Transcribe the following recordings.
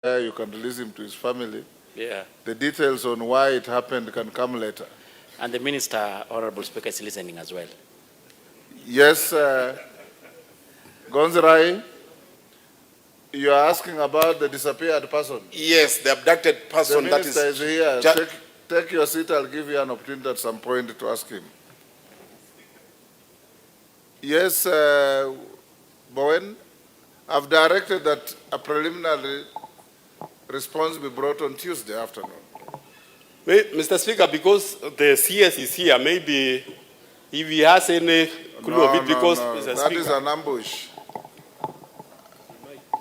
You can release him to his family. Yeah. The details on why it happened can come later. And the Minister, Honorable Speaker, is listening as well. Yes, Gonzirai, you are asking about the disappeared person. Yes, the abducted person. The that minister is here. Take your seat. I'll give you an opportunity at some point to ask him. Yes, Bowen, I've directed that a preliminary response be brought on Tuesday afternoon. Wait, Mr. Speaker, because the CS is here, maybe if he has any clue of it, because Mr. That is an ambush.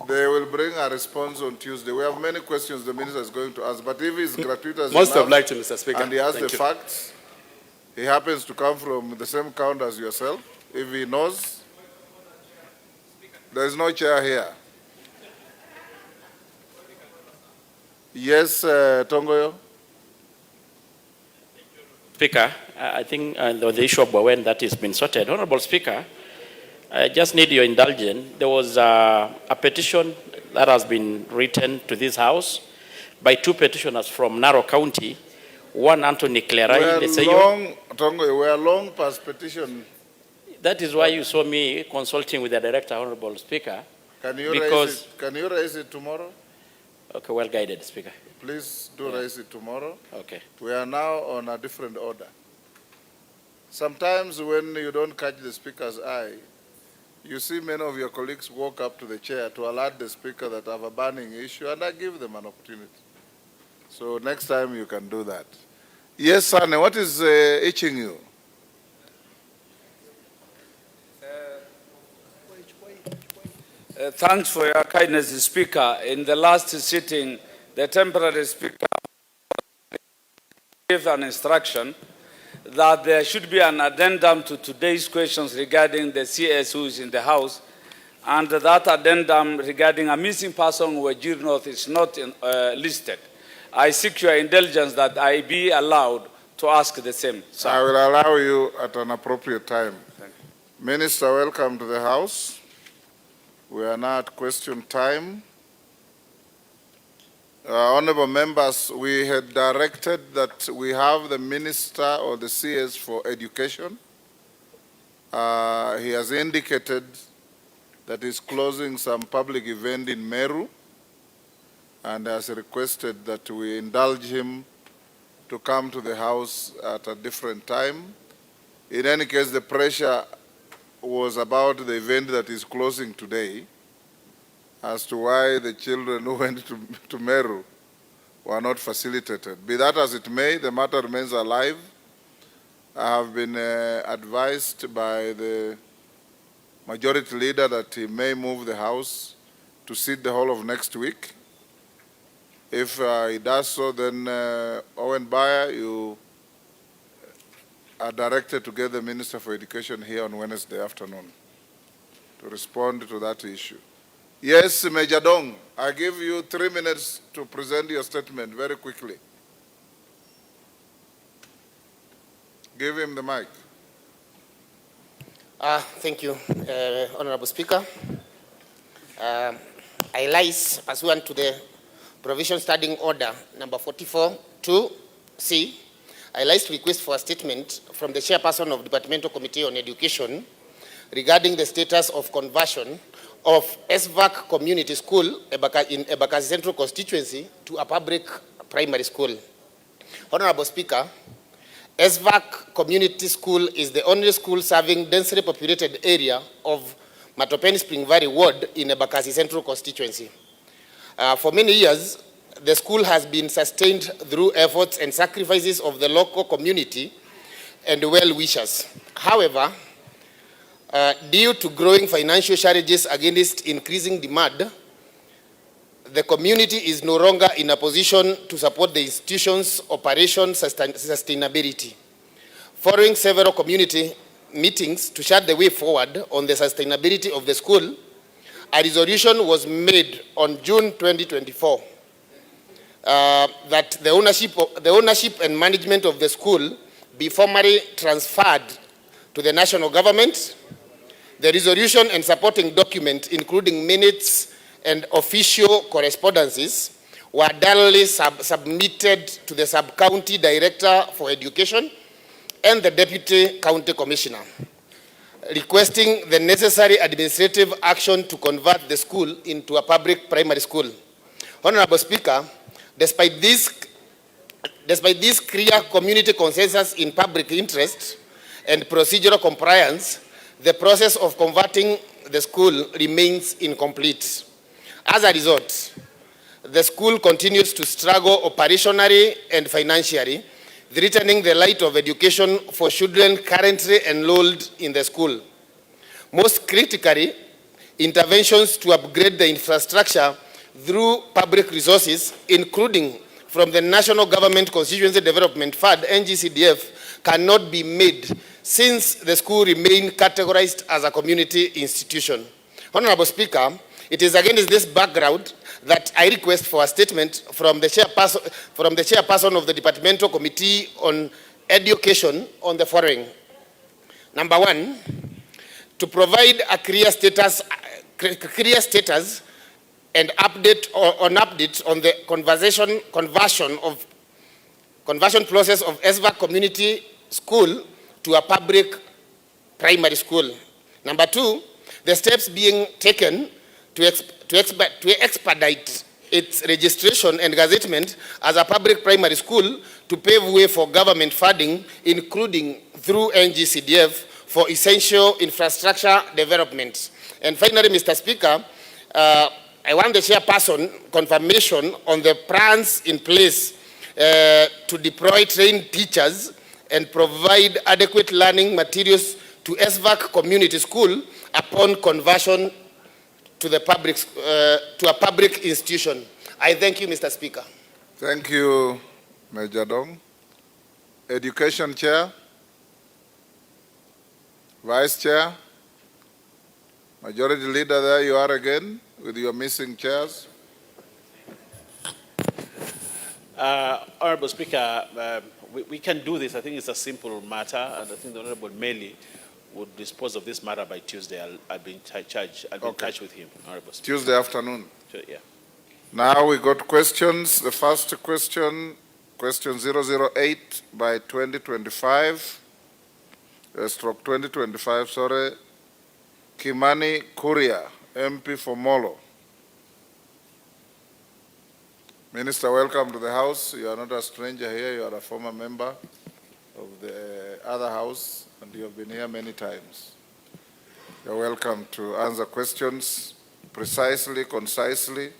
They will bring a response on Tuesday. We have many questions the minister is going to ask, but if it's gratuitous most enough, obliged to Mr. Speaker, and he has Thank the you. facts, he happens to come from the same count as yourself, if he knows, there is no chair here. Yes, Tongoyo? Speaker, I think the issue of Bowen that has been sorted. Honorable Speaker, I just need your indulgence. There was a petition that has been written to this House by two petitioners from Narok County. One, Anthony Clerai. We are long past petition. That is why you saw me consulting with the Director, Honorable Speaker. Can you raise it tomorrow? Okay, well guided, Speaker. Please do raise it tomorrow. Okay. We are now on a different order. Sometimes when you don't catch the Speaker's eye, you see many of your colleagues walk up to the chair to alert the Speaker that I have a burning issue, and I give them an opportunity. So next time you can do that. Yes, Sane, what is itching you? Thanks for your kindness, Speaker. In the last sitting, the temporary Speaker gave an instruction that there should be an addendum to today's questions regarding the CS who is in the House, and that addendum regarding a missing person who Wajir North is not listed. I seek your indulgence that I be allowed to ask the same. Sir. I will allow you at an appropriate time. Minister, welcome to the House. We are now at question time. Honorable members, we had directed that we have the Minister or the CS for Education. He has indicated that he's closing some public event in Meru and has requested that we indulge him to come to the House at a different time. In any case, the pressure was about the event that is closing today as to why the children who went to Meru were not facilitated. Be that as it may, the matter remains alive. I have been advised by the majority leader that he may move the House to sit the whole of next week. If he does so, then Owen Bayer, you are directed to get the Minister for Education here on Wednesday afternoon to respond to that issue. Yes, Major Dong, I give you 3 minutes to present your statement very quickly. Give him the mic. Thank you, Honorable Speaker. I lies pursuant to the Provision Standing Order number 44-2C. I lies to request for a statement from the Chairperson of Departmental Committee on Education regarding the status of conversion of SVAC Community School in Embakasi Central Constituency to a public primary school. Honorable Speaker, SVAC Community School is the only school serving densely populated area of Matopeni Spring Valley Ward in Embakasi Central Constituency. For many years, the school has been sustained through efforts and sacrifices of the local community and well-wishers. However, due to growing financial challenges against increasing demand, the community is no longer in a position to support the institution's operation sustainability. Following several community meetings to chart the way forward on the sustainability of the school, a resolution was made on June 2024 that the ownership and management of the school be formally transferred to the national government. The resolution and supporting document, including minutes and official correspondences were duly submitted to the Sub-County Director for Education and the Deputy County Commissioner, requesting the necessary administrative action to convert the school into a public primary school. Honorable Speaker, despite this clear community consensus in public interest and procedural compliance, the process of converting the school remains incomplete. As a result, the school continues to struggle operationally and financially, threatening the light of education for children currently enrolled in the school. Most critically, interventions to upgrade the infrastructure through public resources, including from the National Government Constituency Development Fund, NGCDF, cannot be made since the school remains categorized as a community institution. Honorable Speaker, it is against this background that I request for a statement from the chairperson of the Departmental Committee on Education on the following. Number one, to provide a clear status and update on the conversion process of ESVA community school to a public primary school. Number two, the steps being taken to expedite its registration and gazettement as a public primary school to pave way for government funding, including through NGCDF, for essential infrastructure development. And finally, Mr. Speaker, I want the chairperson confirmation on the plans in place to deploy trained teachers and provide adequate learning materials to ESVAC community school upon conversion to the public, to a public institution. I thank you, Mr. Speaker. Thank you, Major Dong. Education Chair, Vice Chair, Majority Leader, there you are again with your missing chairs. Honorable Speaker, we can do this. I think it's a simple matter, and I think the Honorable Meli would dispose of this matter by Tuesday. I'll be in touch with him, Honorable Speaker. Tuesday afternoon. Yeah. Now we got questions. The first question, question 008 by 2025, stroke 2025, sorry. Kimani Kuria, MP for Molo. Minister, welcome to the House. You are not a stranger here. You are a former member of the other House, and you have been here many times. You're welcome to answer questions precisely, concisely.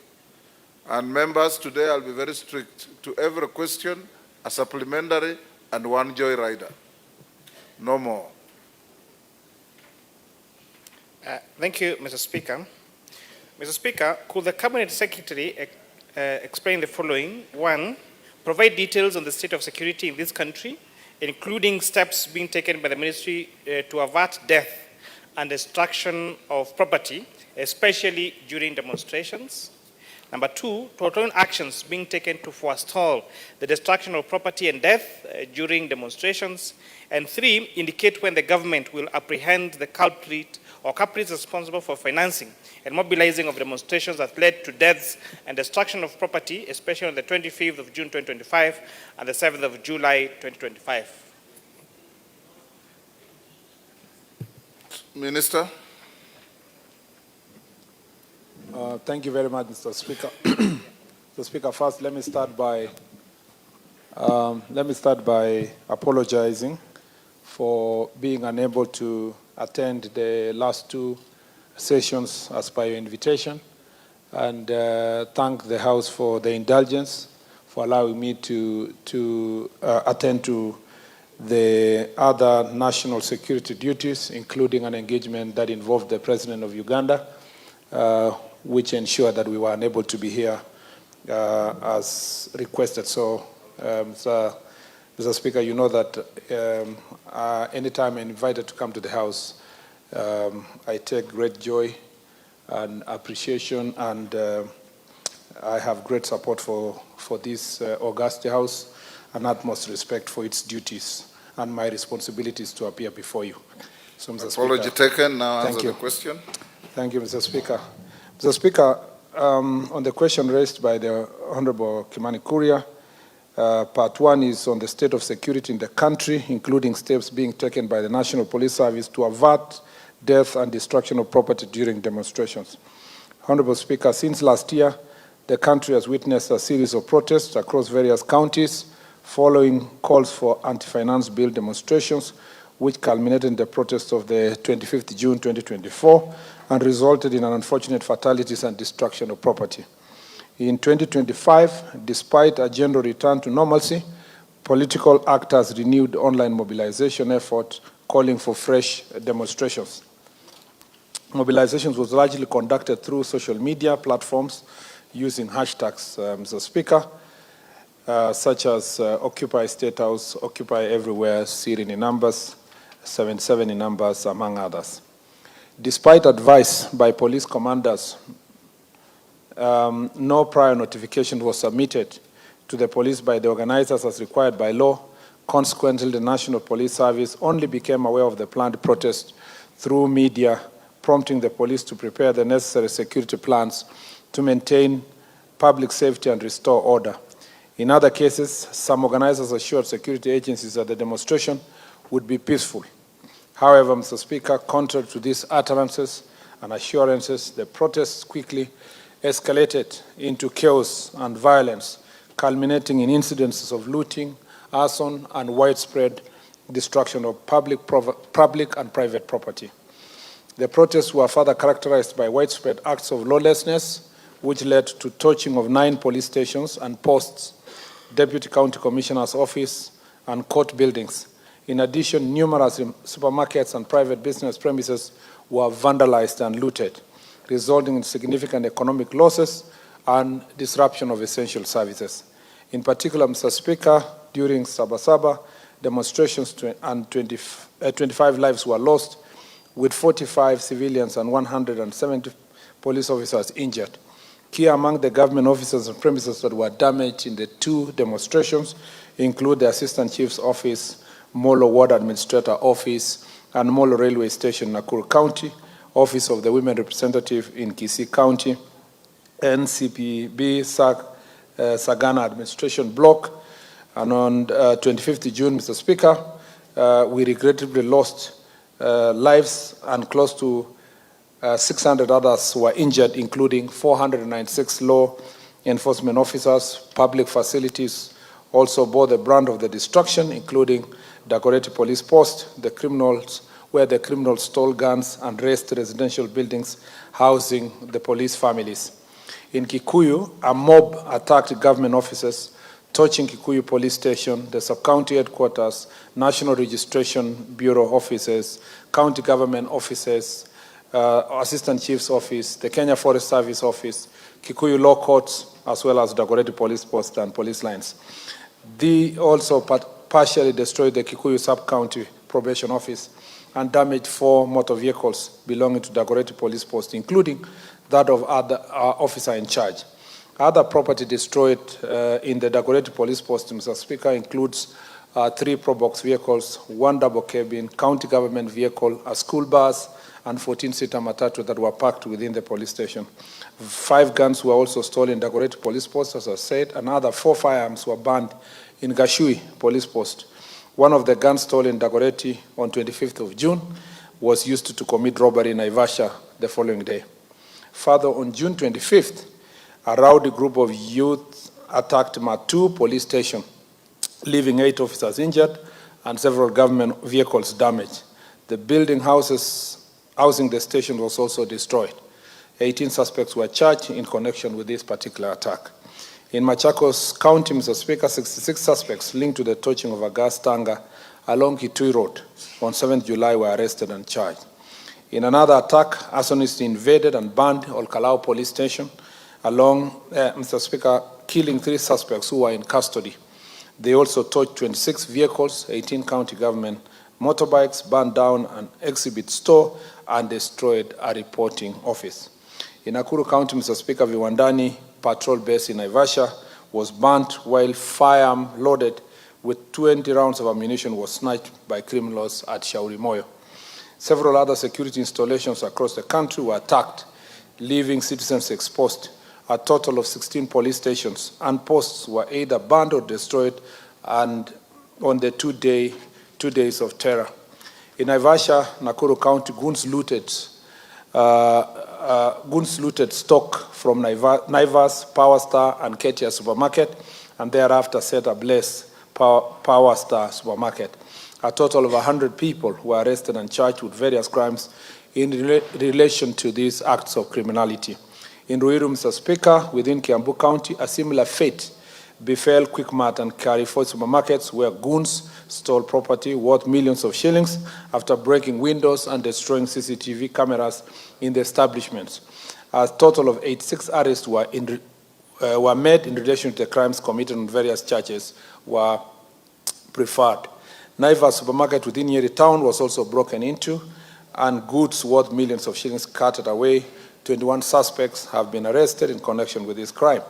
And members, today I'll be very strict. To every question, a supplementary and one joyrider. No more. Thank you, Mr. Speaker. Mr. Speaker, could the Cabinet Secretary explain the following? One, provide details on the state of security in this country, including steps being taken by the ministry to avert death and destruction of property, especially during demonstrations. Number two, to outline actions being taken to forestall the destruction of property and death during demonstrations. And three, indicate when the government will apprehend the culprit or culprits responsible for financing and mobilizing of demonstrations that led to deaths and destruction of property, especially on the 25th of June 2025 and the 7th of July 2025. Minister. Thank you very much, Mr. Speaker. Mr. Speaker, first let me start by apologizing for being unable to attend the last two sessions as per your invitation, and thank the House for the indulgence for allowing me to attend to the other national security duties, including an engagement that involved the President of Uganda, which ensured that we were unable to be here as requested. So, Mr. Speaker, you know that anytime I'm invited to come to the House, I take great joy and appreciation, and I have great support for this august House and utmost respect for its duties and my responsibilities to appear before you. So, Mr. Apology Speaker, taken. Now answer the question. Thank you, Mr. Speaker. Mr. Speaker, on the question raised by the Honorable Kimani Kuria, part one is on the state of security in the country, including steps being taken by the National Police Service to avert death and destruction of property during demonstrations. Honorable Speaker, since last year, the country has witnessed a series of protests across various counties following calls for anti-finance bill demonstrations, which culminated in the protests of the 25th June 2024 and resulted in an unfortunate fatalities and destruction of property. In 2025, despite a general return to normalcy, political actors renewed online mobilization efforts calling for fresh demonstrations. Mobilizations was largely conducted through social media platforms using hashtags, Mr. Speaker, such as Occupy State House, Occupy Everywhere, Syrian in numbers, 77 in numbers, among others. Despite advice by police commanders, no prior notification was submitted to the police by the organizers as required by law. Consequently, the National Police Service only became aware of the planned protest through media, prompting the police to prepare the necessary security plans to maintain public safety and restore order. In other cases, some organizers assured security agencies that the demonstration would be peaceful. However, Mr. Speaker, contrary to these utterances and assurances, the protests quickly escalated into chaos and violence, culminating in incidences of looting, arson, and widespread destruction of public and private property. The protests were further characterized by widespread acts of lawlessness, which led to torching of 9 police stations and posts, Deputy County Commissioner's office, and court buildings. In addition, numerous supermarkets and private business premises were vandalized and looted, resulting in significant economic losses and disruption of essential services. In particular, Mr. Speaker, during Sabasaba demonstrations, 25 lives were lost, with 45 civilians and 170 police officers injured. Key among the government offices and premises that were damaged in the 2 demonstrations include the Assistant Chief's Office, Molo Ward Administrator Office, and Molo Railway Station, Nakuru County, Office of the Women Representative in Kisii County, NCPB Sagana Administration Block. And on 25th June, Mr. Speaker, we regrettably lost lives, and close to 600 others were injured, including 496 law enforcement officers. Public facilities also bore the brunt of the destruction, including Dagoretti Police Post, where the criminals stole guns and razed residential buildings housing the police families. In Kikuyu, a mob attacked government offices, torching Kikuyu Police Station, the sub-county headquarters, National Registration Bureau offices, county government offices, Assistant Chief's Office, the Kenya Forest Service Office, Kikuyu Law Courts, as well as Dagoretti Police Post and police lines. They also partially destroyed the Kikuyu Sub-County Probation Office and damaged 4 motor vehicles belonging to Dagoretti Police Post, including that of other officer in charge. Other property destroyed in the Dagoretti Police Post, Mr. Speaker, includes 3 Probox vehicles, 1 double cabin, county government vehicle, a school bus, and 14-seater matatu that were parked within the police station. 5 guns were also stolen in Dagoretti Police Post, as I said. Another 4 firearms were burned in Gashui Police Post. One of the guns stolen in Dagoretti on 25th of June was used to commit robbery in Naivasha the following day. Further, on June 25th, a rowdy group of youth attacked Matu Police Station, leaving 8 officers injured and several government vehicles damaged. The building housing the station was also destroyed. 18 suspects were charged in connection with this particular attack. In Machakos County, Mr. Speaker, 66 suspects linked to the torching of a gas tanker along Kitui Road on 7th July were arrested and charged. In another attack, arsonists invaded and burned Olkalau Police Station along, Mr. Speaker, killing 3 suspects who were in custody. They also torched 26 vehicles, 18 county government motorbikes, burned down an exhibit store, and destroyed a reporting office. In Nakuru County, Mr. Speaker, Viwandani patrol base in Naivasha was burnt while firearm loaded with 20 rounds of ammunition was snatched by criminals at Shauri Moyo. Several other security installations across the country were attacked, leaving citizens exposed a total of 16 police stations and posts were either burned or destroyed, and on the 2 days of terror. In Naivasha, Nakuru County, goons looted stock from Naivas, Power Star, and Ketia Supermarket, and thereafter set ablaze Power Star Supermarket. A total of 100 people were arrested and charged with various crimes in relation to these acts of criminality. In Ruiru, Mr. Speaker, within Kiambu County, a similar fate befell Quickmart and Carrefour supermarkets, where goons stole property worth millions of shillings after breaking windows and destroying CCTV cameras in the establishments. A total of 86 arrests were made in relation to the crimes committed on various charges were preferred. Naivas supermarket within Nyeri town was also broken into, and goods worth millions of shillings carted away. 21 suspects have been arrested in connection with this crime.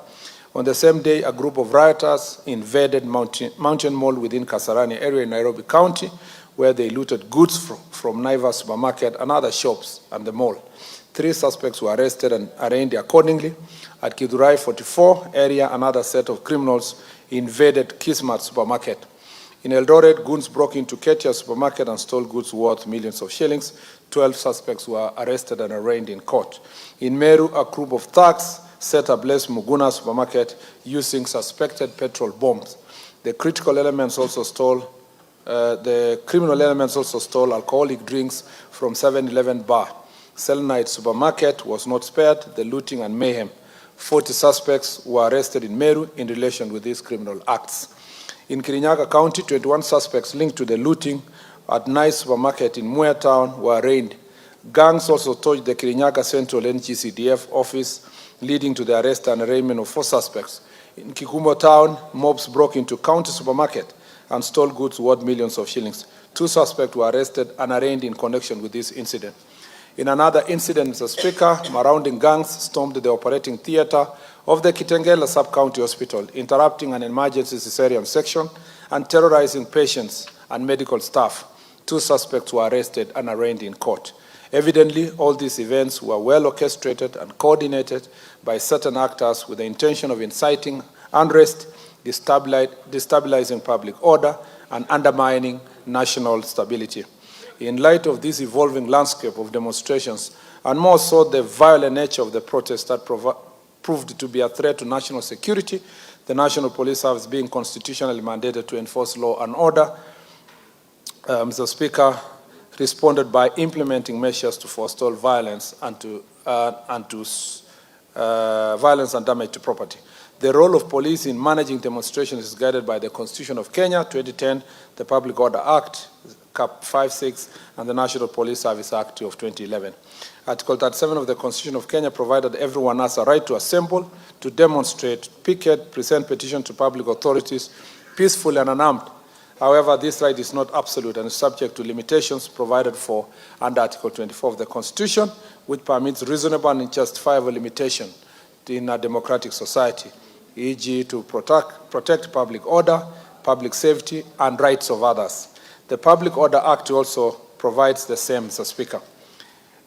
On the same day, a group of rioters invaded Mountain Mall within Kasarani area in Nairobi County, where they looted goods from Naivas supermarket and other shops and the mall. 3 suspects were arrested and arraigned accordingly. At Kidurai 44 area, another set of criminals invaded Kismat supermarket. In Eldoret, goons broke into Ketia supermarket and stole goods worth millions of shillings. 12 suspects were arrested and arraigned in court. In Meru, a group of thugs set ablaze Muguna supermarket using suspected petrol bombs. The criminal elements also stole alcoholic drinks from 7-Eleven bar. Selenite supermarket was not spared the looting and mayhem. 40 suspects were arrested in Meru in relation with these criminal acts. In Kirinyaga County, 21 suspects linked to the looting at Nice supermarket in Muir town were arraigned. Gangs also torched the Kirinyaga Central NGCDF office, leading to the arrest and arraignment of 4 suspects. In Kikumo town, mobs broke into County supermarket and stole goods worth millions of shillings. 2 suspects were arrested and arraigned in connection with this incident. In another incident, Mr. Speaker, marauding gangs stormed the operating theater of the Kitengela Sub-County Hospital, interrupting an emergency cesarean section and terrorizing patients and medical staff. 2 suspects were arrested and arraigned in court. Evidently, all these events were well orchestrated and coordinated by certain actors with the intention of inciting unrest, destabilizing public order, and undermining national stability. In light of this evolving landscape of demonstrations, and more so the violent nature of the protests that proved to be a threat to national security, the National Police Service being constitutionally mandated to enforce law and order, Mr. Speaker, responded by implementing measures to forestall violence and violence and damage to property. The role of police in managing demonstrations is guided by the Constitution of Kenya, 2010, the Public Order Act, Cap 56, and the National Police Service Act of 2011. Article 37 of the Constitution of Kenya provided everyone has a right to assemble, to demonstrate, picket, present petition to public authorities, peaceful and unarmed. However, this right is not absolute and is subject to limitations provided for under Article 24 of the Constitution, which permits reasonable and justifiable limitation in a democratic society, e.g. to protect public order, public safety, and rights of others. The Public Order Act also provides the same, Mr. Speaker.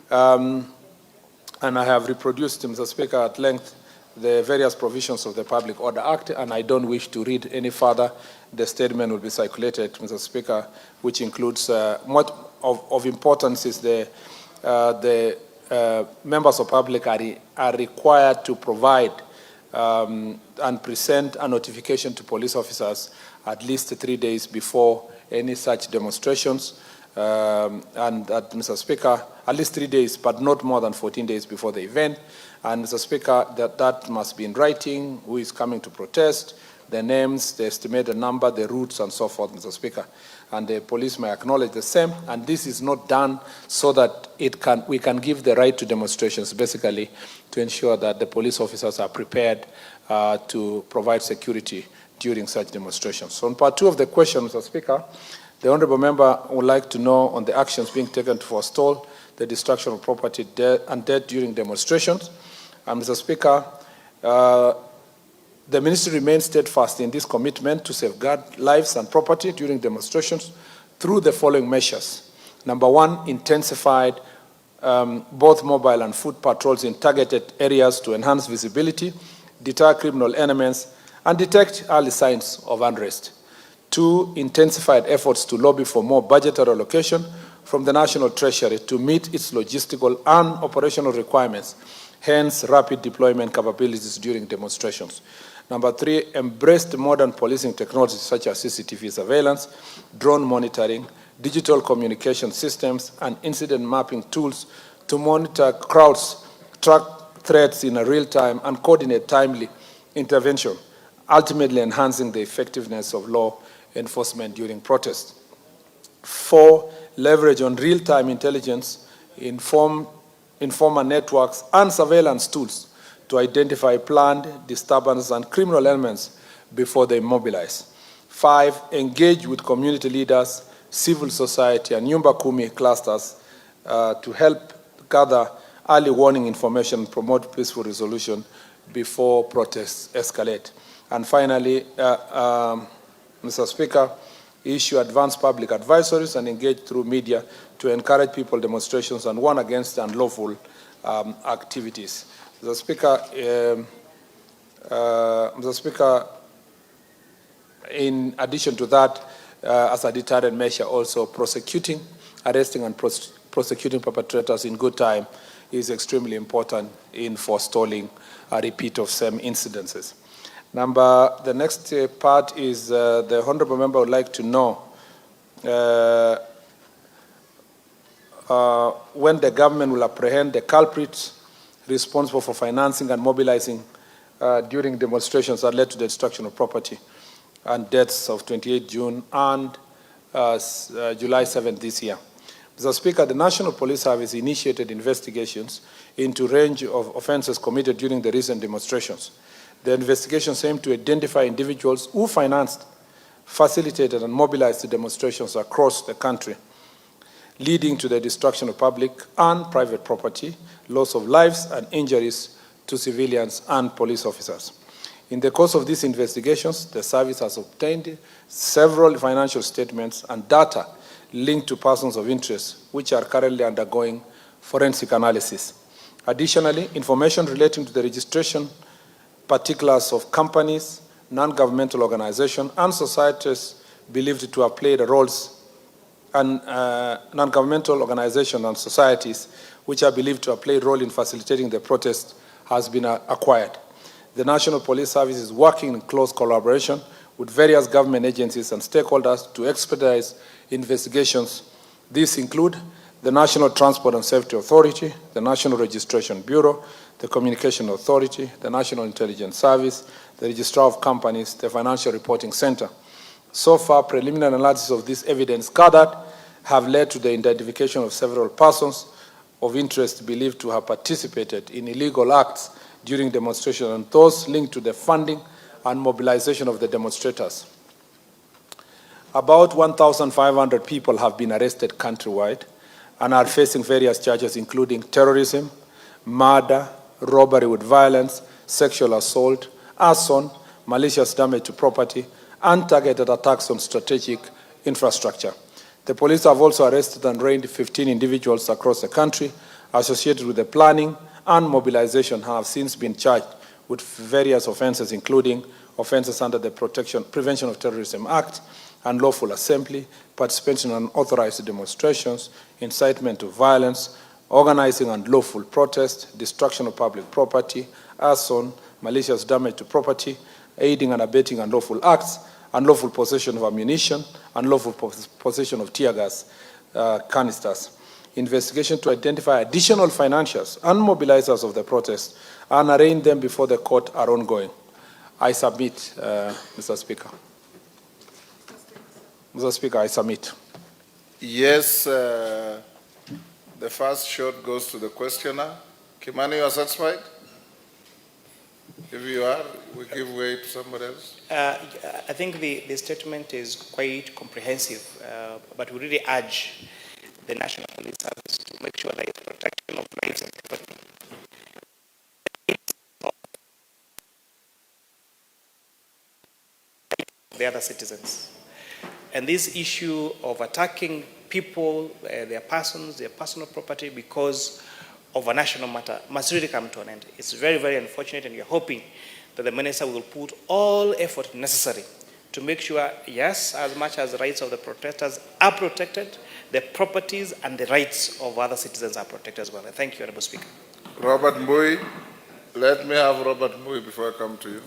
And I have reproduced, Mr. Speaker, at length the various provisions of the Public Order Act, and I don't wish to read any further. The statement will be circulated, Mr. Speaker, which includes what of importance is the members of public are required to provide and present a notification to police officers at least 3 days before any such demonstrations, and that, Mr. Speaker, at least 3 days, but not more than 14 days before the event. And, Mr. Speaker, that must be in writing, who is coming to protest, the names, the estimated number, the routes, and so forth, Mr. Speaker. And the police may acknowledge the same, and this is not done so that we can give the right to demonstrations, basically, to ensure that the police officers are prepared to provide security during such demonstrations. So on part 2 of the question, Mr. Speaker, the Honourable Member would like to know on the actions being taken to forestall the destruction of property and death during demonstrations. And Mr. Speaker, the Ministry remains steadfast in this commitment to safeguard lives and property during demonstrations through the following measures. Number 1, intensified both mobile and foot patrols in targeted areas to enhance visibility, deter criminal elements, and detect early signs of unrest. 2, intensified efforts to lobby for more budgetary allocation from the National Treasury to meet its logistical and operational requirements, hence rapid deployment capabilities during demonstrations. Number 3, embraced modern policing technologies such as CCTV surveillance, drone monitoring, digital communication systems, and incident mapping tools to monitor crowds, track threats in a real time, and coordinate timely intervention, ultimately enhancing the effectiveness of law enforcement during protests. 4, leverage on real-time intelligence, informer networks, and surveillance tools to identify planned disturbances and criminal elements before they mobilize. 5, engage with community leaders, civil society, and Nyumba Kumi clusters to help gather early warning information and promote peaceful resolution before protests escalate. And finally, Mr. Speaker, issue advanced public advisories and engage through media to encourage people demonstrations and warn against unlawful activities. Mr. Speaker, in addition to that, as a deterrent measure, also prosecuting, arresting and prosecuting perpetrators in good time is extremely important in forestalling a repeat of same incidences. The next part is the Honourable Member would like to know when the government will apprehend the culprits responsible for financing and mobilizing during demonstrations that led to the destruction of property and deaths of 28 June and July 7th this year. Mr. Speaker, the National Police Service initiated investigations into a range of offences committed during the recent demonstrations. The investigations aim to identify individuals who financed, facilitated, and mobilized the demonstrations across the country, leading to the destruction of public and private property, loss of lives, and injuries to civilians and police officers. In the course of these investigations, the service has obtained several financial statements and data linked to persons of interest, which are currently undergoing forensic analysis. Additionally, information relating to the registration particulars of companies, non-governmental organizations, and societies believed to have played roles, and non-governmental organizations and societies which are believed to have played a role in facilitating the protest has been acquired. The National Police Service is working in close collaboration with various government agencies and stakeholders to expedite investigations. These include the National Transport and Safety Authority, the National Registration Bureau, the Communication Authority, the National Intelligence Service, the Registrar of Companies, the Financial Reporting Center. So far, preliminary analysis of this evidence gathered have led to the identification of several persons of interest believed to have participated in illegal acts during demonstrations and those linked to the funding and mobilization of the demonstrators. About 1,500 people have been arrested countrywide and are facing various charges including terrorism, murder, robbery with violence, sexual assault, arson, malicious damage to property, and targeted attacks on strategic infrastructure. The police have also arrested and arraigned 15 individuals across the country associated with the planning and mobilization have since been charged with various offenses, including offenses under the Prevention of Terrorism Act, unlawful assembly, participation in unauthorized demonstrations, incitement to violence, organizing unlawful protest, destruction of public property, arson, malicious damage to property, aiding and abetting unlawful acts, unlawful possession of ammunition, unlawful possession of tear gas canisters. Investigation to identify additional financiers and mobilizers of the protest and arraign them before the court are ongoing. I submit, Mr. Speaker. Mr. Speaker, I submit. Yes, the first shot goes to the questioner. Kimani, you are satisfied? If you are, we give way to somebody else. I think the statement is quite comprehensive, but we really urge the National Police Service to make sure there is protection of lives and property. The other citizens. And this issue of attacking people, their persons, their personal property because of a national matter must really come to an end. It's very, very unfortunate, and we are hoping that the minister will put all effort necessary to make sure, yes, as much as the rights of the protesters are protected, the properties and the rights of other citizens are protected as well. Thank you, Honorable Speaker. Robert Mbui. Let me have Robert Mbui before I come to you.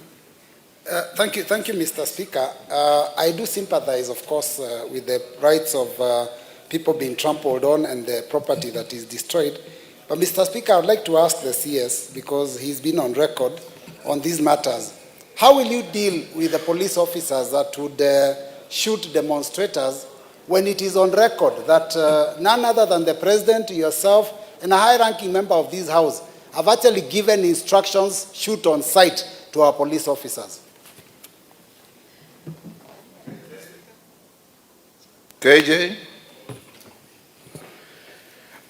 Thank you, Mr. Speaker. I do sympathize, of course, with the rights of people being trampled on and the property that is destroyed. But, Mr. Speaker, I would like to ask the CS, because he's been on record on these matters, how will you deal with the police officers that would shoot demonstrators when it is on record that none other than the President, yourself, and a high-ranking member of this House have actually given instructions, shoot on sight, to our police officers? KJ.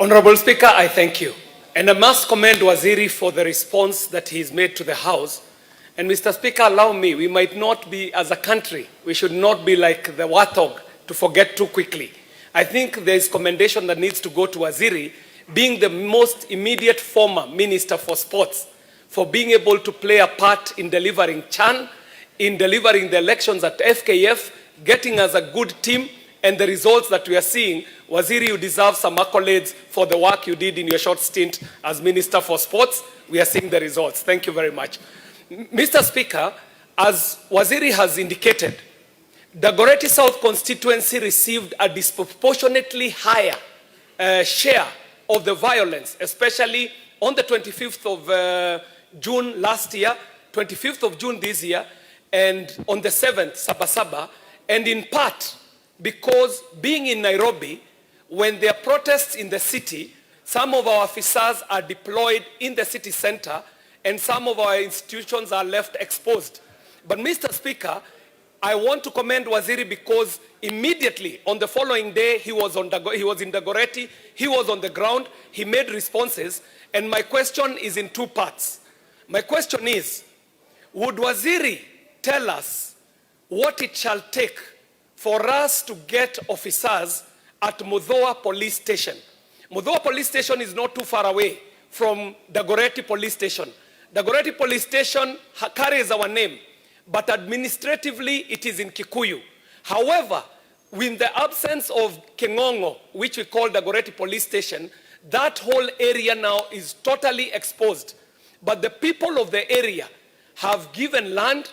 Honorable Speaker, I thank you. And I must commend Waziri for the response that he's made to the House. And Mr. Speaker, allow me, we might not be, as a country, we should not be like the warthog to forget too quickly. I think there is commendation that needs to go to Waziri, being the most immediate former Minister for Sports, for being able to play a part in delivering CHAN, in delivering the elections at FKF, getting us a good team, and the results that we are seeing. Waziri, you deserve some accolades for the work you did in your short stint as Minister for Sports. We are seeing the results. Thank you very much. Mr. Speaker, as Waziri has indicated, the Dagoretti South constituency received a disproportionately higher share of the violence, especially on the 25th of June last year, 25th of June this year, and on the 7th, Sabasaba, and in part because being in Nairobi, when there are protests in the city, some of our officers are deployed in the city center and some of our institutions are left exposed. But Mr. Speaker, I want to commend Waziri because immediately on the following day, he was in Dagoretti, he was on the ground, he made responses, and my question is in two parts. My question is, would Waziri tell us what it shall take for us to get officers at Mudhoa Police Station? Mudhoa Police Station is not too far away from Dagoretti Police Station. Dagoretti Police Station carries our name, but administratively it is in Kikuyu. However, in the absence of Kengongo, which we call Dagoretti Police Station, that whole area now is totally exposed. But the people of the area have given land.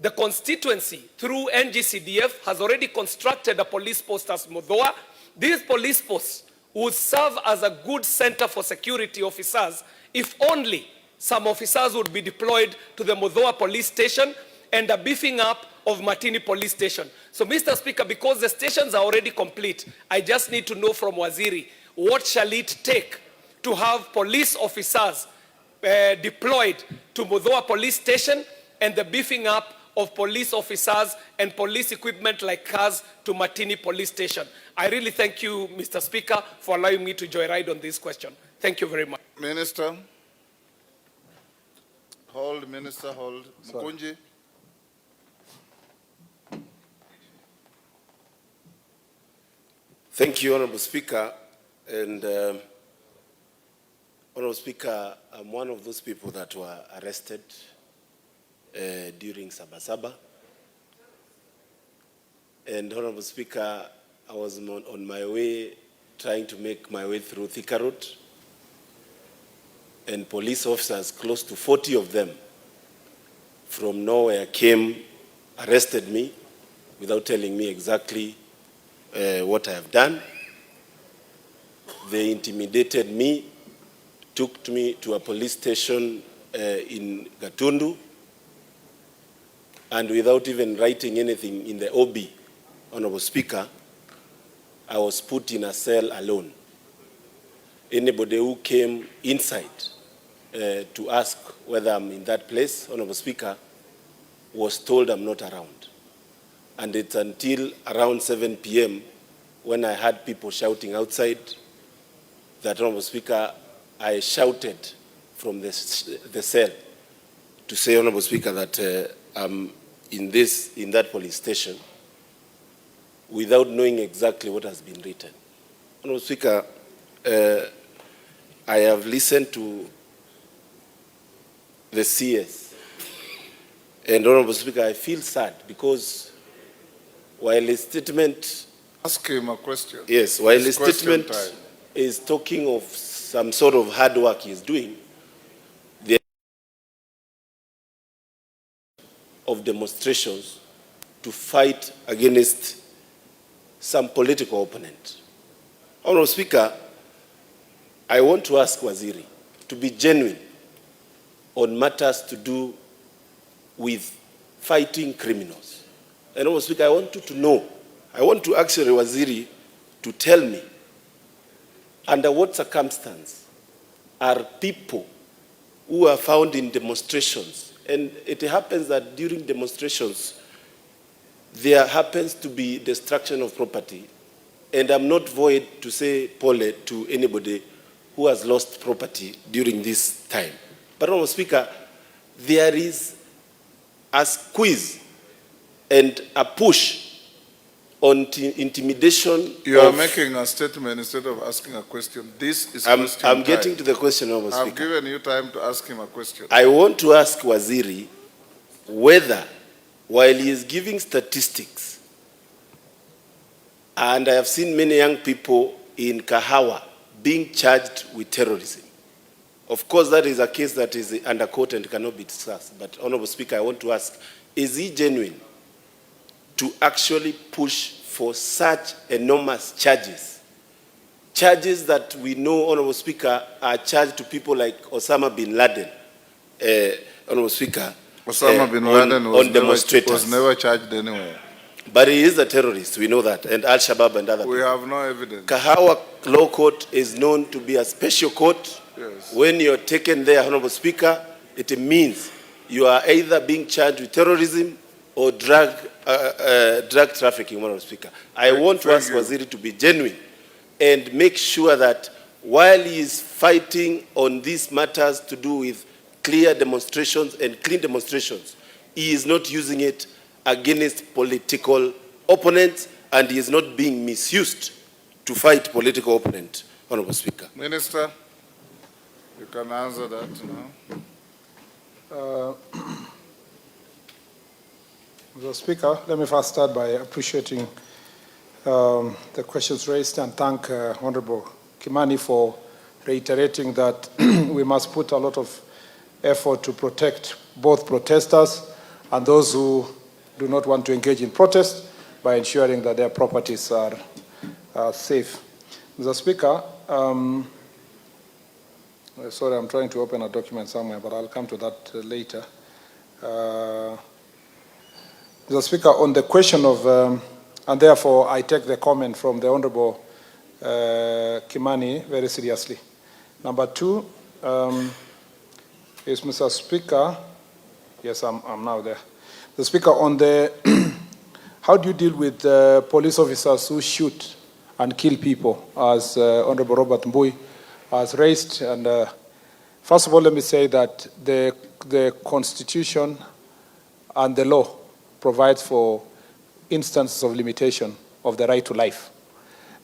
The constituency, through NGCDF, has already constructed a police post as Mudhoa. These police posts would serve as a good center for security officers if only some officers would be deployed to the Mudhoa Police Station and a beefing up of Matini Police Station. So, Mr. Speaker, because the stations are already complete, I just need to know from Waziri, what shall it take to have police officers deployed to Mudhoa Police Station and the beefing up of police officers and police equipment like cars to Matini Police Station? I really thank you, Mr. Speaker, for allowing me to joyride on this question. Thank you very much. Minister. Hold, Minister, hold. Mkunji. Thank you, Honorable Speaker. And Honorable Speaker, I'm one of those people that were arrested during Sabasaba. And Honorable Speaker, I was on my way, trying to make my way through Thika Road. And police officers, close to 40 of them, from nowhere came, arrested me without telling me exactly what I have done. They intimidated me, took me to a police station in Gatundu, and without even writing anything in the OB, Honorable Speaker, I was put in a cell alone. Anybody who came inside to ask whether I'm in that place, Honorable Speaker, was told I'm not around. And it's until around 7 p.m. when I heard people shouting outside that, Honorable Speaker, I shouted from the cell to say, Honorable Speaker, that I'm in that police station without knowing exactly what has been written. Honorable Speaker, I have listened to the CS. And Honorable Speaker, I feel sad because while his statement... Ask him a question. Yes, while his It's statement question time. is talking of some sort of hard work he's doing, the of demonstrations to fight against some political opponent. Honorable Speaker, I want to ask Waziri to be genuine on matters to do with fighting criminals. And Honorable Speaker, I want you to know, I want to actually Waziri to tell me under what circumstance are people who are found in demonstrations, and it happens that during demonstrations there happens to be destruction of property, and I'm not void to say pole to anybody who has lost property during this time. But Honorable Speaker, there is a squeeze and a push on intimidation. You are making a statement instead of asking a question. This is question I'm time. getting to the question, Honorable I've Speaker. given you time to ask him a question. I want to ask Waziri whether, while he is giving statistics, and I have seen many young people in Kahawa being charged with terrorism. Of course, that is a case that is under court and cannot be discussed. But, Honorable Speaker, I want to ask, is he genuine to actually push for such enormous charges? Charges that we know, Honorable Speaker, are charged to people like Osama bin Laden, Honorable Speaker. Osama bin Laden was never charged anywhere. But he is a terrorist, we know that, and Al-Shabaab and other We people. have no evidence. Kahawa Law Court is known to be a special court. Yes. When you're taken there, Honorable Speaker, it means you are either being charged with terrorism or drug trafficking, Honorable Speaker. I want to ask Waziri to be genuine and make sure that while he is fighting on these matters to do with clear demonstrations and clean demonstrations, he is not using it against political opponents, and he is not being misused to fight political opponents, Honorable Speaker. Minister, you can answer that now. Mr. Speaker, let me first start by appreciating the questions raised and thank Honorable Kimani for reiterating that we must put a lot of effort to protect both protesters and those who do not want to engage in protest by ensuring that their properties are safe. Mr. Speaker, sorry, I'm trying to open a document somewhere, but I'll come to that later. Mr. Speaker, on the question of, and therefore I take the comment from the Honorable Kimani very seriously. Number two is, Mr. Speaker, yes, I'm now there. The Speaker, on the, how do you deal with police officers who shoot and kill people, as Honorable Robert Mbui has raised? And first of all, let me say that the Constitution and the law provides for instances of limitation of the right to life.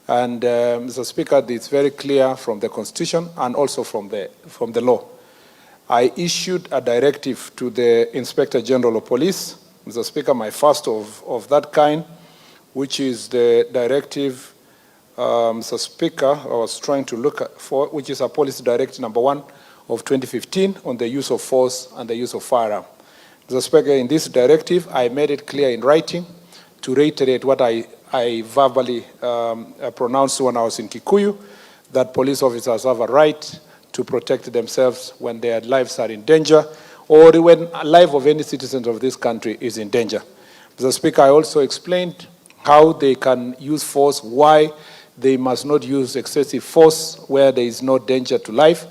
And Mr. Speaker, it's very clear from the Constitution and also from the law. I issued a directive to the Inspector General of Police, Mr. Speaker, my first of that kind, which is the directive, Mr. Speaker, I was trying to look for, which is a policy directive number 1 of 2015 on the use of force and the use of firearm. Mr. Speaker, in this directive, I made it clear in writing to reiterate what I verbally pronounced when I was in Kikuyu, that police officers have a right to protect themselves when their lives are in danger, or when the life of any citizen of this country is in danger. Mr. Speaker, I also explained how they can use force, why they must not use excessive force where there is no danger to life.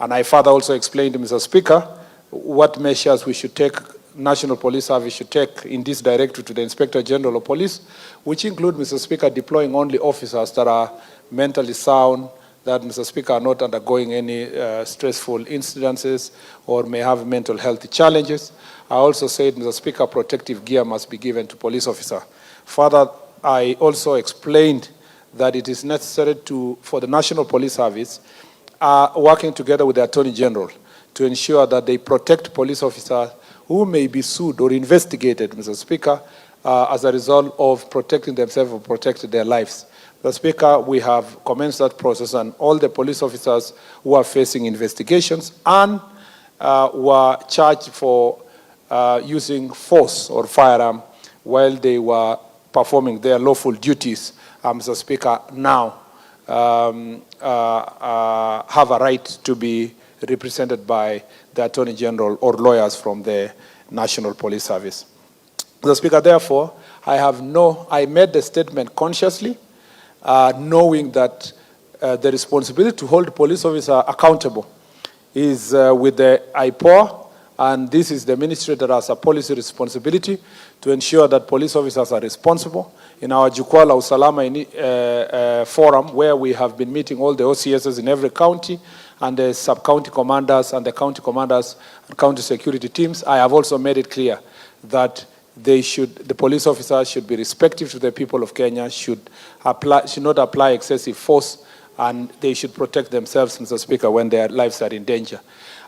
And I further also explained, Mr. Speaker, what measures we should take, National Police Service should take in this directive to the Inspector General of Police, which include, Mr. Speaker, deploying only officers that are mentally sound, that, Mr. Speaker, are not undergoing any stressful incidences or may have mental health challenges. I also said, Mr. Speaker, protective gear must be given to police officers. Further, I also explained that it is necessary for the National Police Service working together with the Attorney General to ensure that they protect police officers who may be sued or investigated, Mr. Speaker, as a result of protecting themselves or protecting their lives. Mr. Speaker, we have commenced that process, and all the police officers who are facing investigations and were charged for using force or firearm while they were performing their lawful duties, Mr. Speaker, now have a right to be represented by the Attorney General or lawyers from the National Police Service. Mr. Speaker, therefore, I made the statement consciously, knowing that the responsibility to hold police officers accountable is with the IPOA, and this is the ministry that has a policy responsibility to ensure that police officers are responsible. In our Jukwaa la Usalama forum, where we have been meeting all the OCSs in every county, and the sub-county commanders and the county commanders and county security teams, I have also made it clear that the police officers should be respectful to the people of Kenya, should not apply excessive force, and they should protect themselves, Mr. Speaker, when their lives are in danger.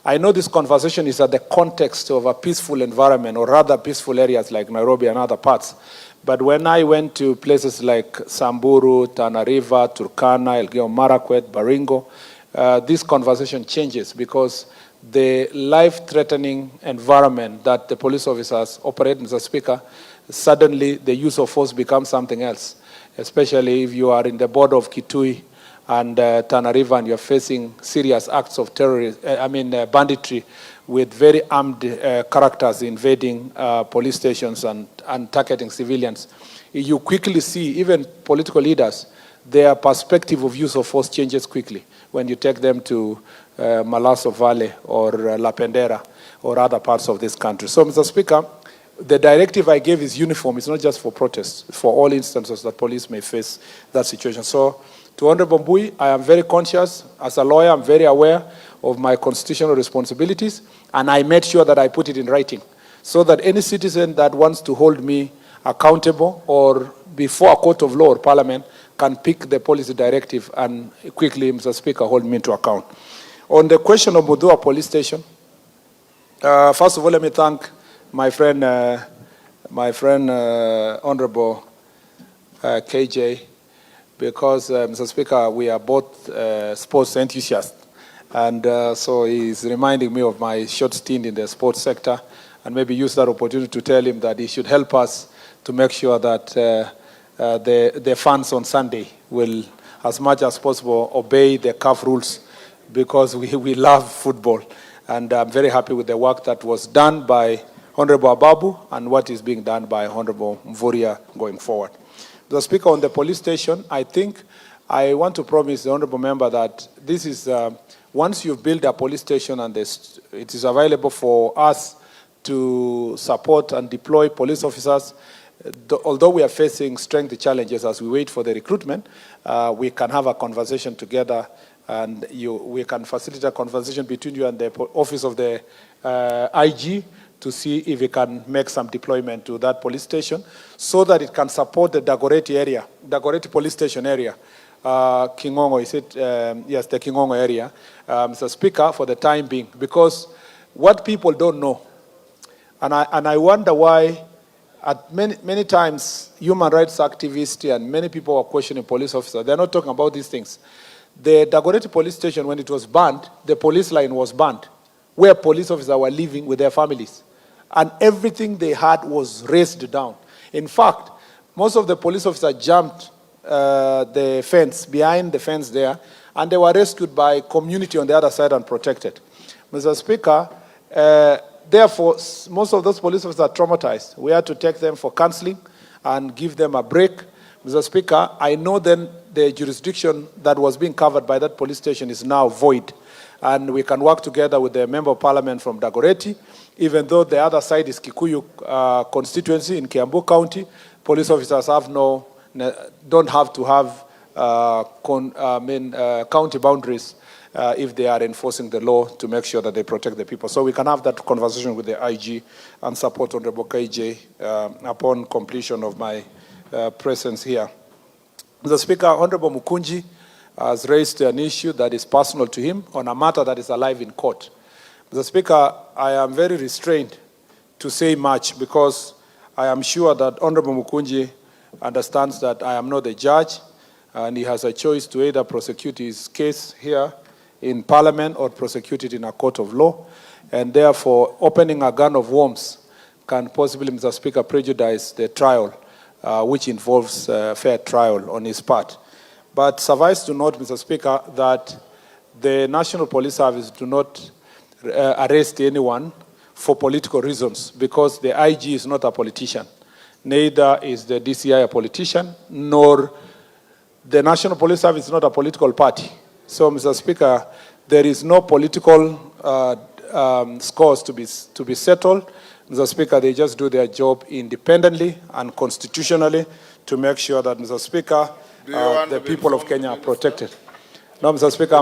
I know this conversation is at the context of a peaceful environment, or rather peaceful areas like Nairobi and other parts. But when I went to places like Samburu, Tana River, Turkana, Elgeyo Marakwet, Baringo, this conversation changes because the life-threatening environment that the police officers operate, Mr. Speaker, suddenly the use of force becomes something else, especially if you are in the border of Kitui and Tana River and you're facing serious acts of banditry with very armed characters invading police stations and targeting civilians. You quickly see, even political leaders, their perspective of use of force changes quickly when you take them to Malaso Valley or La Pendera or other parts of this country. So, Mr. Speaker, the directive I gave is uniform. It's not just for protests, for all instances that police may face that situation. So, to Honorable Mbui, I am very conscious. As a lawyer, I'm very aware of my constitutional responsibilities, and I made sure that I put it in writing so that any citizen that wants to hold me accountable or before a court of law or parliament can pick the policy directive and quickly, Mr. Speaker, hold me to account. On the question of Mudua Police Station, first of all, let me thank my friend Honorable KJ, because, Mr. Speaker, we are both sports enthusiasts. And so he's reminding me of my short stint in the sports sector, and maybe use that opportunity to tell him that he should help us to make sure that the fans on Sunday will, as much as possible, obey the CAF rules, because we love football. And I'm very happy with the work that was done by Honorable Ababu and what is being done by Honorable Mvurya going forward. The Speaker, on the police station, I think I want to promise the Honorable Member that this is, once you've built a police station and it is available for us to support and deploy police officers, although we are facing strength challenges as we wait for the recruitment, we can have a conversation together, and we can facilitate a conversation between you and the office of the IG to see if we can make some deployment to that police station so that it can support the Dagoretti area, Dagoretti police station area. Kingongo, is it? Yes, the Kingongo area. Mr. Speaker, for the time being, because what people don't know, and I wonder why at many times human rights activists and many people are questioning police officers. They're not talking about these things. The Dagoretti police station, when it was banned, the police line was banned, where police officers were living with their families. And everything they had was raised down. In fact, most of the police officers jumped the fence, behind the fence there, and they were rescued by community on the other side and protected. Mr. Speaker, therefore, most of those police officers are traumatized. We had to take them for counseling and give them a break. Mr. Speaker, I know then the jurisdiction that was being covered by that police station is now void. And we can work together with the Member of Parliament from Dagoretti, even though the other side is Kikuyu constituency in Kiambu County. Police officers don't have to have county boundaries if they are enforcing the law to make sure that they protect the people. So we can have that conversation with the IG and support Honorable KJ upon completion of my presence here. Mr. Speaker, Honorable Mukunji has raised an issue that is personal to him on a matter that is alive in court. Mr. Speaker, I am very restrained to say much because I am sure that Honorable Mukunji understands that I am not the judge and he has a choice to either prosecute his case here in Parliament or prosecute it in a court of law. And therefore, opening a gun of worms can possibly, Mr. Speaker, prejudice the trial, which involves fair trial on his part. But suffice to note, Mr. Speaker, that the National Police Service do not arrest anyone for political reasons because the IG is not a politician. Neither is the DCI a politician, nor the National Police Service is not a political party. So, Mr. Speaker, there is no political scores to be settled. Mr. Speaker, they just do their job independently and constitutionally to make sure that, Mr. Speaker, the people of Kenya are protected. No, Mr. Speaker,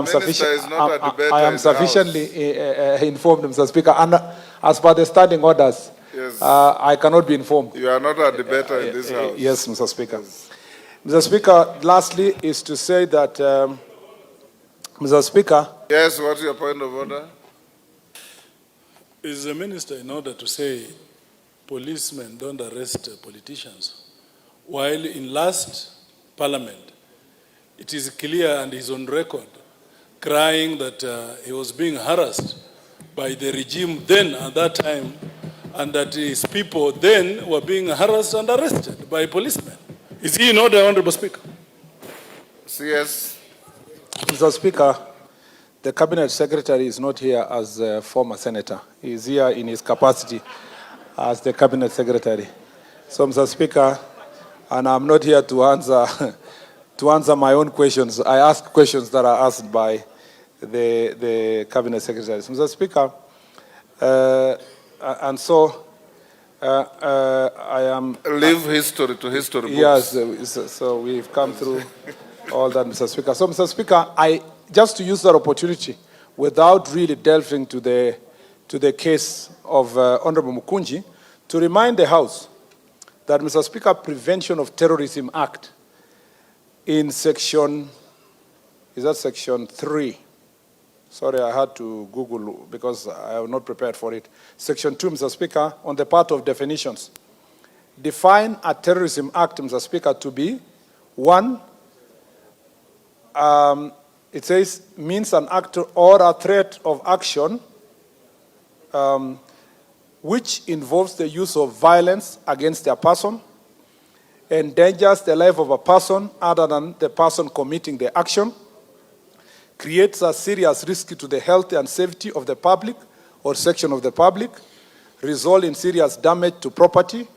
I am sufficiently informed, Mr. Speaker, and as per the standing orders, yes. I cannot be informed. You are not a debater in this House. Yes, Mr. Speaker. Yes. Mr. Speaker, lastly is to say that, Mr. Speaker. Yes, what is your point of order? Is the minister in order to say policemen don't arrest politicians, while in last Parliament, it is clear and is on record, crying that he was being harassed by the regime then at that time, and that his people then were being harassed and arrested by policemen. Is he in order, Honorable Speaker? Yes. Mr. Speaker, the Cabinet Secretary is not here as a former senator. He is here in his capacity as the Cabinet Secretary. So, Mr. Speaker, and I'm not here to answer my own questions. I ask questions that are asked by the Cabinet Secretaries. Mr. Speaker, and so I am... Leave history to history books. Yes, so we've come through all that, Mr. Speaker. So, Mr. Speaker, just to use that opportunity, without really delving to the case of Honorable Mukunji, to remind the House that, Mr. Speaker, Prevention of Terrorism Act in section, is that section 3? Sorry, I had to Google because I was not prepared for it. Section 2, Mr. Speaker, on the part of definitions, define a terrorism act, Mr. Speaker, to be, one, it says, means an act or a threat of action which involves the use of violence against a person, endangers the life of a person other than the person committing the action, creates a serious risk to the health and safety of the public or section of the public, result in serious damage to property,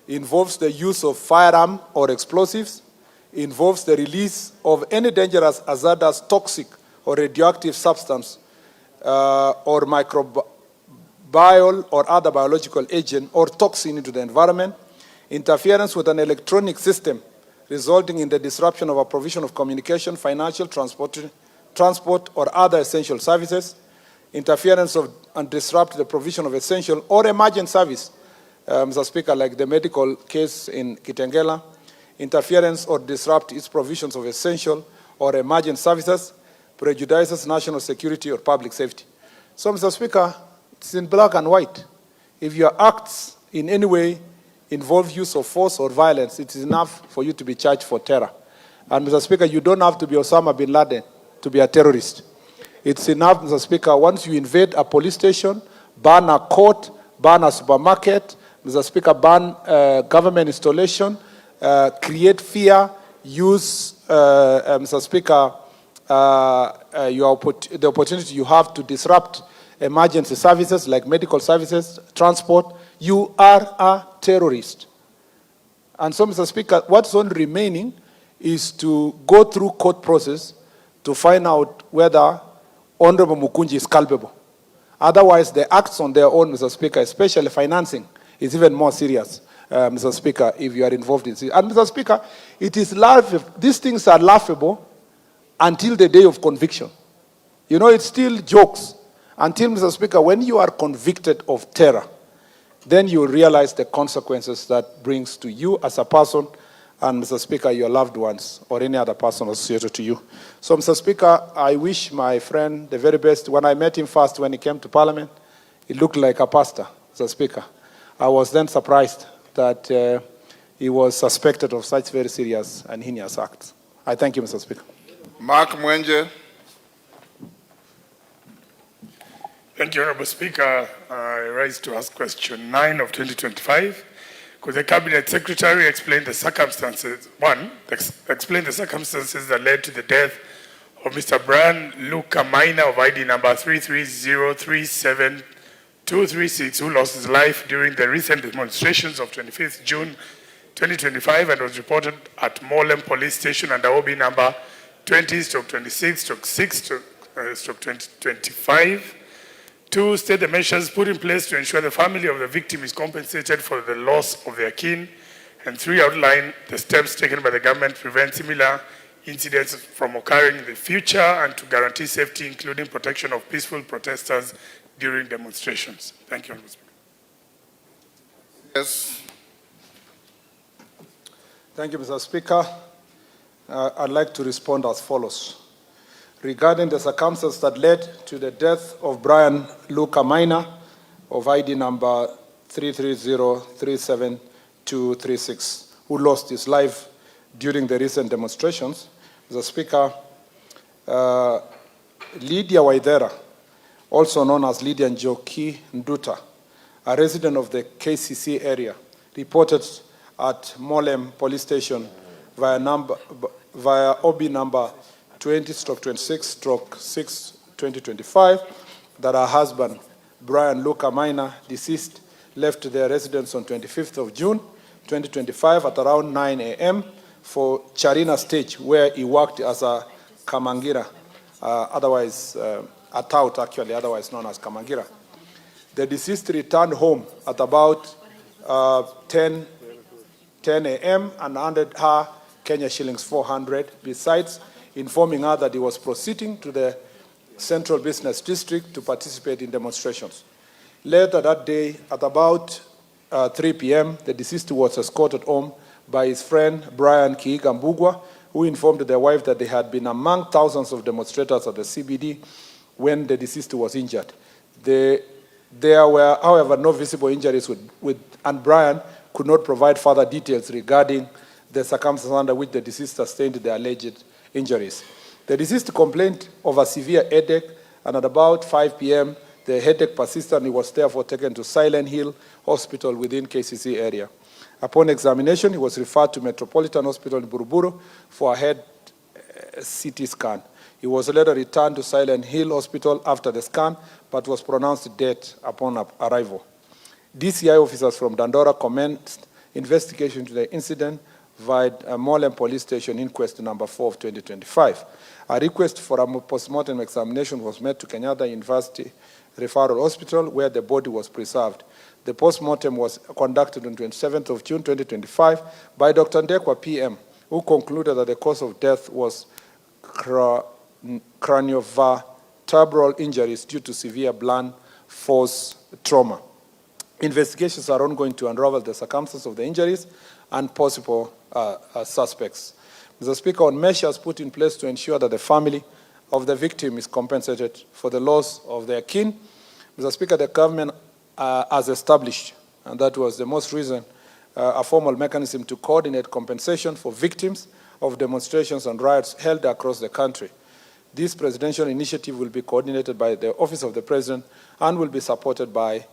involves the use of firearm or explosives, involves the release of any dangerous, hazardous, toxic, or radioactive substance or microbial or other biological agent or toxin into the environment, interference with an electronic system resulting in the disruption of a provision of communication, financial, transport, or other essential services, interference of and disrupt the provision of essential or emergent service, Mr. Speaker, like the medical case in Kitengela, interference or disrupt its provisions of essential or emergent services, prejudices national security or public safety. So, Mr. Speaker, it's in black and white. If your acts in any way involve use of force or violence, it is enough for you to be charged for terror. And, Mr. Speaker, you don't have to be Osama bin Laden to be a terrorist. It's enough, Mr. Speaker, once you invade a police station, ban a court, ban a supermarket, Mr. Speaker, ban government installation, create fear, use, Mr. Speaker, the opportunity you have to disrupt emergency services like medical services, transport, you are a terrorist. And so, Mr. Speaker, what's on remaining is to go through court process to find out whether Honorable Mukunji is culpable. Otherwise, the acts on their own, Mr. Speaker, especially financing, is even more serious, Mr. Speaker, if you are involved in it. And, Mr. Speaker, it is laughable. These things are laughable until the day of conviction. You know, it's still jokes. Until, Mr. Speaker, when you are convicted of terror, then you realize the consequences that brings to you as a person and Mr. Speaker, your loved ones or any other person associated to you. So, Mr. Speaker, I wish my friend the very best. When I met him first when he came to Parliament, he looked like a pastor, Mr. Speaker. I was then surprised that he was suspected of such very serious and heinous acts. I thank you, Mr. Speaker. Mark Mwenje. Thank you, Honorable Speaker. I rise to ask question 9 of 2025. Could the Cabinet Secretary explain the circumstances, explain the circumstances that led to the death of Mr. Brian Luca Minor of ID number 330372236, who lost his life during the recent demonstrations of 25th June 2025 and was reported at Murkomen Police Station under OB number 20/26/6/2025. 2, state the measures put in place to ensure the family of the victim is compensated for the loss of their kin. And 3, outline the steps taken by the government to prevent similar incidents from occurring in the future and to guarantee safety, including protection of peaceful protesters during demonstrations. Thank you, Mr. Speaker. Yes. Thank you, Mr. Speaker. I'd like to respond as follows. Regarding the circumstances that led to the death of Brian Luca Minor of ID number 330372236, who lost his life during the recent demonstrations, Mr. Speaker, Lydia Waithera, also known as Lydia Njoki Nduta, a resident of the KCC area, reported at Murkomen Police Station via OB number 20/26/6/2025 that her husband, Brian Luca Minor, deceased, left their residence on 25th of June 2025 at around 9 a.m. for Charina Stage, where he worked as a Kamangira, otherwise a tout actually, otherwise known as Kamangira. The deceased returned home at about 10 a.m. and handed her Kenya shillings 400, besides informing her that he was proceeding to the Central Business District to participate in demonstrations. Later that day, at about 3 p.m., the deceased was escorted home by his friend Brian Kiiga Mbugwa, who informed their wife that they had been among thousands of demonstrators at the CBD when the deceased was injured. There were, however, no visible injuries and Brian could not provide further details regarding the circumstances under which the deceased sustained the alleged injuries. The deceased complained of a severe headache, and at about 5 p.m., the headache persisted and he was therefore taken to Silent Hill Hospital within KCC area. Upon examination, he was referred to Metropolitan Hospital in Buruburu for a head CT scan. He was later returned to Silent Hill Hospital after the scan, but was pronounced dead upon arrival. DCI officers from Dandora commenced investigation into the incident via Murkomen Police Station Inquest number 4 of 2025. A request for a post-mortem examination was made to Kenyatta University Referral Hospital, where the body was preserved. The post-mortem was conducted on 27th of June 2025 by Dr. Ndekwa PM, who concluded that the cause of death was craniovertebral injuries due to severe blunt force trauma. Investigations are ongoing to unravel the circumstances of the injuries and possible suspects. Mr. Speaker, on measures put in place to ensure that the family of the victim is compensated for the loss of their kin, Mr. Speaker, the government has established, and that was the most recent, a formal mechanism to coordinate compensation for victims of demonstrations and riots held across the country. This presidential initiative will be coordinated by the Office of the President and will be supported by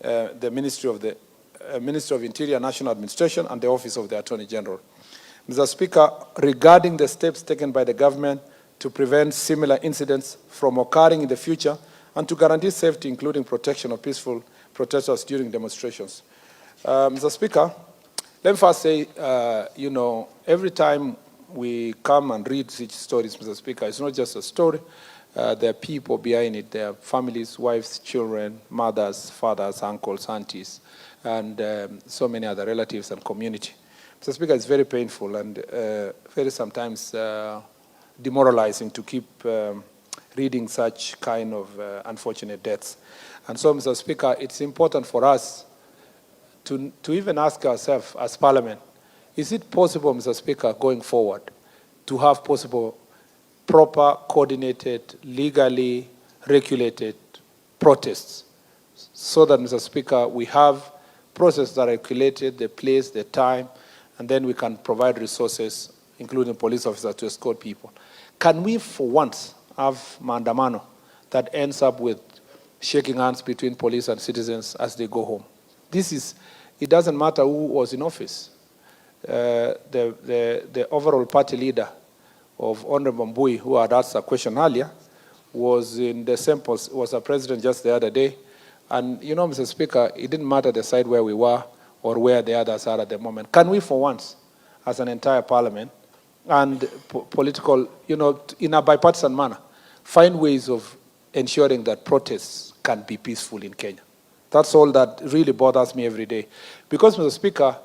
the Ministry of Interior, National Administration, and the Office of the Attorney General. Mr. Speaker, regarding the steps taken by the government to prevent similar incidents from occurring in the future and to guarantee safety, including protection of peaceful protesters during demonstrations. Mr. Speaker, let me first say, every time we come and read such stories, Mr. Speaker, it's not just a story. There are people behind it. There are families, wives, children, mothers, fathers, uncles, aunties, and so many other relatives and community. Mr. Speaker, it's very painful and very sometimes demoralizing to keep reading such kind of unfortunate deaths. And so, Mr. Speaker, it's important for us to even ask ourselves as Parliament, is it possible, Mr. Speaker, going forward, to have possible proper, coordinated, legally regulated protests, so that, Mr. Speaker, we have processes that are regulated, the place, the time, and then we can provide resources, including police officers, to escort people. Can we, for once, have maandamano that ends up with shaking hands between police and citizens as they go home? It doesn't matter who was in office. The overall party leader of Honorable Mbui, who had asked a question earlier, was in the same was a president just the other day. And you know, Mr. Speaker, it didn't matter the side where we were or where the others are at the moment. Can we, for once, as an entire parliament and political, in a bipartisan manner, find ways of ensuring that protests can be peaceful in Kenya? That's all that really bothers me every day. Because, Mr. Speaker,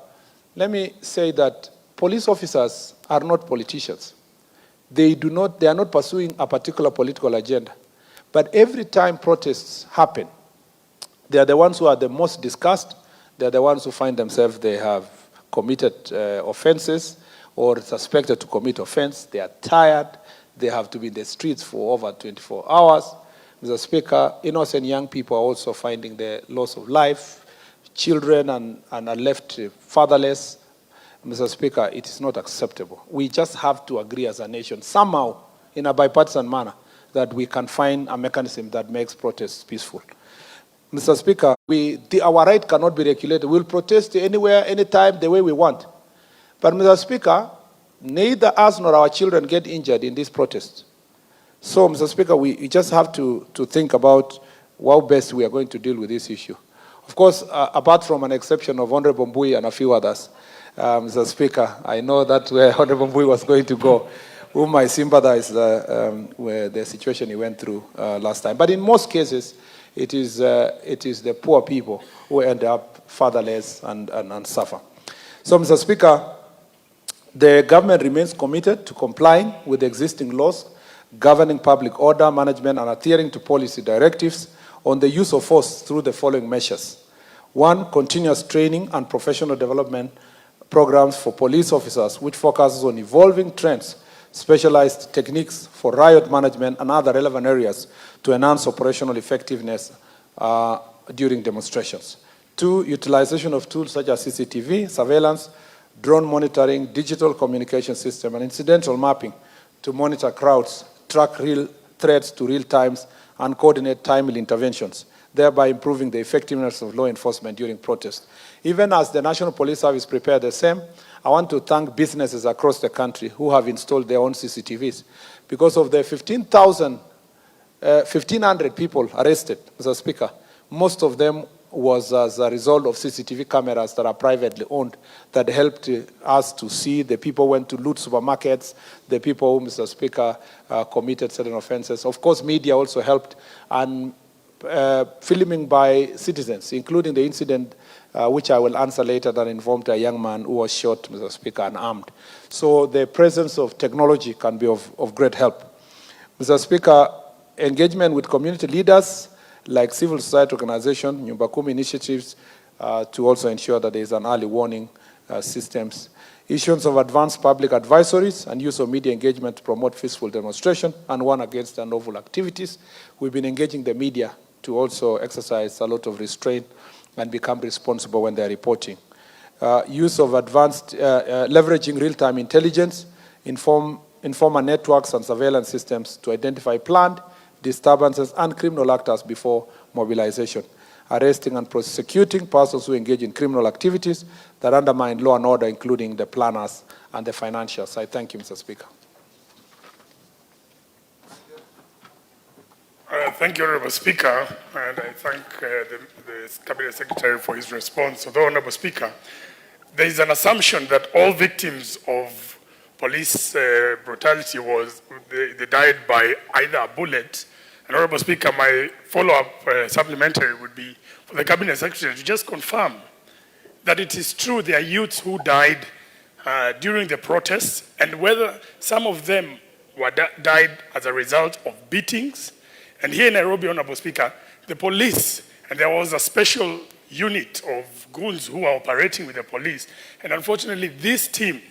let me say that police officers are not politicians. They are not pursuing a particular political agenda. But every time protests happen, they are the ones who are the most discussed. They are the ones who find themselves, they have committed offenses or suspected to commit offense. They are tired. They have to be in the streets for over 24 hours. Mr. Speaker, innocent young people are also finding the loss of life. Children and are left fatherless. Mr. Speaker, it is not acceptable. We just have to agree as a nation, somehow, in a bipartisan manner, that we can find a mechanism that makes protests peaceful. Mr. Speaker, our right cannot be regulated. We'll protest anywhere, anytime, the way we want. But, Mr. Speaker, neither us nor our children get injured in this protest. So, Mr. Speaker, we just have to think about how best we are going to deal with this issue. Of course, apart from an exception of Honorable Mbui and a few others, Mr. Speaker, I know that where Honorable Mbui was going to go, whom I sympathize with the situation he went through last time. But in most cases, it is the poor people who end up fatherless and suffer. So, Mr. Speaker, the government remains committed to complying with the existing laws governing public order management and adhering to policy directives on the use of force through the following measures. 1, continuous training and professional development programs for police officers, which focuses on evolving trends, specialized techniques for riot management and other relevant areas to enhance operational effectiveness during demonstrations. 2, utilization of tools such as CCTV, surveillance, drone monitoring, digital communication system, and incidental mapping to monitor crowds, track real threats to real times, and coordinate timely interventions, thereby improving the effectiveness of law enforcement during protests. Even as the National Police Service prepared the same, I want to thank businesses across the country who have installed their own CCTVs. Because of the 1,500 people arrested, Mr. Speaker, most of them was as a result of CCTV cameras that are privately owned that helped us to see the people who went to loot supermarkets, the people who, Mr. Speaker, committed certain offenses. Of course, media also helped, and filming by citizens, including the incident which I will answer later, that involved a young man who was shot, Mr. Speaker, and armed. So the presence of technology can be of great help. Mr. Speaker, engagement with community leaders like civil society organizations, Murkomen initiatives, to also ensure that there is an early warning systems. Issuance of advanced public advisories and use of media engagement to promote peaceful demonstration and warn against unlawful activities. We've been engaging the media to also exercise a lot of restraint and become responsible when they're reporting. Use of advanced, leveraging real-time intelligence, informer networks and surveillance systems to identify planned disturbances and criminal actors before mobilization. Arresting and prosecuting persons who engage in criminal activities that undermine law and order, including the planners and the financiers. I thank you, Mr. Speaker. Thank you, Honourable Speaker, and I thank the Cabinet Secretary for his response. Although, Honourable Speaker, there is an assumption that all victims of police brutality they died by either a bullet. And Honourable Speaker, my follow-up supplementary would be for the Cabinet Secretary to just confirm that it is true there are youths who died during the protests, and whether some of them died as a result of beatings. And here in Nairobi, Honourable Speaker, the police, and there was a special unit of goons who are operating with the police. And unfortunately, this team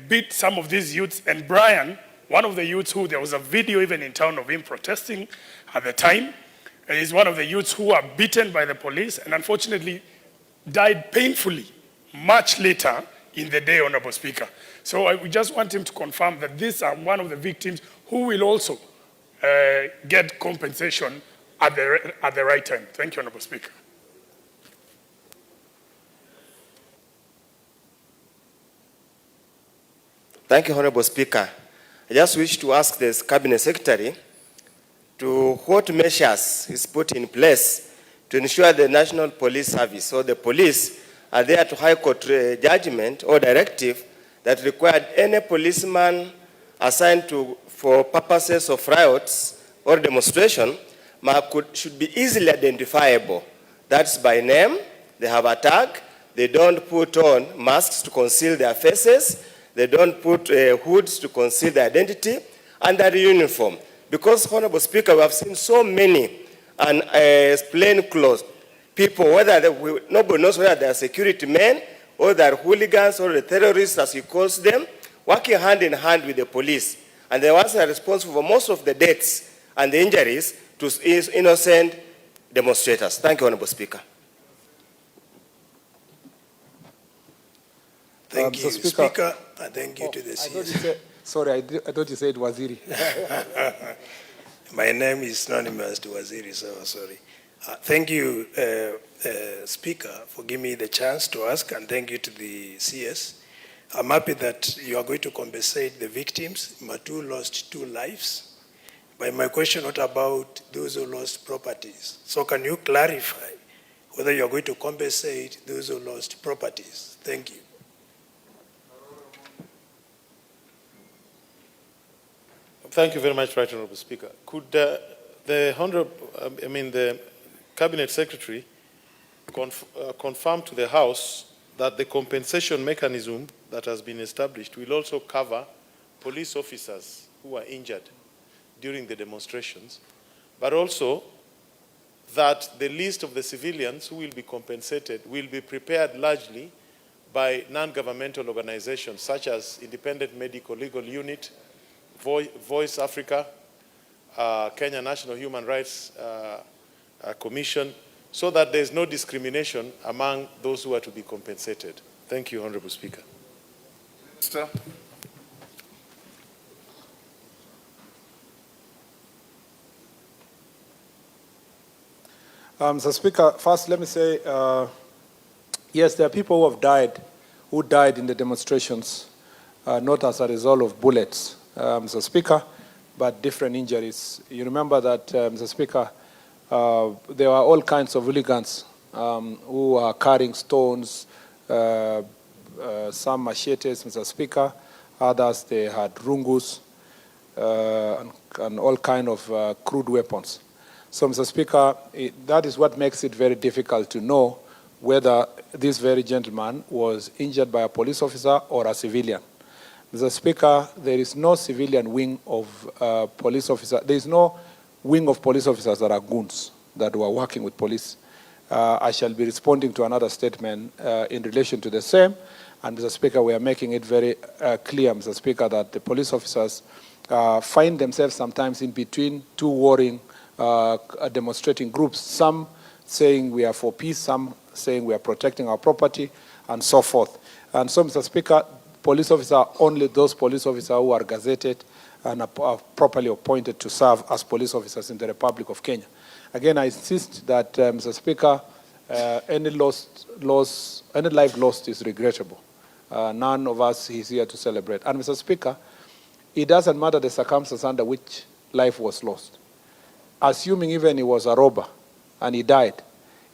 beat some of these youths. And Brian, one of the youths who, there was a video even in town of him protesting at the time, is one of the youths who were beaten by the police and unfortunately died painfully much later in the day, Honorable Speaker. So we just want him to confirm that these are one of the victims who will also get compensation at the right time. Thank you, Honorable Speaker. Thank you, Honorable Speaker. I just wish to ask the Cabinet Secretary to what measures is put in place to ensure the National Police Service or the police adhere to High Court judgment or directive that required any policeman assigned for purposes of riots or demonstration should be easily identifiable. That's by name, they have a tag, they don't put on masks to conceal their faces, they don't put hoods to conceal their identity, and their uniform. Because, Honorable Speaker, we have seen so many plainclothes people, nobody knows whether they are security men or they are hooligans or the terrorists, as he calls them, working hand in hand with the police. And they ones are responsible for most of the deaths and the injuries to innocent demonstrators. Thank you, Honorable Speaker. Thank you, Speaker, and thank you to the CS. Sorry, I thought you said Waziri. My name is anonymous to Waziri, so sorry. Thank you, Speaker, for giving me the chance to ask, and thank you to the CS. I'm happy that you are going to compensate the victims. Matu lost 2 lives. But my question, what about those who lost properties? So can you clarify whether you are going to compensate those who lost properties? Thank you. Thank you very much, Right Honourable Speaker. Could the Cabinet Secretary confirm to the House that the compensation mechanism that has been established will also cover police officers who were injured during the demonstrations, but also that the list of the civilians who will be compensated will be prepared largely by non-governmental organizations such as Independent Medical Legal Unit, Voice Africa, Kenya National Human Rights Commission, so that there is no discrimination among those who are to be compensated. Thank you, Honorable Speaker. Minister. Mr. Speaker, first let me say, yes, there are people who died in the demonstrations, not as a result of bullets, Mr. Speaker, but different injuries. You remember that, Mr. Speaker, there were all kinds of hooligans who were carrying stones, some machetes, Mr. Speaker, others they had rungus and all kinds of crude weapons. So, Mr. Speaker, that is what makes it very difficult to know whether this very gentleman was injured by a police officer or a civilian. Mr. Speaker, there is no civilian wing of police officers. There is no wing of police officers that are goons that were working with police. I shall be responding to another statement in relation to the same. And, Mr. Speaker, we are making it very clear, Mr. Speaker, that the police officers find themselves sometimes in between 2 warring demonstrating groups, some saying we are for peace, some saying we are protecting our property, and so forth. And so, Mr. Speaker, police officers are only those police officers who are gazetted and are properly appointed to serve as police officers in the Republic of Kenya. Again, I insist that, Mr. Speaker, any life lost is regrettable. None of us is here to celebrate. And, Mr. Speaker, it doesn't matter the circumstance under which life was lost. Assuming even he was a robber and he died,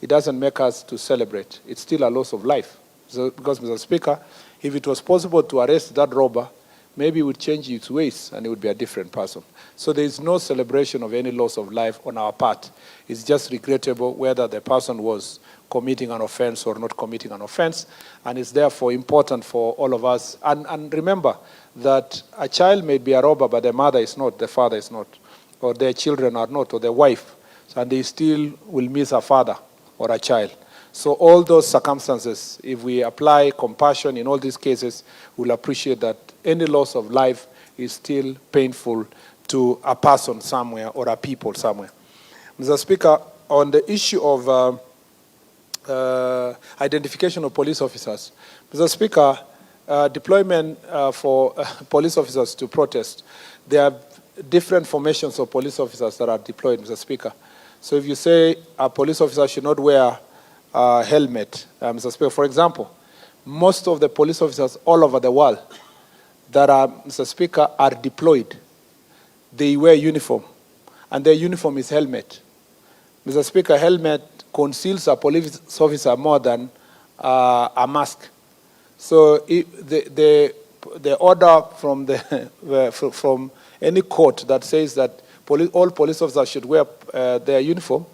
it doesn't make us to celebrate. It's still a loss of life. So, because, Mr. Speaker, if it was possible to arrest that robber, maybe it would change its ways and it would be a different person. So there is no celebration of any loss of life on our part. It's just regrettable whether the person was committing an offense or not committing an offense. And it's therefore important for all of us. And remember that a child may be a robber, but the mother is not, the father is not, or their children are not, or their wife. And they still will miss a father or a child. So all those circumstances, if we apply compassion in all these cases, we'll appreciate that any loss of life is still painful to a person somewhere or a people somewhere. Mr. Speaker, on the issue of identification of police officers, Mr. Speaker, deployment for police officers to protest, there are different formations of police officers that are deployed, Mr. Speaker. So if you say a police officer should not wear a helmet, Mr. Speaker, for example, most of the police officers all over the world that are, Mr. Speaker, are deployed, they wear uniform, and their uniform is helmet. Mr. Speaker, helmet conceals a police officer more than a mask. So the order from from any court that says that all police officers should wear their uniform,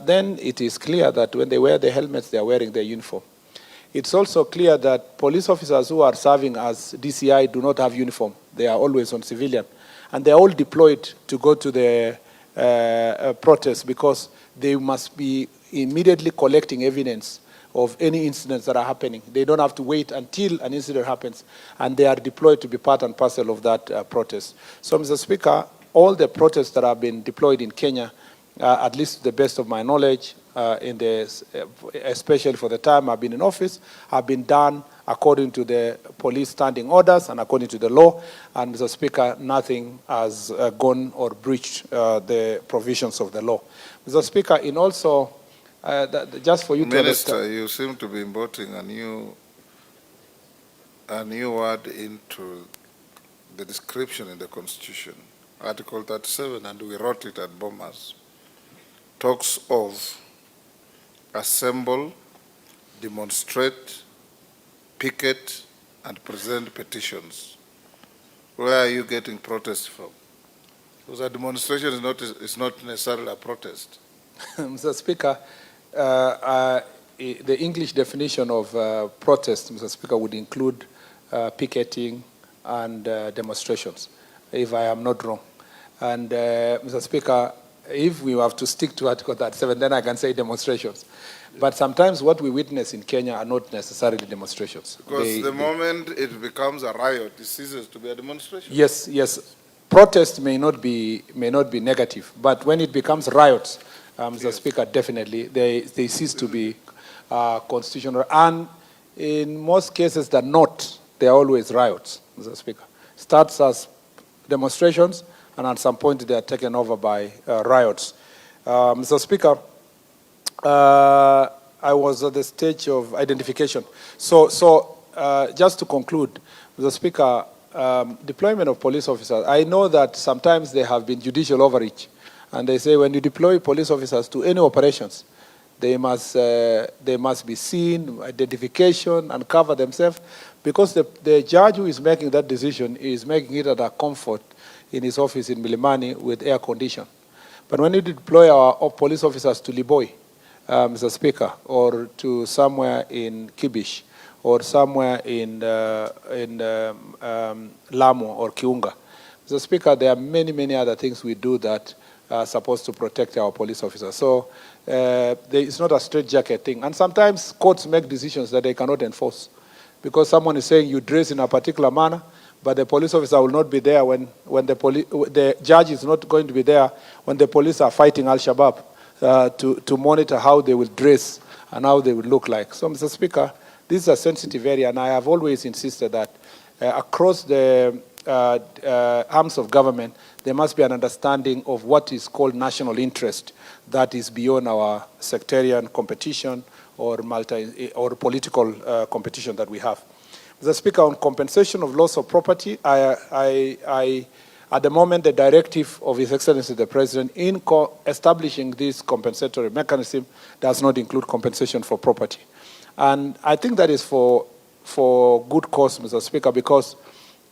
then it is clear that when they wear the helmets, they are wearing their uniform. It's also clear that police officers who are serving as DCI do not have uniform. They are always on civilian. And they are all deployed to go to the protest because they must be immediately collecting evidence of any incidents that are happening. They don't have to wait until an incident happens, and they are deployed to be part and parcel of that protest. So, Mr. Speaker, all the protests that have been deployed in Kenya, at least to the best of my knowledge, especially for the time I've been in office, have been done according to the police standing orders and according to the law. And, Mr. Speaker, nothing has gone or breached the provisions of the law. Mr. Speaker, in also, just for you to understand. Minister, you seem to be importing a new word into the description in the Constitution. Article 37, and we wrote it at Bomas, talks of assemble, demonstrate, picket, and present petitions. Where are you getting protests from? Because a demonstration is not necessarily a protest. Mr. Speaker, the English definition of protest, Mr. Speaker, would include picketing and demonstrations, if I am not wrong. And, Mr. Speaker, if we have to stick to Article 37, then I can say demonstrations. But sometimes what we witness in Kenya are not necessarily demonstrations. Because the moment it becomes a riot, it ceases to be a demonstration. Yes, yes. Protest may not be negative, but when it becomes riots, Mr. Speaker, definitely they cease to be constitutional. And in most cases, they're not. They're always riots, Mr. Speaker. Starts as demonstrations, and at some point they are taken over by riots. Mr. Speaker, I was at the stage of identification. So just to conclude, Mr. Speaker, deployment of police officers, I know that sometimes there have been judicial overreach, and they say when you deploy police officers to any operations, they must be seen, identification, and cover themselves, because the judge who is making that decision is making it at a comfort in his office in Milimani with air condition. But when you deploy our police officers to Liboi, Mr. Speaker, or to somewhere in Kibish, or somewhere in Lamu or Kiunga, Mr. Speaker, there are many, many other things we do that are supposed to protect our police officers. So it's not a straitjacket thing. And sometimes courts make decisions that they cannot enforce, because someone is saying you dress in a particular manner, but the police officer will not be there when the judge is not going to be there when the police are fighting Al-Shabaab to monitor how they will dress and how they will look like. So, Mr. Speaker, this is a sensitive area, and I have always insisted that across the arms of government, there must be an understanding of what is called national interest that is beyond our sectarian competition or political competition that we have. Mr. Speaker, on compensation of loss of property, at the moment, the directive of His Excellency the President in establishing this compensatory mechanism does not include compensation for property. And I think that is for good cause, Mr. Speaker, because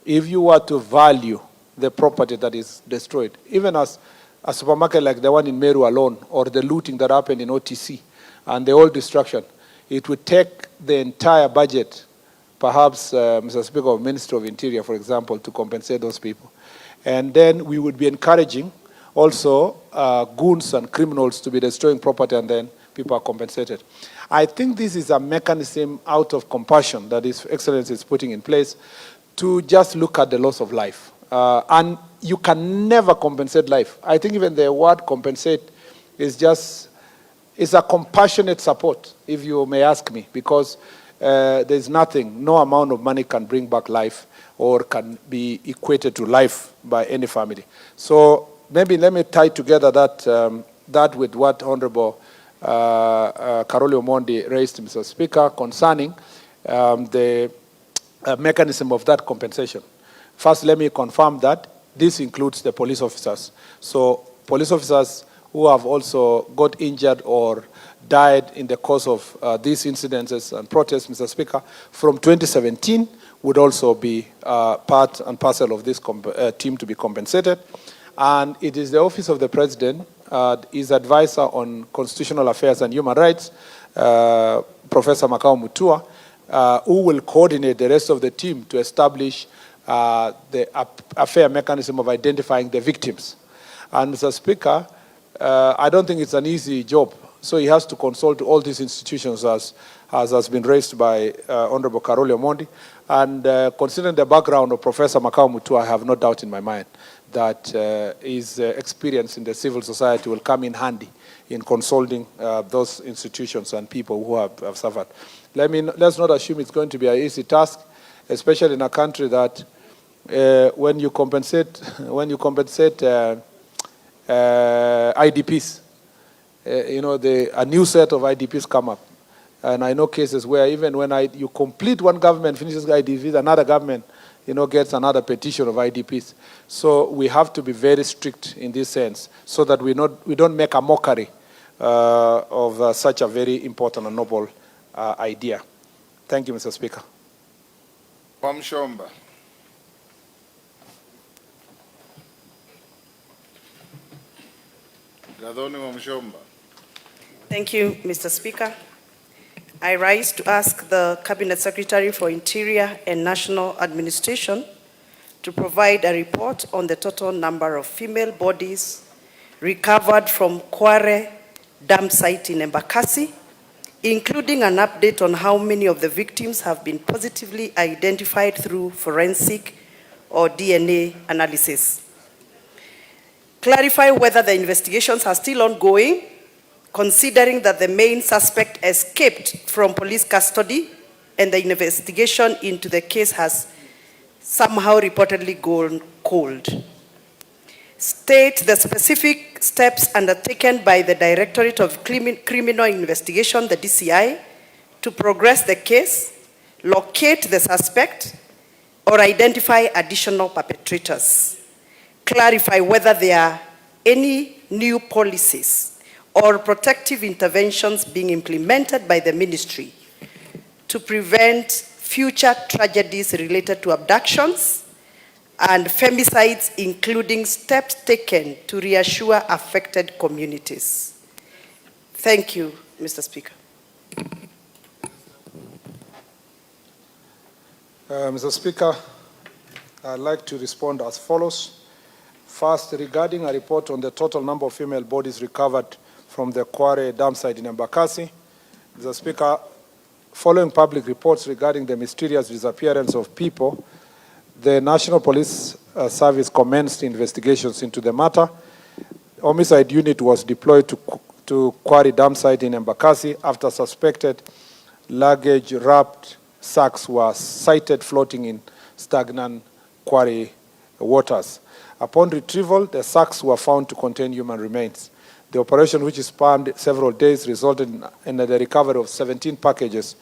if you were to value the property that is destroyed, even as a supermarket like the one in Meru alone, or the looting that happened in OTC, and the whole destruction, it would take the entire budget, perhaps, Mr. Speaker, of Ministry of Interior, for example, to compensate those people. And then we would be encouraging also goons and criminals to be destroying property and then people are compensated. I think this is a mechanism out of compassion that His Excellency is putting in place to just look at the loss of life. And you can never compensate life. I think even the word compensate is just, it's a compassionate support, if you may ask me, because there's nothing, no amount of money can bring back life or can be equated to life by any family. So maybe let me tie together that with what Honorable Karoli Omondi raised, Mr. Speaker, concerning the mechanism of that compensation. First, let me confirm that this includes the police officers. So police officers who have also got injured or died in the course of these incidences and protests, Mr. Speaker, from 2017 would also be part and parcel of this team to be compensated. And it is the Office of the President, his advisor on constitutional affairs and human rights, Professor Makao Mutua, who will coordinate the rest of the team to establish a fair mechanism of identifying the victims. And Mr. Speaker, I don't think it's an easy job. So he has to consult all these institutions as has been raised by Honorable Karoli Omondi. And considering the background of Professor Makao Mutua, I have no doubt in my mind that his experience in the civil society will come in handy in consulting those institutions and people who have suffered. Let's not assume it's going to be an easy task, especially in a country that when you compensate IDPs, a new set of IDPs come up. And I know cases where even when you complete one government, finishes IDPs, another government, gets another petition of IDPs. So we have to be very strict in this sense so that we don't make a mockery of such a very important and noble idea. Thank you, Mr. Speaker. Wamshomba. Gadhoni Wamshomba. Thank you, Mr. Speaker. I rise to ask the Cabinet Secretary for Interior and National Administration to provide a report on the total number of female bodies recovered from Kware dam site in Embakasi, including an update on how many of the victims have been positively identified through forensic or DNA analysis. Clarify whether the investigations are still ongoing, considering that the main suspect escaped from police custody and the investigation into the case has somehow reportedly gone cold. State the specific steps undertaken by the Directorate of Criminal Investigation, the DCI, to progress the case, locate the suspect, or identify additional perpetrators. Clarify whether there are any new policies or protective interventions being implemented by the ministry to prevent future tragedies related to abductions and femicides, including steps taken to reassure affected communities. Thank you, Mr. Speaker. Mr. Speaker, I'd like to respond as follows. First, regarding a report on the total number of female bodies recovered from the Kware dam site in Embakasi. Mr. Speaker, following public reports regarding the mysterious disappearance of people, the National Police Service commenced investigations into the matter. Homicide unit was deployed to Kware dam site in Embakasi after suspected luggage-wrapped sacks were sighted floating in stagnant Kware waters. Upon retrieval, the sacks were found to contain human remains. The operation, which spanned several days, resulted in the recovery of 17 packages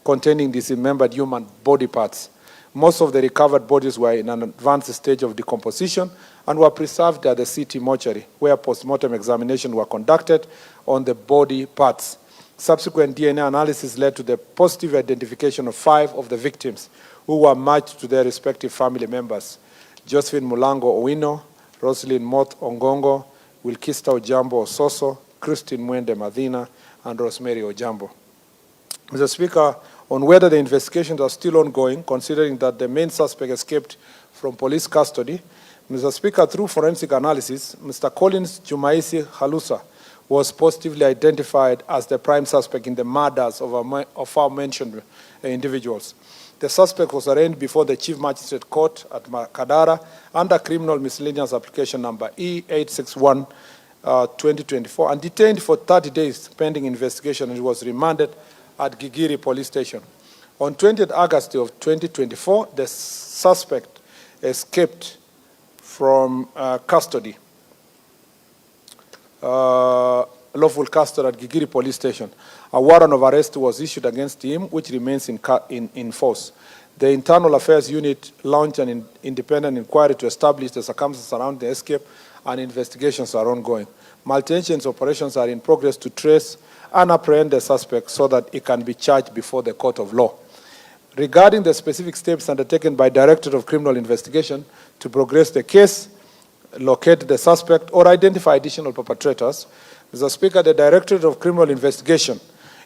containing dismembered human body parts. Most of the recovered bodies were in an advanced stage of decomposition and were preserved at the city mortuary, where post-mortem examination were conducted on the body parts. Subsequent DNA analysis led to the positive identification of 5 of the victims, who were matched to their respective family members: Josephine Mulango Owino, Roslyn Moth Ongongo, Wilkista Ojambo Ososo, Christine Mwende Madina, and Rosemary Ojambo. Mr. Speaker, on whether the investigations are still ongoing, considering that the main suspect escaped from police custody, Mr. Speaker, through forensic analysis, Mr. Collins Jumaisi Halusa, was positively identified as the prime suspect in the murders of our mentioned individuals. The suspect was arraigned before the Chief Magistrate Court at Makadara under criminal miscellaneous application number E861 2024 and detained for 30 days pending investigation, and was remanded at Gigiri Police Station. On 20th August of 2024, the suspect escaped from custody, lawful custody at Gigiri Police Station. A warrant of arrest was issued against him, which remains in force. The Internal Affairs Unit launched an independent inquiry to establish the circumstances around the escape, and investigations are ongoing. Multi-agency operations are in progress to trace and apprehend the suspect so that he can be charged before the court of law. Regarding the specific steps undertaken by Directorate of Criminal Investigation to progress the case, locate the suspect, or identify additional perpetrators, Mr. Speaker, the Directorate of Criminal Investigation,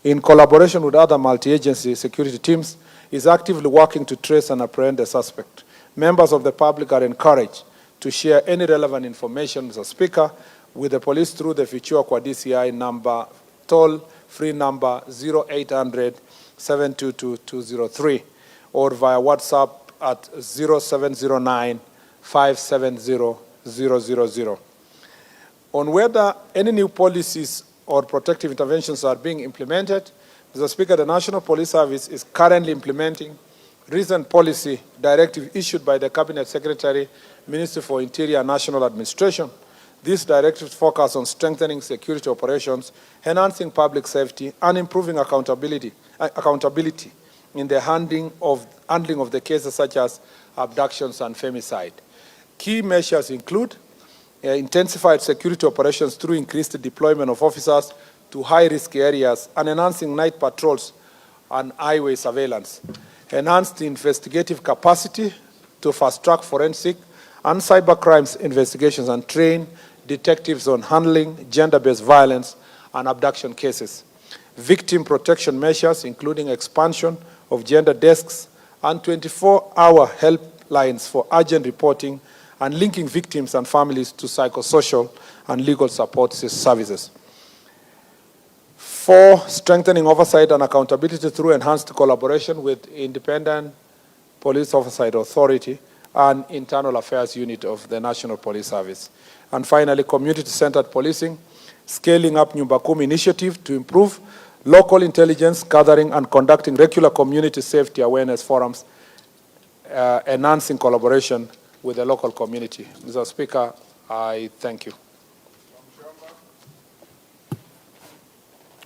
in collaboration with other multi-agency security teams, is actively working to trace and apprehend the suspect. Members of the public are encouraged to share any relevant information, Mr. Speaker, with the police through the Fichua Kwa DCI number, toll-free number 0800 722 or via WhatsApp at 0709 570 000. On whether any new policies or protective interventions are being implemented, Mr. Speaker, the National Police Service is currently implementing recent policy directive issued by the Cabinet Secretary, Ministry for Interior and National Administration. These directives focus on strengthening security operations, enhancing public safety, and improving accountability in the handling of the cases such as abductions and femicide. Key measures include intensified security operations through increased deployment of officers to high-risk areas and enhancing night patrols and highway surveillance, enhanced investigative capacity to fast-track forensic and cyber crimes investigations and train detectives on handling gender-based violence and abduction cases, victim protection measures, including expansion of gender desks and 24-hour helplines for urgent reporting and linking victims and families to psychosocial and legal support services. 4, strengthening oversight and accountability through enhanced collaboration with Independent Police Oversight Authority and Internal Affairs Unit of the National Police Service. And finally, community-centered policing, scaling up Murkomen initiative to improve local intelligence gathering and conducting regular community safety awareness forums, enhancing collaboration with the local community. Mr. Speaker, I thank you.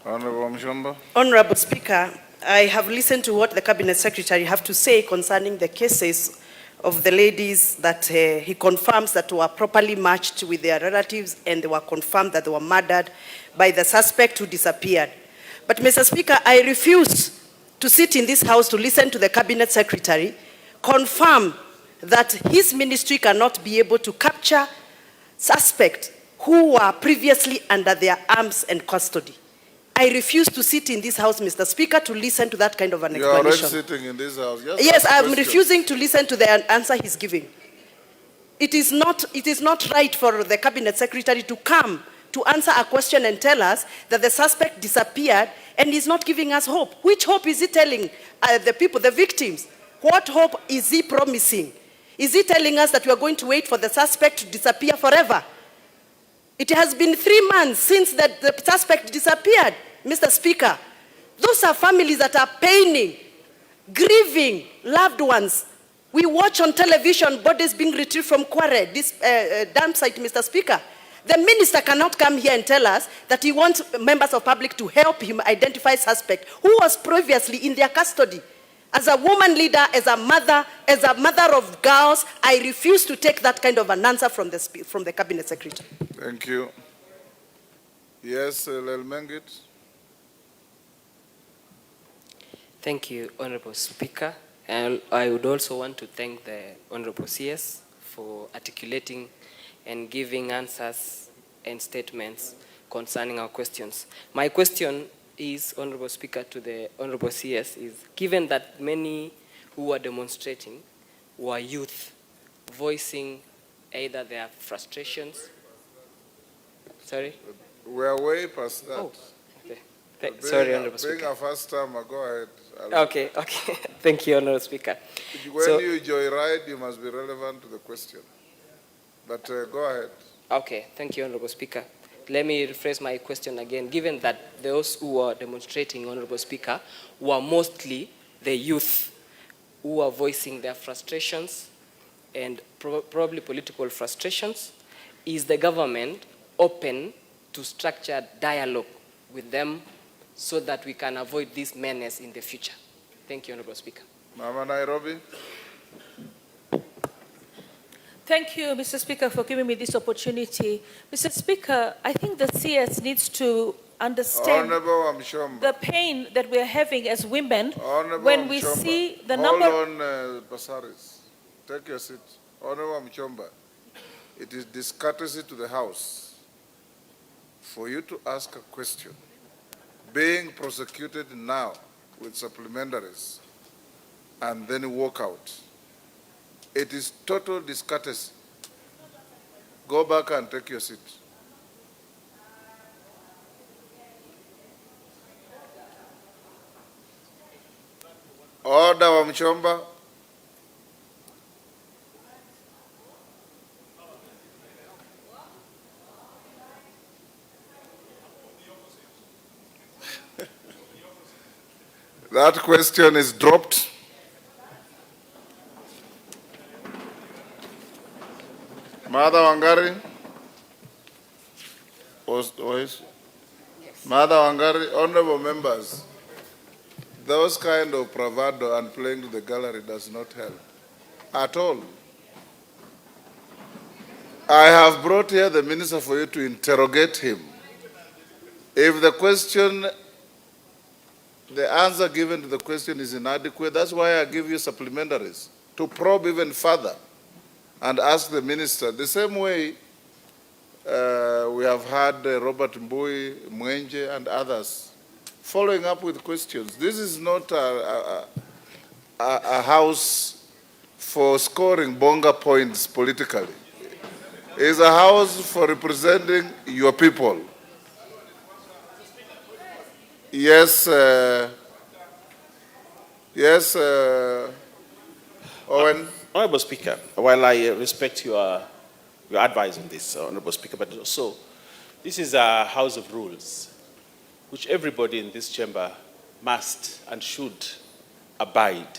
Honorable Mshomba. Honorable Speaker, I have listened to what the Cabinet Secretary have to say concerning the cases of the ladies that he confirms that were properly matched with their relatives, and they were confirmed that they were murdered by the suspect who disappeared. But Mr. Speaker, I refuse to sit in this house to listen to the Cabinet Secretary confirm that his ministry cannot be able to capture suspects who were previously under their arms and custody. I refuse to sit in this house, Mr. Speaker, to listen to that kind of an explanation. You are already sitting in this house. Yes, I'm refusing to listen to the answer he's giving. It is not right for the Cabinet Secretary to come to answer a question and tell us that the suspect disappeared and is not giving us hope. Which hope is he telling the people, the victims? What hope is he promising? Is he telling us that we are going to wait for the suspect to disappear forever? It has been 3 months since the suspect disappeared, Mr. Speaker. Those are families that are paining, grieving loved ones. We watch on television bodies being retrieved from Kware, this dam site, Mr. Speaker. The minister cannot come here and tell us that he wants members of public to help him identify suspect who was previously in their custody. As a woman leader, as a mother of girls, I refuse to take that kind of an answer from the Cabinet Secretary. Thank you. Yes, Lelmengit. Thank you, Honorable Speaker. And I would also want to thank the Honorable CS for articulating and giving answers and statements concerning our questions. My question is, Honorable Speaker, to the Honorable CS is, given that many who were demonstrating were youth, voicing either their frustrations, We are way past that. Oh, okay. Sorry, Honorable Being Speaker. a first timer, go ahead. Okay. Thank you, Honorable Speaker. When you joyride, you must be relevant to the question. But go ahead. Okay, thank you, Honorable Speaker. Let me rephrase my question again. Given that those who are demonstrating, Honorable Speaker, were mostly the youth who are voicing their frustrations and probably political frustrations, is the government open to structured dialogue with them so that we can avoid this menace in the future? Thank you, Honorable Speaker. Mama Nairobi. Thank you, Mr. Speaker, for giving me this opportunity. Mr. Speaker, I think the CS needs to understand the pain that we're having as women when we see the number... Hold on, Basaris. Take your seat. Honorable Mchomba, it is discourtesy to the House for you to ask a question being prosecuted now with supplementaries and then walk out. It is total discourtesy. Go back and take your seat. Order wa Mchomba. That question is dropped. Mother Wangari? Yes. Mother Wangari, honorable members, those kind of bravado and playing to the gallery does not help at all. I have brought here the minister for you to interrogate him. If the question, the answer given to the question is inadequate, that's why I give you supplementaries, to probe even further and ask the minister. The same way we have had Robert Mbui, Mwenje, and others following up with questions. This is not a house for scoring bonga points politically. It's a house for representing your people. Yes, Owen. Honorable Speaker, while I respect your advice on this, Honorable Speaker, but also this is a house of rules which everybody in this chamber must and should abide.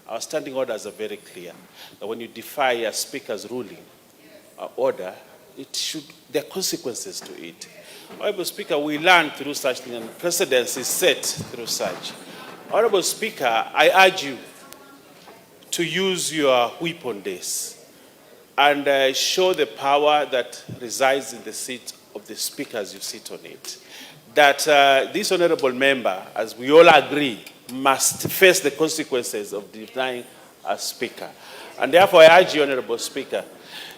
Our standing orders are very clear that when you defy a speaker's ruling or order, there are consequences to it. Honorable Speaker, we learn through such things, and precedence is set through such. Honorable Speaker, I urge you to use your whip on this and show the power that resides in the seat of the speaker as you sit on it. That this honorable member, as we all agree, must face the consequences of denying a speaker. And therefore, I urge you, Honorable Speaker,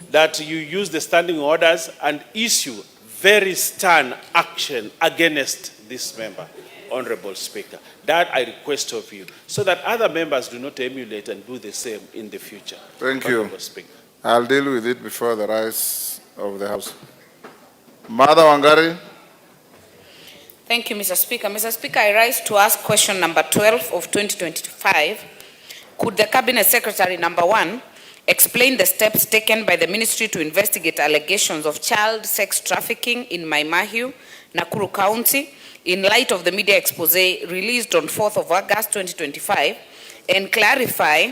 that you use the standing orders and issue very stern action against this member, Honorable Speaker. That I request of you, so that other members do not emulate and do the same in the future. Thank Honorable you. Speaker. I'll deal with it before the rise of the House. Mother Wangari. Thank you, Mr. Speaker. Mr. Speaker, I rise to ask question number 12 of 2025. Could the Cabinet Secretary, number 1, explain the steps taken by the Ministry to investigate allegations of child sex trafficking in Maimahiu, Nakuru County, in light of the media expose released on 4th of August 2025, and clarify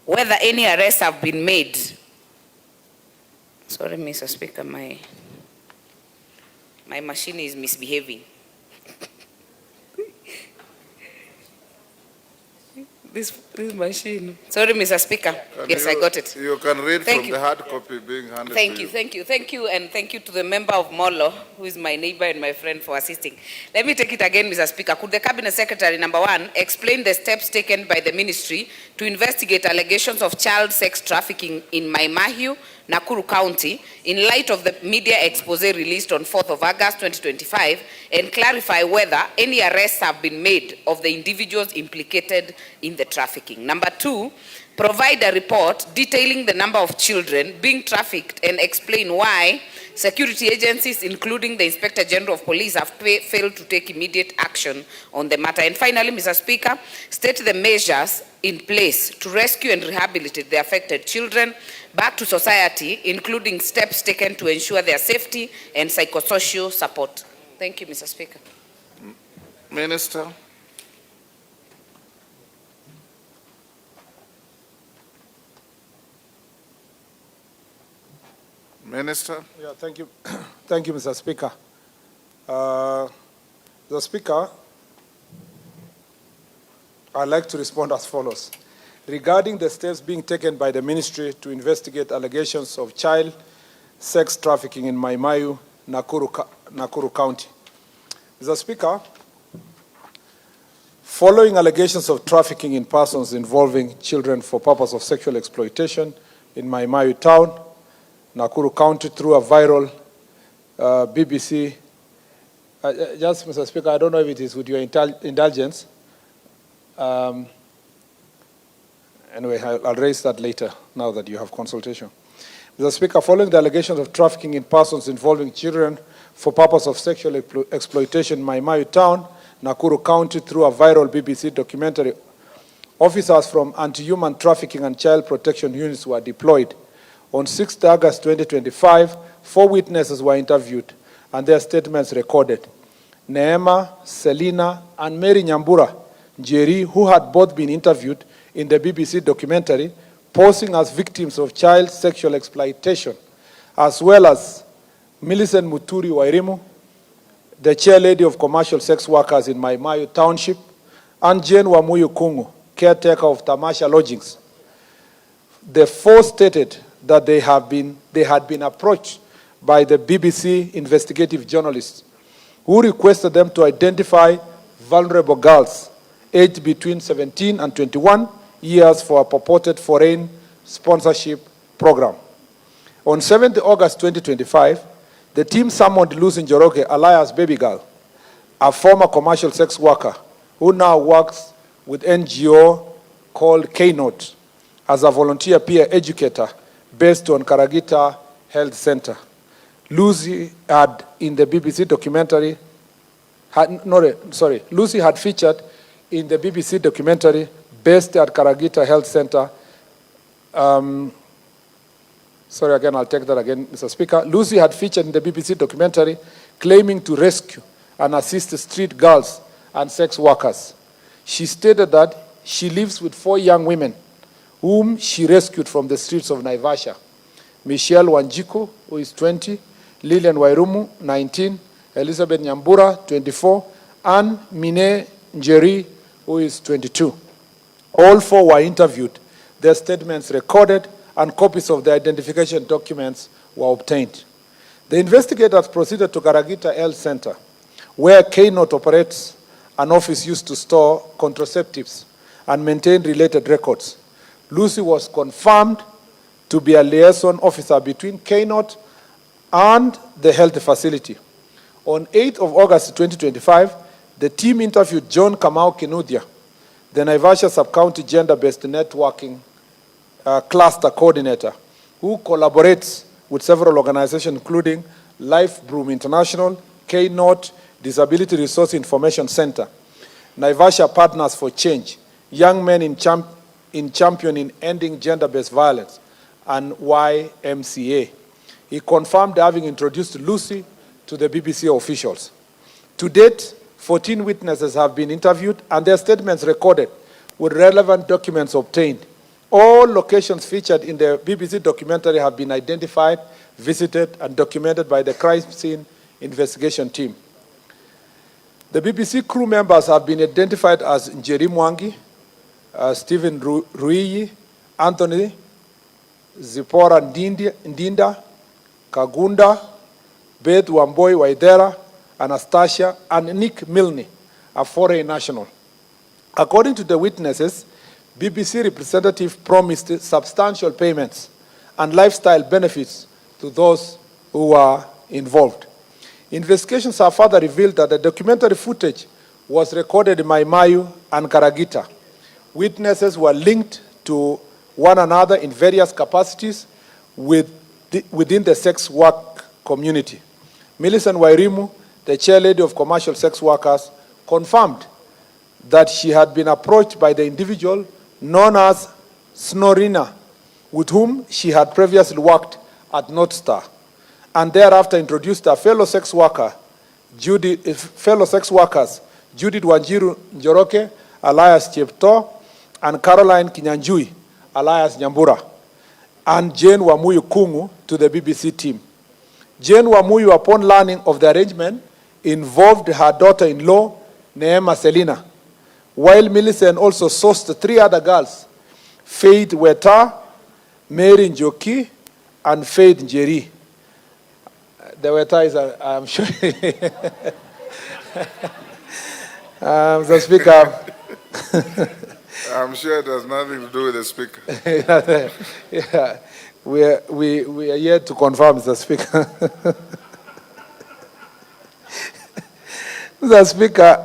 whether any arrests have been made? Sorry, Mr. Speaker, my machine is misbehaving. This machine. Sorry, Mr. Speaker. Yes, I got it. You can read Thank from you. the hard copy being handed Thank to you, thank you, and thank you to the member of Molo, who is my neighbor and my friend, for assisting. Let me take it again, Mr. Speaker. Could the Cabinet Secretary, number 1, explain the steps taken by the Ministry to investigate allegations of child sex trafficking in Maimahiu, Nakuru County, in light of the media expose released on 4th of August 2025, and clarify whether any arrests have been made of the individuals implicated in the trafficking? Number 2, provide a report detailing the number of children being trafficked and explain why Security agencies, including the Inspector General of Police, have failed to take immediate action on the matter. And finally, Mr. Speaker, state the measures in place to rescue and rehabilitate the affected children back to society, including steps taken to ensure their safety and psychosocial support. Thank you, Mr. Speaker. Minister. Minister. Yeah, thank you. Thank you, Mr. Speaker. Mr. Speaker, I'd like to respond as follows. Regarding the steps being taken by the ministry to allegations of child sex trafficking in Maimayu, Nakuru County. Mr. Speaker, following allegations of trafficking in persons involving children for purpose of sexual exploitation in Maimayu town, Nakuru County, through a viral BBC. Just, Mr. Speaker, I don't know if it is with your indulgence. Anyway, I'll raise that later, now that you have consultation. Mr. Speaker, following the allegations of trafficking in persons involving children for purpose of sexual exploitation in Maimayu town, Nakuru County, through a viral BBC documentary, officers from anti-human trafficking and child protection units were deployed. On 6th August 2025, 4 witnesses were interviewed and their statements recorded. Neema, Selina, and Mary Nyambura Njeri, who had both been interviewed in the BBC documentary, posing as victims of child sexual exploitation, as well as Millicent Muturi Wairimu, the chairlady of commercial sex workers in Maimayu Township, and Jane Wamuyu Kungu, caretaker of Tamasha Lodgings. The 4 stated that they had been approached by the BBC investigative journalists who requested them to identify vulnerable girls aged between 17 and 21 years for a purported foreign sponsorship program. On 7th August 2025, the team summoned Lucy Njoroge, alias Baby Girl, a former commercial sex worker who now works with NGO called K-Note as a volunteer peer educator based on Karagita Health Center. Lucy had in the BBC documentary, Lucy had featured in the BBC documentary based at Karagita Health Center. Sorry, again, I'll take that again, Mr. Speaker. Lucy had featured in the BBC documentary claiming to rescue and assist street girls and sex workers. She stated that she lives with 4 young women whom she rescued from the streets of Naivasha. Michelle Wanjiku, who is 20, Lilian Wairumu, 19, Elizabeth Nyambura, 24, and Mine Njeri, who is 22. All 4 were interviewed, their statements recorded, and copies of the identification documents were obtained. The investigators proceeded to Karagita Health Center, where K-Note operates an office used to store contraceptives and maintain related records. Lucy was confirmed to be a liaison officer between K-Note and the health facility. On 8th of August 2025, the team interviewed John Kamau Kinuthia, the Naivasha Sub-County Gender-Based Networking Cluster Coordinator, who collaborates with several organizations including Life Broom International, K-Note, Disability Resource Information Center, Naivasha Partners for Change, Young Men in Championing Ending Gender-Based Violence, and YMCA. He confirmed having introduced Lucy to the BBC officials. To date, 14 witnesses have been interviewed and their statements recorded with relevant documents obtained. All locations featured in the BBC documentary have been identified, visited, and documented by the crime scene investigation team. The BBC crew members have been identified as Njeri Mwangi, Stephen Ruiyi, Anthony, Zipporah Ndinda, Kagunda, Beth Wamboi Waidera, Anastasia, and Nick Milne, a foreign national. According to the witnesses, BBC representative promised substantial payments and lifestyle benefits to those who were involved. Investigations have further revealed that the documentary footage was recorded in Maimayu and Karagita. Witnesses were linked to one another in various capacities within the sex work community. Millicent Wairimu, the chairlady of commercial sex workers, confirmed that she had been approached by the individual known as Snorina, with whom she had previously worked at North Star, and thereafter introduced her fellow sex workers, Judith Wanjiru Njoroke, alias Chepto, and Caroline Kinyanjui, alias Nyambura, and Jane Wamuyu Kungu to the BBC team. Jane Wamuyu, upon learning of the arrangement, involved her daughter-in-law, Neema Selina, while Millicent also sourced 3 other girls, Faith Weta, Mary Njoki, and Faith Njeri. The Weta is, I'm sure. Mr. Speaker. I'm sure it has nothing to do with the Speaker. Yeah, we are yet to confirm, Mr. Speaker. Mr. Speaker,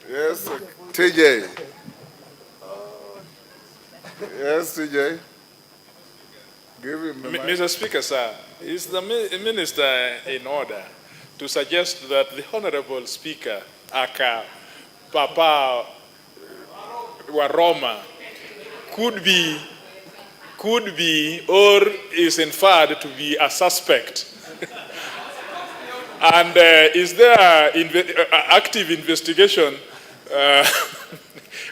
yes, TJ. Yes, TJ. Give him the mic. Mr. Speaker, sir, is the minister in order to suggest that the Honorable Speaker, aka Papa Waroma, could be or is inferred to be a suspect? And is there active investigation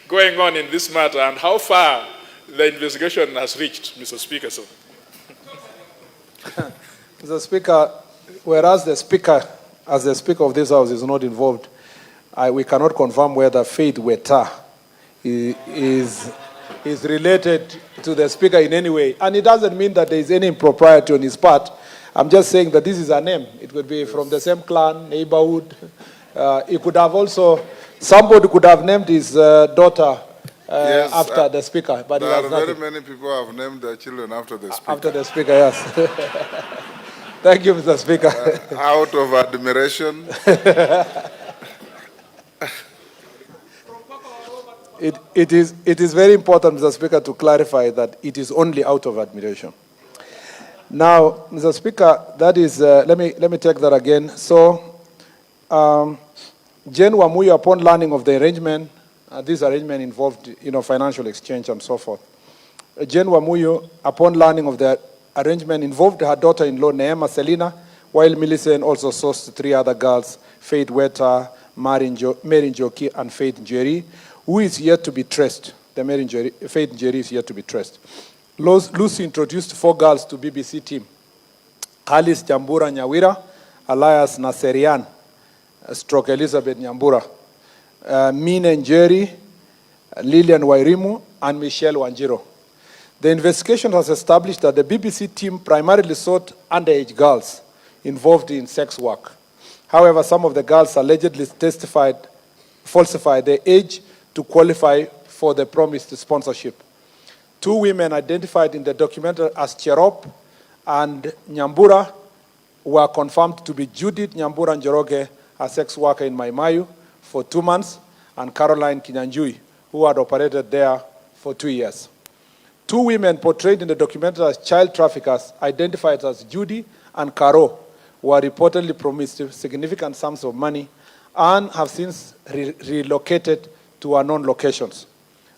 going on in this matter, and how far the investigation has reached, Mr. Speaker, sir? Mr. Speaker, whereas the Speaker, as the Speaker of this House, is not involved, we cannot confirm whether Faith Weta is related to the Speaker in any way. And it doesn't mean that there is any impropriety on his part. I'm just saying that this is a name. It could be from the same clan, neighborhood. It could have also, somebody could have named his daughter Yes, after the Speaker. But there it are has very nothing. many people who have named their children after the Speaker. After the Speaker, yes. Thank you, Mr. Speaker. Out of admiration. It is very important, Mr. Speaker, to clarify that it is only out of admiration. Now, Mr. Speaker, that is, let me take that again. So, Jane Wamuyu, upon learning of the arrangement, this arrangement involved, financial exchange and so forth. Jane Wamuyu, upon learning of the arrangement, involved her daughter-in-law, Neema Selina, while Millicent also sourced 3 other girls, Faith Weta, Mary Njoki, and Faith Njeri, who is yet to be traced. Faith Njeri is yet to be traced. Lucy introduced 4 girls to BBC team. Alice Jambura Nyawira, alias Naserian, stroke Elizabeth Nyambura, Mine Njeri, Lillian Wairimu, and Michelle Wanjiro. The investigation has established that the BBC team primarily sought underage girls involved in sex work. However, some of the girls allegedly falsified their age to qualify for the promised sponsorship. 2 women identified in the documentary as Cherop and Nyambura were confirmed to be Judith Nyambura Njoroge, a sex worker in Maimayu, for 2 months, and Caroline Kinyanjui, who had operated there for 2 years. 2 women portrayed in the documentary as child traffickers, identified as Judy and Caro, were reportedly promised significant sums of money and have since relocated to unknown locations.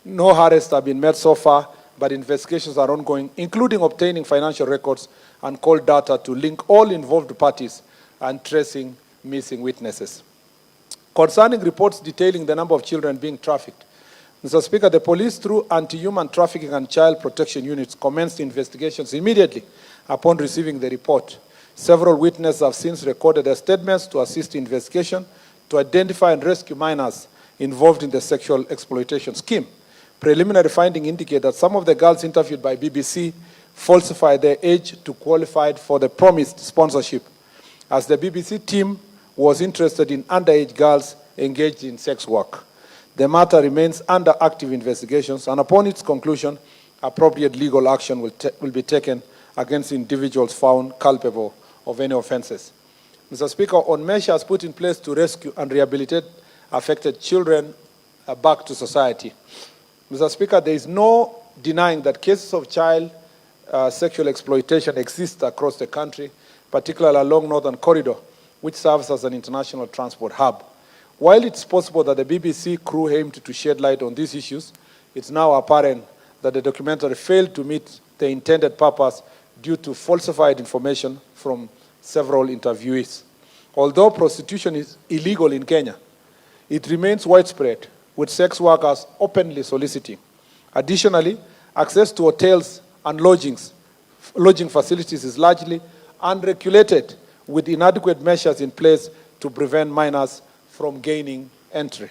No arrests have been made so far, but investigations are ongoing, including obtaining financial records and call data to link all involved parties and tracing missing witnesses. Concerning reports detailing the number of children being trafficked, Mr. Speaker, the police, through anti-human trafficking and child protection units, commenced investigations immediately upon receiving the report. Several witnesses have since recorded their statements to assist in investigation to identify and rescue minors involved in the sexual exploitation scheme. Preliminary findings indicate that some of the girls interviewed by BBC falsified their age to qualify for the promised sponsorship, as the BBC team was interested in underage girls engaged in sex work. The matter remains under active investigations, and upon its conclusion, appropriate legal action will be taken against individuals found culpable of any offenses. Mr. Speaker, on measures put in place to rescue and rehabilitate affected children back to society, Mr. Speaker, there is no denying that cases of child sexual exploitation exist across the country, particularly along Northern Corridor, which serves as an international transport hub. While it's possible that the BBC crew aimed to shed light on these issues, it's now apparent that the documentary failed to meet the intended purpose due to falsified information from several interviewees. Although prostitution is illegal in Kenya, it remains widespread, with sex workers openly soliciting. Additionally, access to hotels and lodging facilities is largely unregulated, with inadequate measures in place to prevent minors from gaining entry.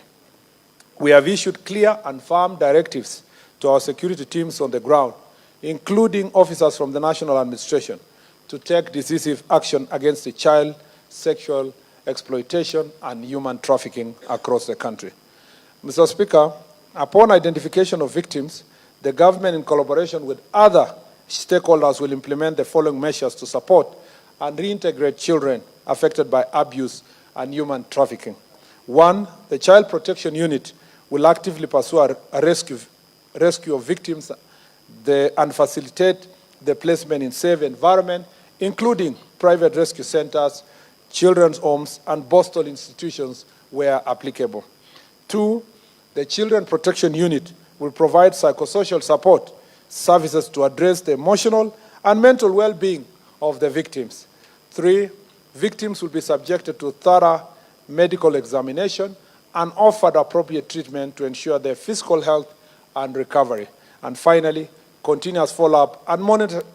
We have issued clear and firm directives to our security teams on the ground, including officers from the National Administration, to take decisive action against the child sexual exploitation and human trafficking across the country. Mr. Speaker, upon identification of victims, the government, in collaboration with other stakeholders, will implement the following measures to support and reintegrate children affected by abuse and human trafficking. One, the Child Protection Unit will actively pursue a rescue of victims and facilitate the placement in safe environment, including private rescue centers, children's homes, and postal institutions where applicable. Two, the Children Protection Unit will provide psychosocial support services to address the emotional and mental well-being of the victims. Three, victims will be subjected to thorough medical examination and offered appropriate treatment to ensure their physical health and recovery. And finally, continuous follow-up and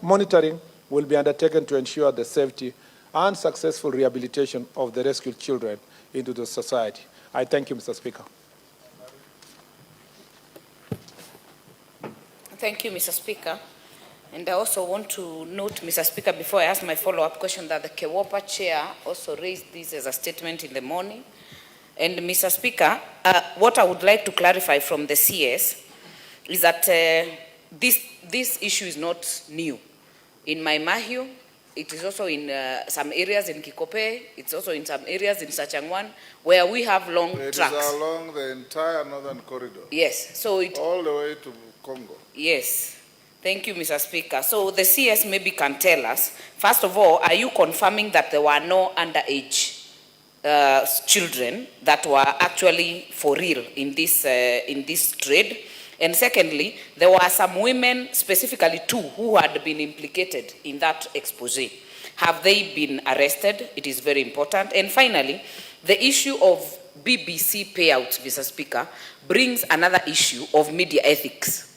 monitoring will be undertaken to ensure the safety and successful rehabilitation of the rescued children into the society. I thank you, Mr. Speaker. Thank you, Mr. Speaker. And I also want to note, Mr. Speaker, before I ask my follow-up question, that the KEWOPA chair also raised this as a statement in the morning. And Mr. Speaker, what I would like to clarify from the CS is that this issue is not new. In Maimahiu, it is also in some areas in Kikope, it's also in some areas in Sachangwan, where we have long tracks. It is along the entire Northern Corridor. Yes. So it all the way to Congo. Yes. Thank you, Mr. Speaker. So the CS maybe can tell us, first of all, are you confirming that there were no underage children that were actually for real in this trade? And secondly, there were some women, specifically two, who had been implicated in that expose. Have they been arrested? It is very important. And finally, the issue of BBC payouts, Mr. Speaker, brings another issue of media ethics.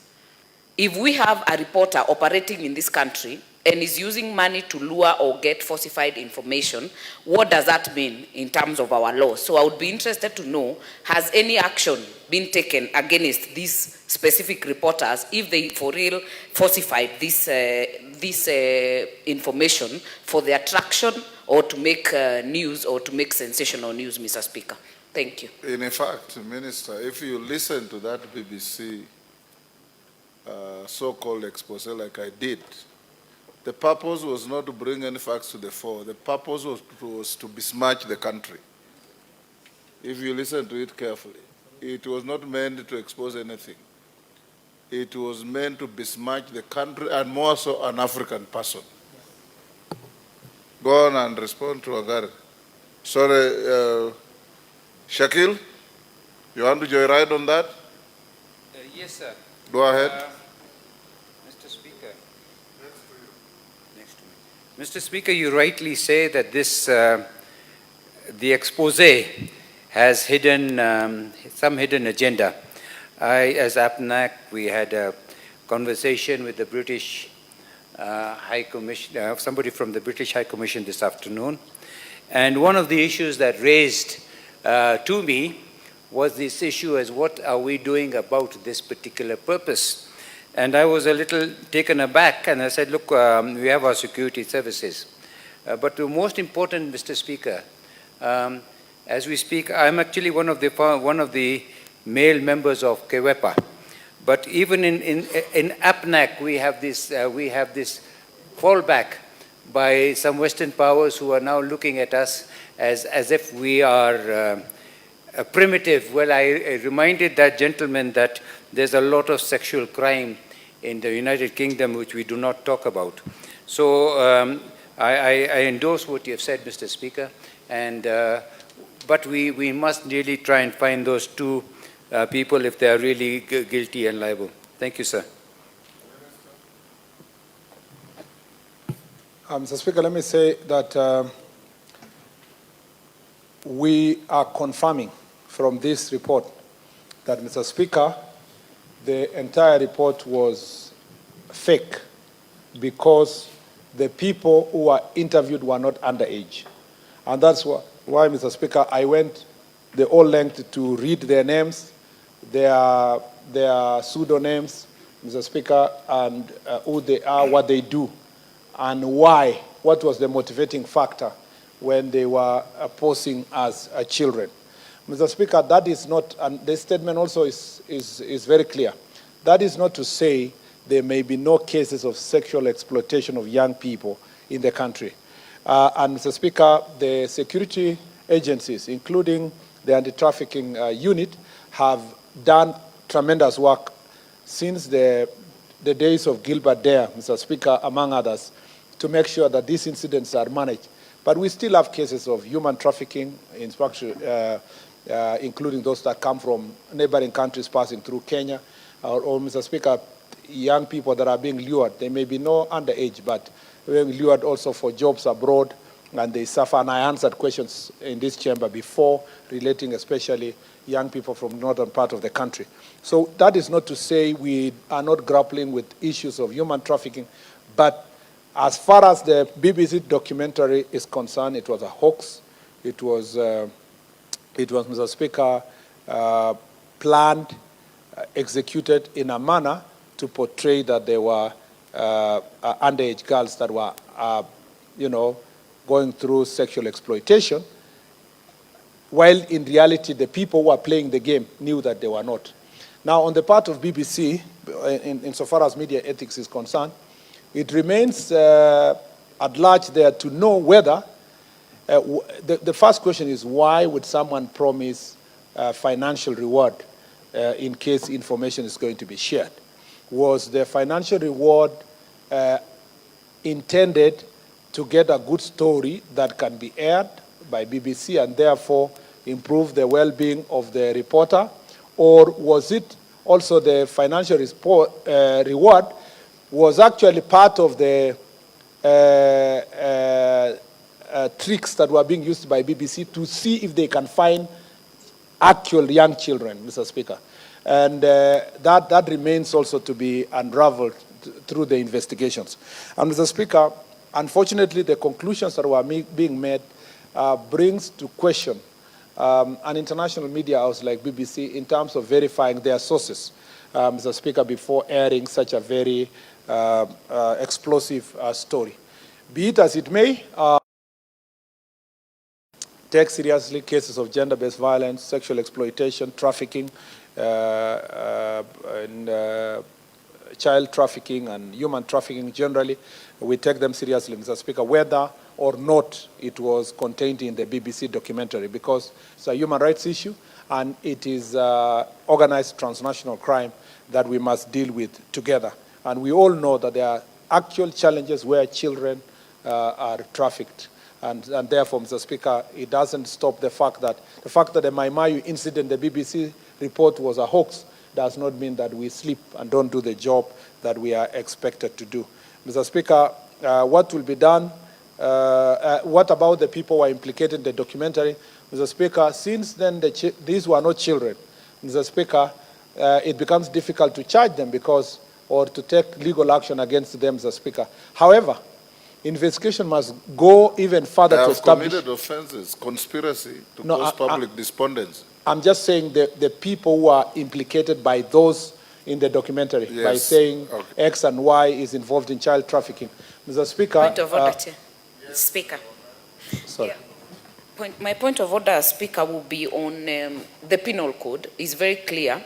If we have a reporter operating in this country and is using money to lure or get falsified information, what does that mean in terms of our law? So I would be interested to know, has any action been taken against these specific reporters if they for real falsified this information for the attraction or to make news or to make sensational news, Mr. Speaker? Thank you. In fact, Minister, if you listen to that BBC so-called expose like I did, the purpose was not to bring any facts to the fore. The purpose was to besmirch the country. If you listen to it carefully, it was not meant to expose anything. It was meant to besmirch the country and more so an African person. Go on and respond to Agar. Sorry, Shakil, you want to joyride on that? Yes, sir. Go ahead. Mr. Speaker. Next to me. Mr. Speaker, you rightly say that this, the expose has hidden, some hidden agenda. As APNAC, we had a conversation with the British High Commission, somebody from the British High Commission this afternoon. And one of the issues that raised to me was this issue as what are we doing about this particular purpose? And I was a little taken aback and I said, look, we have our security services. But the most important, Mr. Speaker, as we speak, I'm actually one of the male members of KEWEPA. But even in APNAC, we have this fallback by some Western powers who are now looking at us as if we are primitive. Well, I reminded that gentleman that there's a lot of sexual crime in the United Kingdom which we do not talk about. So I endorse what you have said, Mr. Speaker, and, but we must really try and find those two people if they are really guilty and liable. Thank you, sir. Mr. Speaker, let me say that we are confirming from this report that, Mr. Speaker, the entire report was fake because the people who were interviewed were not underage. And that's why, Mr. Speaker, I went the whole length to read their names, their pseudonyms, Mr. Speaker, and who they are, what they do, and why, what was the motivating factor when they were posing as children. Mr. Speaker, that is not, and the statement also is very clear. That is not to say there may be no cases of sexual exploitation of young people in the country. And Mr. Speaker, the security agencies, including the anti-trafficking unit, have done tremendous work since the days of Gilbert Dare, Mr. Speaker, among others, to make sure that these incidents are managed. But we still have cases of human trafficking, including those that come from neighboring countries passing through Kenya, or Mr. Speaker, young people that are being lured. They may be no underage, but being lured also for jobs abroad, and they suffer. And I answered questions in this chamber before relating especially young people from the northern part of the country. So that is not to say we are not grappling with issues of human trafficking, but as far as the BBC documentary is concerned, it was a hoax. It was Mr. Speaker, planned, executed in a manner to portray that there were underage girls that were, going through sexual exploitation, while in reality the people who were playing the game knew that they were not. Now, on the part of BBC, insofar as media ethics is concerned, it remains at large there to know whether, the first question is, why would someone promise financial reward in case information is going to be shared? Was the financial reward intended to get a good story that can be aired by BBC and therefore improve the well-being of the reporter? Or was it also the financial reward was actually part of the tricks that were being used by BBC to see if they can find actual young children, Mr. Speaker? And that remains also to be unraveled through the investigations. And Mr. Speaker, unfortunately, the conclusions that were being made brings to question an international media house like BBC in terms of verifying their sources, Mr. Speaker, before airing such a very explosive story. Be it as it may, take seriously cases of gender-based violence, sexual exploitation, trafficking, and child trafficking and human trafficking generally. We take them seriously, Mr. Speaker, whether or not it was contained in the BBC documentary, because it's a human rights issue and it is organized transnational crime that we must deal with together. And we all know that there are actual challenges where children are trafficked. And therefore, Mr. Speaker, it doesn't stop the fact that the Maimayu incident, the BBC report was a hoax, does not mean that we sleep and don't do the job that we are expected to do. Mr. Speaker, what will be done? What about the people who are implicated in the documentary? Mr. Speaker, since then these were not children, Mr. Speaker, it becomes difficult to charge them or to take legal action against them, Mr. Speaker. However, investigation must go even further to establish... They have committed offenses, conspiracy to cause public despondency. I'm just saying the people who are implicated by those in the documentary, yes, by saying X and Y is involved in child trafficking. Mr. Speaker... Point of order, Chair. Speaker. Sorry. Yeah. My point of order, Speaker, will be on the penal code. It's very clear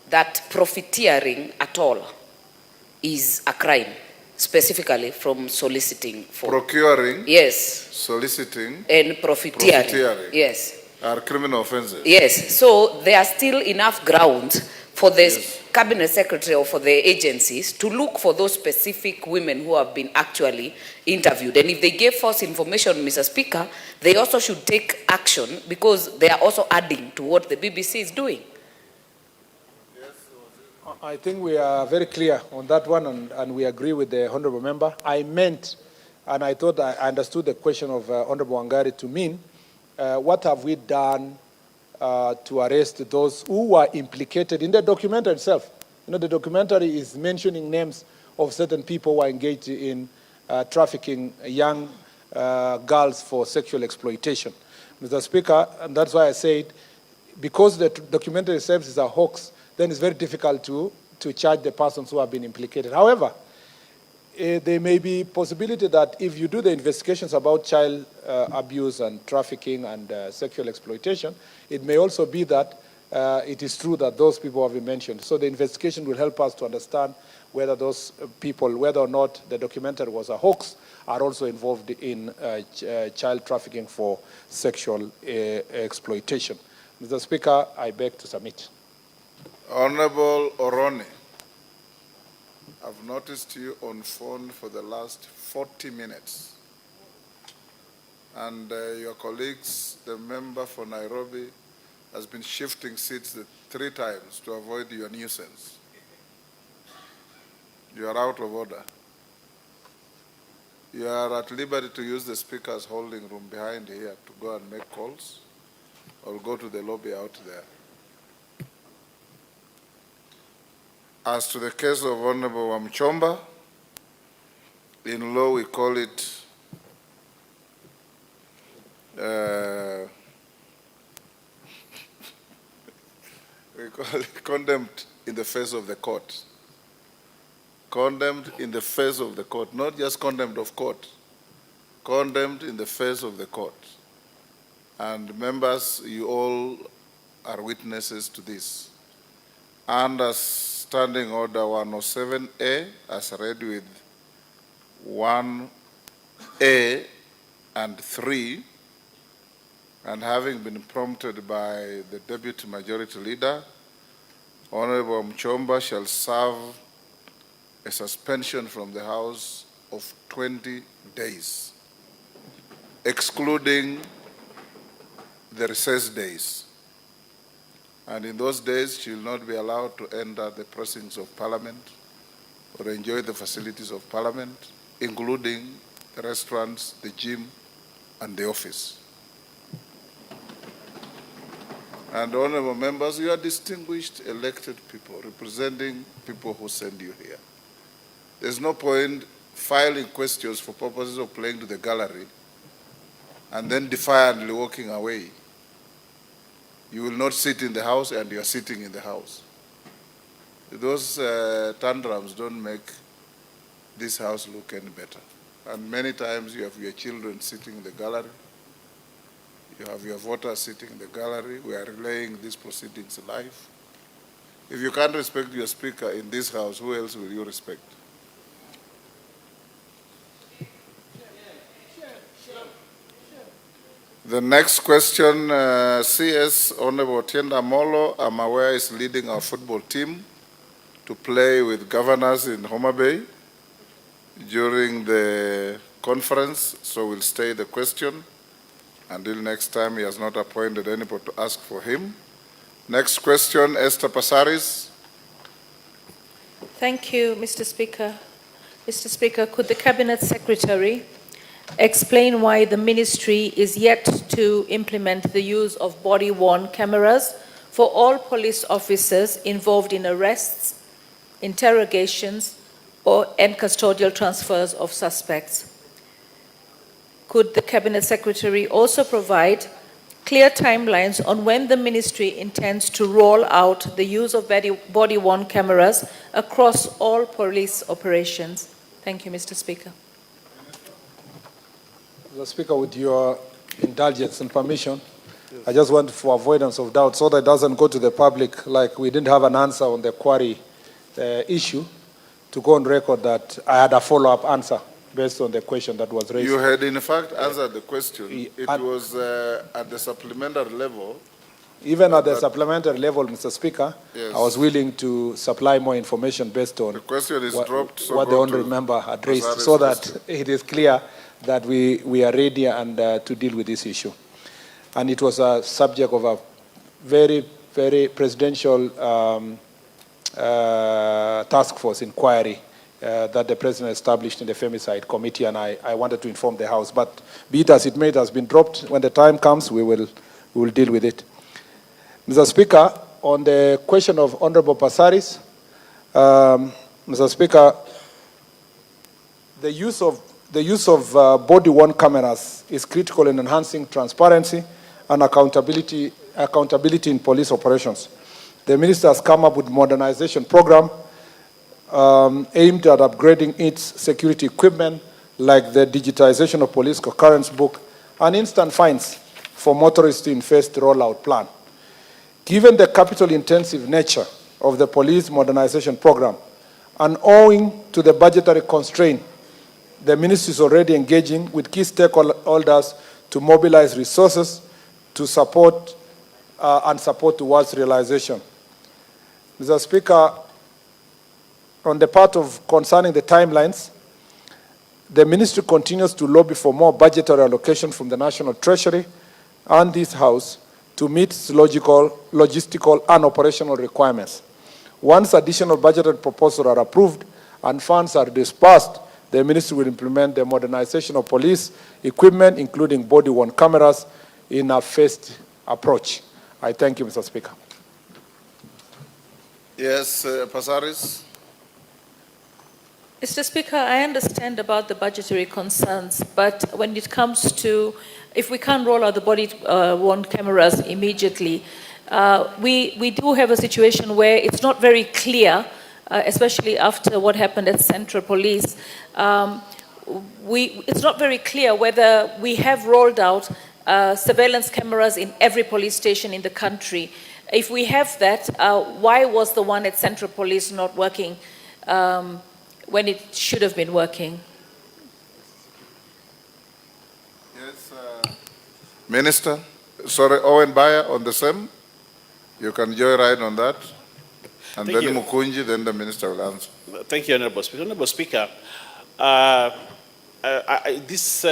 that profiteering at all is a crime, specifically from soliciting for... Procuring? Yes. Soliciting? And profiteering. Yes. Are criminal offenses. Yes, so there are still enough grounds for the cabinet secretary or for the agencies to look for those specific women who have been actually interviewed. And if they gave false information, Mr. Speaker, they also should take action because they are also adding to what the BBC is doing. I think we are very clear on that one, and we agree with the honourable member. I meant, and I thought I understood the question of Honourable Wangari to mean, what have we done to arrest those who were implicated in the documentary itself? You know, the documentary is mentioning names of certain people who are engaged in trafficking young girls for sexual exploitation. Mr. Speaker, and that's why I said, because the documentary itself is a hoax, then it's very difficult to charge the persons who have been implicated. However, there may be possibility that if you do the investigations about child abuse and trafficking and sexual exploitation, it may also be that it is true that those people have been mentioned. So the investigation will help us to understand whether those people, whether or not the documentary was a hoax, are also involved in child trafficking for sexual exploitation. Mr. Speaker, I beg to submit. Honorable Orone, I've noticed you on phone for the last 40 minutes. And your colleagues, the member for Nairobi, has been shifting seats 3 times to avoid your nuisance. You are out of order. You are at liberty to use the speaker's holding room behind here to go and make calls, or go to the lobby out there. As to the case of Honorable Wamchomba, in law we call it condemned in the face of the court. Condemned in the face of the court, not just condemned of court, condemned in the face of the court. And members, you all are witnesses to this. Under Standing Order 107A, as read with 1A and 3, and having been prompted by the Deputy Majority Leader, Honorable Mchomba shall serve a suspension from the House of 20 days, excluding the recess days. And in those days, she will not be allowed to enter the precincts of Parliament or enjoy the facilities of Parliament, including the restaurants, the gym, and the office. And honorable members, you are distinguished elected people, representing people who send you here. There's no point filing questions for purposes of playing to the gallery and then defiantly walking away. You will not sit in the House, and you are sitting in the House. Those tantrums don't make this House look any better. And many times you have your children sitting in the gallery. You have your voters sitting in the gallery. We are relaying these proceedings live. If you can't respect your speaker in this House, who else will you respect? The next question, CS Honorable Tienda Molo, I'm aware is leading our football team to play with governors in Homa Bay during the conference, so we'll stay the question until next time. He has not appointed anybody to ask for him. Next question, Esther Passaris. Thank you, Mr. Speaker. Mr. Speaker, could the Cabinet Secretary explain why the ministry is yet to implement the use of body-worn cameras for all police officers involved in arrests, interrogations, and custodial transfers of suspects? Could the Cabinet Secretary also provide clear timelines on when the ministry intends to roll out the use of body-worn cameras across all police operations? Thank you, Mr. Speaker. Mr. Speaker, with your indulgence and permission, yes. I just want, for avoidance of doubt, so that it doesn't go to the public like we didn't have an answer on the quarry issue, to go on record that I had a follow-up answer based on the question that was raised. You had in fact answered the question. It was at the supplementary level. Even at the supplementary level, Mr. Speaker, Yes. I was willing to supply more information based on The question is dropped, so what the go honourable to member had raised, Pasari's so that question. it is clear that we are ready and to deal with this issue. And it was a subject of a very, very presidential task force inquiry that the President established in the Femicide Committee, and I wanted to inform the House. But be it as it may, it has been dropped. When the time comes, we will deal with it. Mr. Speaker, on the question of Honorable Pasaris, Mr. Speaker, the use of body-worn cameras is critical in enhancing transparency and accountability in police operations. The Minister has come up with a modernization program aimed at upgrading its security equipment, like the digitization of police concurrence book and instant fines for motorists in phased rollout plan. Given the capital-intensive nature of the police modernization program, and owing to the budgetary constraint, the Ministry is already engaging with key stakeholders to mobilize resources to support towards realization. Mr. Speaker, on the part of concerning the timelines, the Ministry continues to lobby for more budgetary allocation from the National Treasury and this House to meet its logistical and operational requirements. Once additional budgeted proposals are approved and funds are disbursed, the Ministry will implement the modernization of police equipment, including body-worn cameras, in a phased approach. I thank you, Mr. Speaker. Yes, Pasaris. Mr. Speaker, I understand about the budgetary concerns, but when it comes to, if we can't roll out the body-worn cameras immediately, we do have a situation where it's not very clear, especially after what happened at Central Police. It's not very clear whether we have rolled out surveillance cameras in every police station in the country. If we have that, why was the one at Central Police not working when it should have been working? Yes, Minister. Sorry, Owen Bayer on the same. You can join right on that. And Thank then you. Mukunji, then the Minister will answer. Thank you, Honorable Speaker. Honorable Speaker, this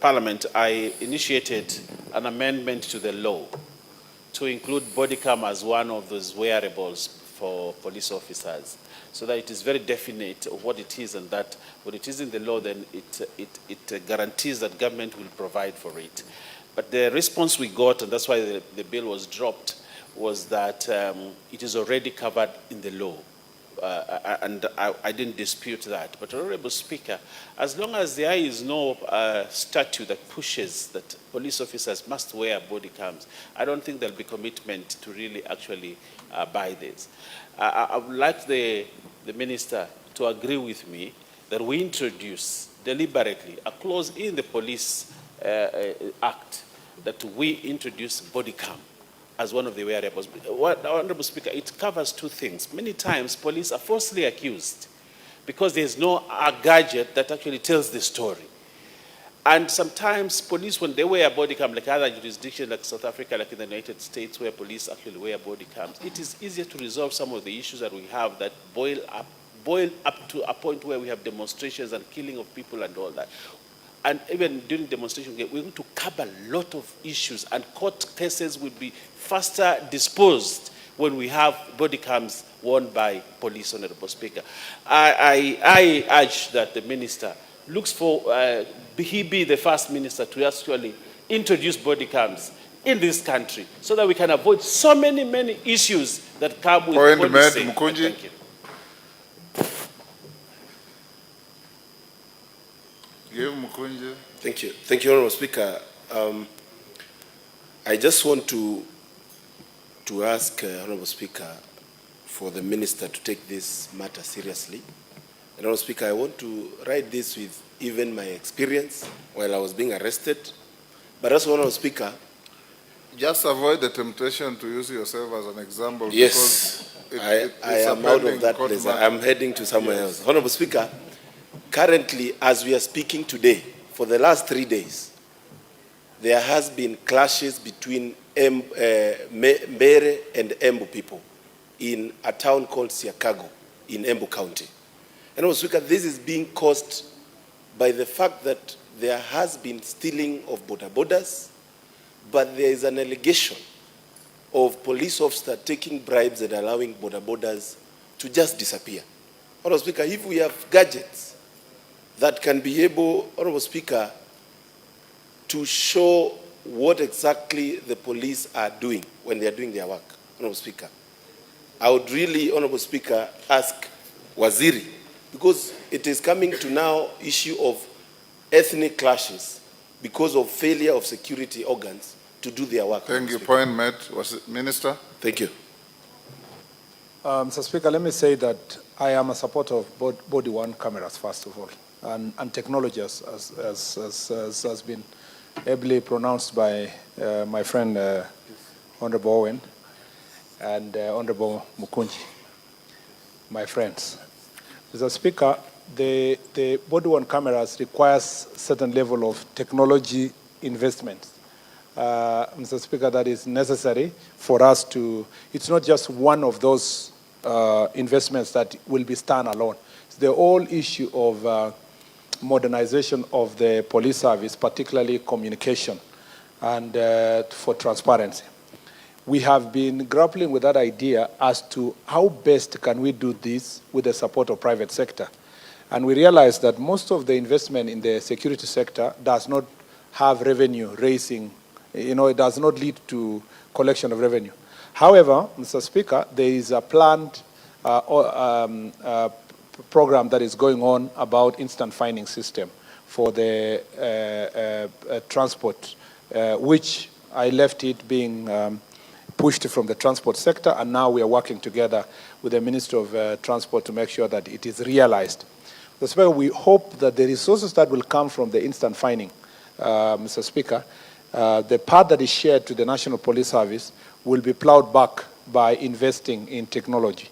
Parliament, I initiated an amendment to the law to include body cam as one of those wearables for police officers, so that it is very definite of what it is, and that when it is in the law, then it guarantees that government will provide for it. But the response we got, and that's why the bill was dropped, was that it is already covered in the law. And I didn't dispute that. But, Honorable Speaker, as long as there is no statute that pushes that police officers must wear body cams, I don't think there'll be commitment to really actually buy this. I would like the Minister to agree with me that we introduce deliberately a clause in the Police Act that we introduce body cam as one of the wearables. Honorable Speaker, it covers two things. Many times police are falsely accused because there's no gadget that actually tells the story. And sometimes police, when they wear a body cam, like other jurisdictions like South Africa, like in the United States, where police actually wear body cams, it is easier to resolve some of the issues that we have that boil up to a point where we have demonstrations and killing of people and all that. And even during demonstration, we're going to cover a lot of issues, and court cases will be faster disposed when we have body cams worn by police, Honorable Speaker. I urge that the minister looks for, he be the first minister to actually introduce body cams in this country, so that we can avoid so many issues that come with Point policing. made, Mukunji. Thank you. Give Mukunji. Thank you. Thank you, Honorable Speaker. I just want to ask Honorable Speaker for the minister to take this matter seriously. Honorable Speaker, I want to write this with even my experience while I was being arrested. But also, Honorable Speaker, just avoid the temptation to use yourself as an example. Yes, because I am out of that place. I'm heading to somewhere else. Honorable Speaker, currently, as we are speaking today, for the last 3 days, there has been clashes between Mbere and Embu people in a town called Siakago in Embu County. And also, this is being caused by the fact that there has been stealing of border borders, but there is an allegation of police officers taking bribes and allowing border borders to just disappear. Honorable Speaker, if we have gadgets that can be able, Honorable Speaker, to show what exactly the police are doing when they are doing their work, Honorable Speaker, I would really, Honorable Speaker, ask Waziri, because it is coming to now issue of ethnic clashes because of failure of security organs to do their work. Thank you. Point made. Was it Minister? Thank you. Mr. Speaker, let me say that I am a supporter of body-worn cameras, first of all, and technology as has been ably pronounced by my friend Honorable Owen and Honorable Mukunji, my friends. Mr. Speaker, the body-worn cameras requires certain level of technology investment. Mr. Speaker, that is necessary for us to, it's not just one of those investments that will be standalone. It's the whole issue of modernization of the police service, particularly communication and for transparency. We have been grappling with that idea as to how best can we do this with the support of private sector. And we realize that most of the investment in the security sector does not have revenue raising, it does not lead to collection of revenue. However, Mr. Speaker, there is a planned program that is going on about instant fining system for the transport, which I left it being pushed from the transport sector, and now we are working together with the Minister of Transport to make sure that it is realized. Mr. Speaker, we hope that the resources that will come from the instant fining, Mr. Speaker, the part that is shared to the National Police Service will be plowed back by investing in technology.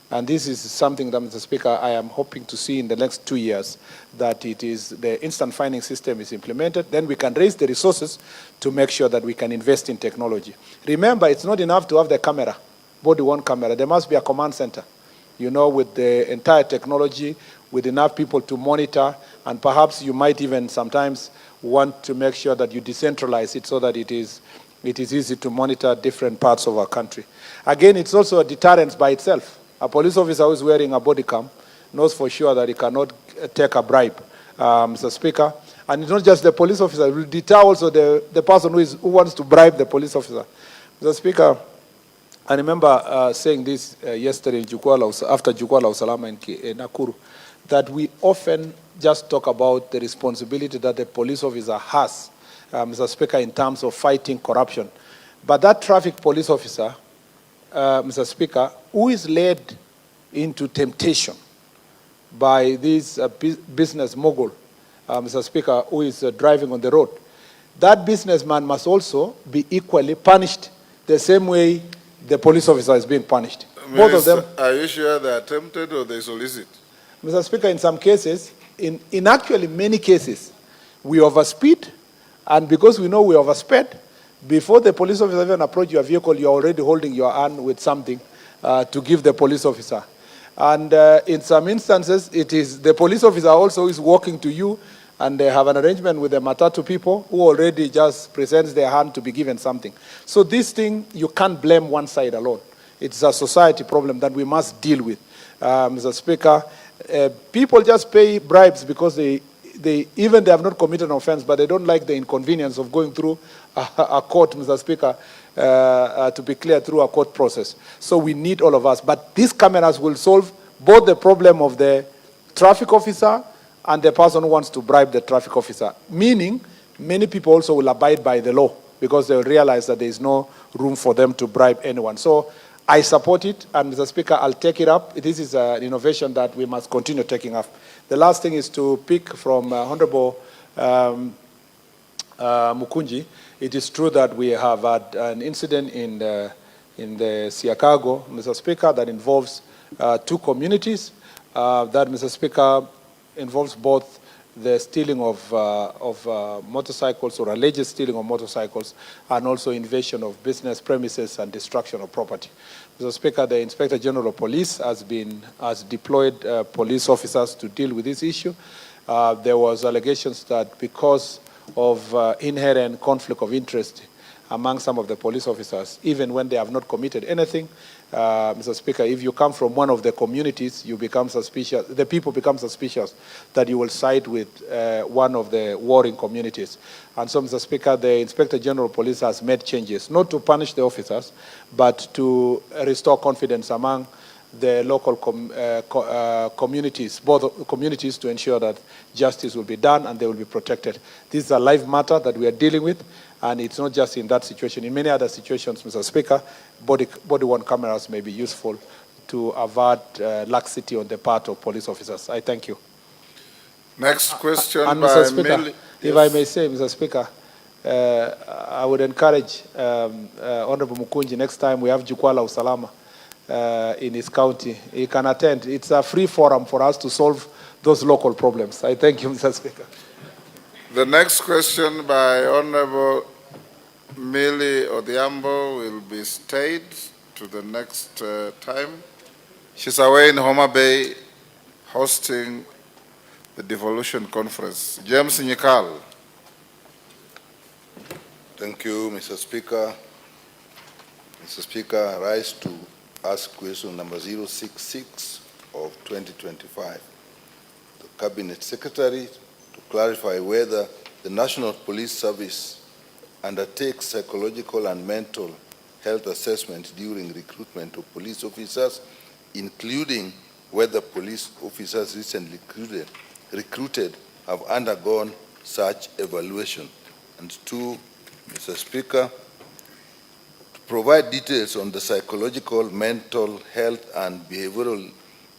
And this is something that, Mr. Speaker, I am hoping to see in the next 2 years, that it is the instant fining system is implemented. Then we can raise the resources to make sure that we can invest in technology. Remember, it's not enough to have the camera, body-worn camera. There must be a command center, with the entire technology, with enough people to monitor, and perhaps you might even sometimes want to make sure that you decentralize it so that it is easy to monitor different parts of our country. Again, it's also a deterrent by itself. A police officer who is wearing a body cam knows for sure that he cannot take a bribe, Mr. Speaker. And it's not just the police officer, it will deter also the person who wants to bribe the police officer. Mr. Speaker, I remember saying this yesterday after Jukwaa Usalama in Nakuru, that we often just talk about the responsibility that the police officer has, Mr. Speaker, in terms of fighting corruption. But that traffic police officer, Mr. Speaker, who is led into temptation by this business mogul, Mr. Speaker, who is driving on the road, that businessman must also be equally punished the same way the police officer is being punished. Both of them. Are you sure they are tempted or they solicit? Mr. Speaker, in some cases, in actually many cases, we overspeed, and because we know we oversped, before the police officer even approach your vehicle, you're already holding your hand with something to give the police officer. And in some instances, it is the police officer also is walking to you, and they have an arrangement with the matatu people who already just presents their hand to be given something. So this thing, you can't blame one side alone. It's a society problem that we must deal with. Mr. Speaker, people just pay bribes because they have not committed an offense, but they don't like the inconvenience of going through a court, Mr. Speaker, to be clear, through a court process. So we need all of us. But these cameras will solve both the problem of the traffic officer and the person who wants to bribe the traffic officer. Meaning, many people also will abide by the law because they will realize that there is no room for them to bribe anyone. So I support it, and Mr. Speaker, I'll take it up. This is an innovation that we must continue taking up. The last thing is to pick from Honorable Mukunji. It is true that we have had an incident in the Siakago, Mr. Speaker, that involves 2 communities. That, Mr. Speaker, involves both the stealing of motorcycles or alleged stealing of motorcycles and also invasion of business premises and destruction of property. Mr. Speaker, the Inspector General of Police has deployed police officers to deal with this issue. There was allegations that because of inherent conflict of interest among some of the police officers, even when they have not committed anything, Mr. Speaker, if you come from one of the communities, you become suspicious, the people become suspicious that you will side with one of the warring communities. And so, Mr. Speaker, the Inspector General of Police has made changes, not to punish the officers, but to restore confidence among the local communities, both communities, to ensure that justice will be done and they will be protected. This is a live matter that we are dealing with, and it's not just in that situation. In many other situations, Mr. Speaker, body-worn cameras may be useful to avert laxity on the part of police officers. I thank you. Next question and by Mr. Speaker, Millie. if I may say, Mr. Speaker, I would encourage Honorable Mukunji, next time we have Jukwaa la Usalama in his county, he can attend. It's a free forum for us to solve those local problems. I thank you, Mr. Speaker. The next question by Honorable Millie Odhiambo will be stayed to the next time. She's away in Homa Bay hosting the devolution conference. James Nyikal. Thank you, Mr. Speaker. Mr. Speaker, I rise to ask question number 066 of 2025. The Cabinet Secretary to clarify whether the National Police Service undertakes psychological and mental health assessment during recruitment of police officers, including whether police officers recently recruited have undergone such evaluation. And two, Mr. Speaker, to provide details on the psychological, mental health, and behavioral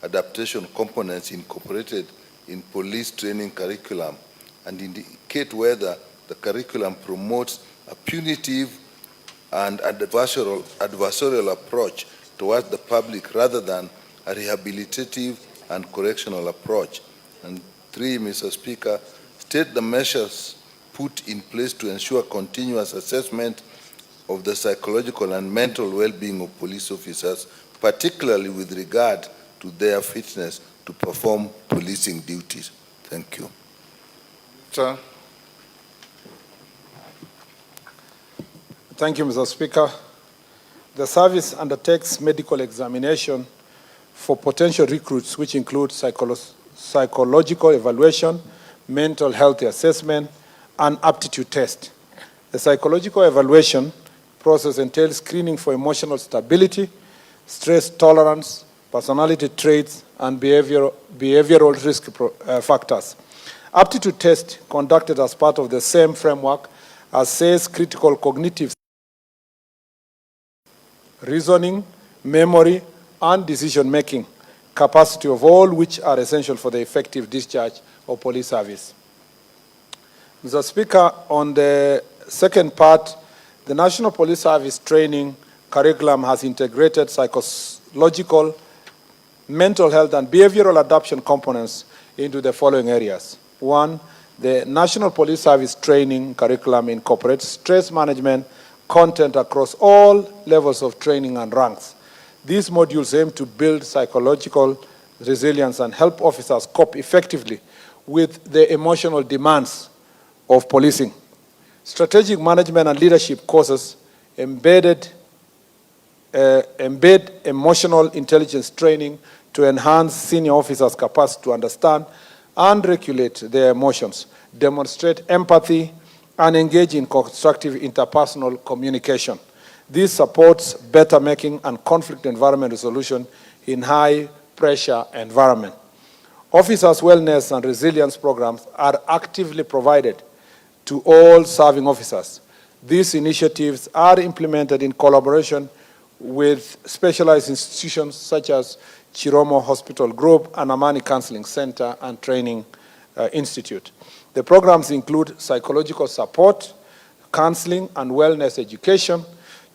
adaptation components incorporated in police training curriculum, and indicate whether the curriculum promotes a punitive and adversarial approach towards the public rather than a rehabilitative and correctional approach. And three, Mr. Speaker, state the measures put in place to ensure continuous assessment of the psychological and mental well-being of police officers, particularly with regard to their fitness to perform policing duties. Thank you. Sir. Thank you, Mr. Speaker. The service undertakes medical examination for potential recruits, which include psychological evaluation, mental health assessment, and aptitude test. The psychological evaluation process entails screening for emotional stability, stress tolerance, personality traits, and behavioral risk factors. Aptitude test conducted as part of the same framework assess critical cognitive reasoning, memory, and decision-making capacity of all which are essential for the effective discharge of police service. Mr. Speaker, on the second part, the National Police Service training curriculum has integrated psychological, mental health, and behavioral adaptation components into the following areas. One, the National Police Service training curriculum incorporates stress management content across all levels of training and ranks. These modules aim to build psychological resilience and help officers cope effectively with the emotional demands of policing. Strategic management and leadership courses embed emotional intelligence training to enhance senior officers' capacity to understand and regulate their emotions, demonstrate empathy, and engage in constructive interpersonal communication. This supports better making and conflict environment resolution in high-pressure environment. Officers' wellness and resilience programs are actively provided to all serving officers. These initiatives are implemented in collaboration with specialized institutions such as Chiromo Hospital Group and Amani Counseling Center and Training Institute. The programs include psychological support, counseling, and wellness education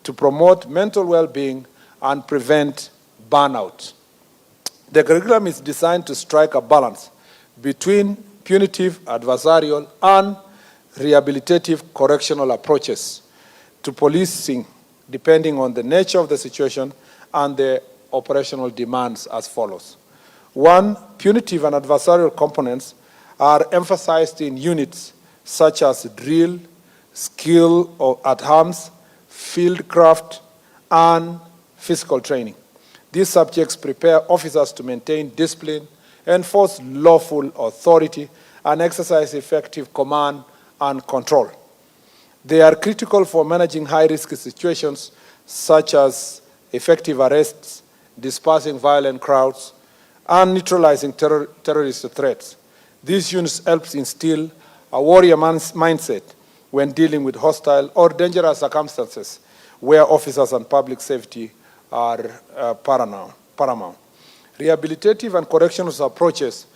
to promote mental well-being and prevent burnout. The curriculum is designed to strike a balance between punitive, adversarial, and rehabilitative correctional approaches to policing, depending on the nature of the situation and the operational demands as follows. 1, punitive and adversarial components are emphasized in units such as drill, skill at arms, fieldcraft, and physical training. These subjects prepare officers to maintain discipline, enforce lawful authority, and exercise effective command and control. They are critical for managing high-risk situations such as effective arrests, dispersing violent crowds, and neutralizing terrorist threats. These units help instill a warrior mindset when dealing with hostile or dangerous circumstances where officers and public safety are paramount. Rehabilitative and correctional approaches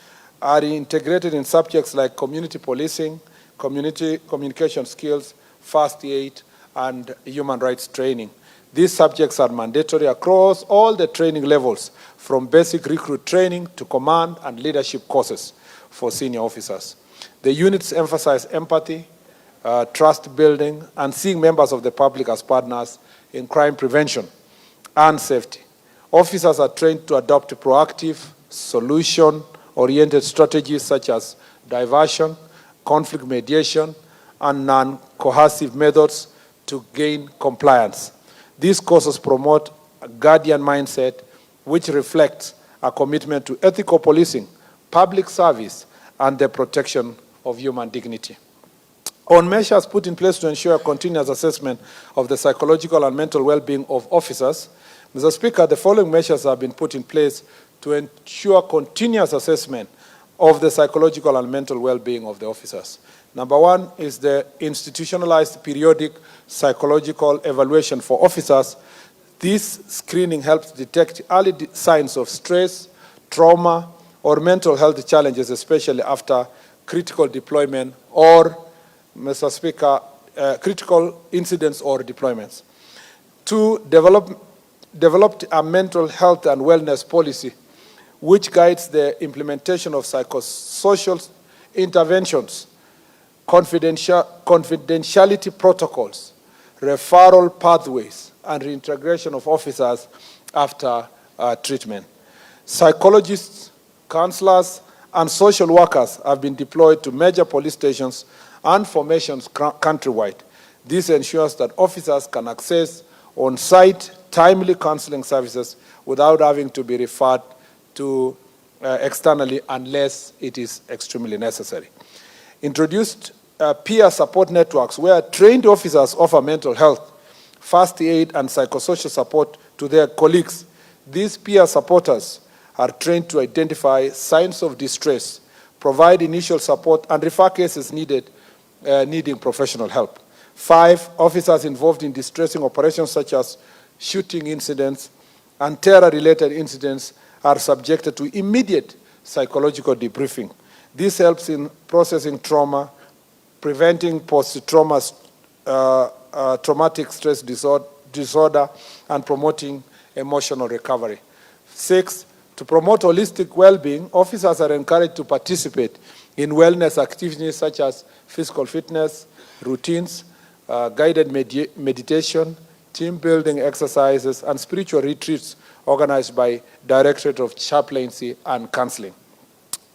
are integrated in subjects like community policing, community communication skills, first aid, and human rights training. These subjects are mandatory across all the training levels, from basic recruit training to command and leadership courses for senior officers. The units emphasize empathy, trust building, and seeing members of the public as partners in crime prevention and safety. Officers are trained to adopt proactive, solution-oriented strategies such as diversion, conflict mediation, and non-coercive methods to gain compliance. These courses promote a guardian mindset which reflects a commitment to ethical policing, public service, and the protection of human dignity. On measures put in place to ensure a continuous assessment of the psychological and mental well-being of officers, Mr. Speaker, the following measures have been put in place to ensure continuous assessment of the psychological and mental well-being of the officers. Number 1 is the institutionalized periodic psychological evaluation for officers. This screening helps detect early signs of stress, trauma, or mental health challenges, especially after critical deployment or, Mr. Speaker, critical incidents or deployments. 2, developed a mental health and wellness policy which guides the implementation of psychosocial interventions, confidentiality protocols, referral pathways, and reintegration of officers after treatment. Psychologists, counselors, and social workers have been deployed to major police stations and formations countrywide. This ensures that officers can access on-site, timely counseling services without having to be referred to externally unless it is extremely necessary. Introduced peer support networks where trained officers offer mental health, first aid, and psychosocial support to their colleagues. These peer supporters are trained to identify signs of distress, provide initial support, and refer cases needing professional help. 5, officers involved in distressing operations such as shooting incidents and terror-related incidents are subjected to immediate psychological debriefing. This helps in processing trauma, preventing post-traumatic stress disorder, and promoting emotional recovery. 6, to promote holistic well-being, officers are encouraged to participate in wellness activities such as physical fitness, routines, guided meditation, team-building exercises, and spiritual retreats organized by Directorate of Chaplaincy and Counseling.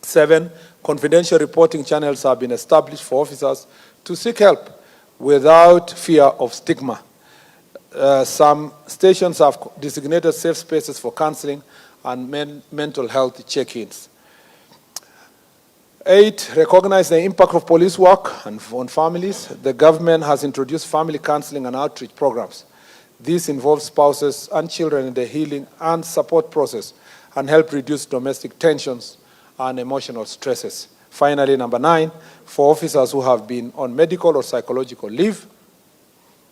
7, confidential reporting channels have been established for officers to seek help without fear of stigma. Some stations have designated safe spaces for counseling and mental health check-ins. 8, recognize the impact of police work on families. The government has introduced family counseling and outreach programs. This involves spouses and children in the healing and support process and help reduce domestic tensions and emotional stresses. Finally, number 9, for officers who have been on medical or psychological leave,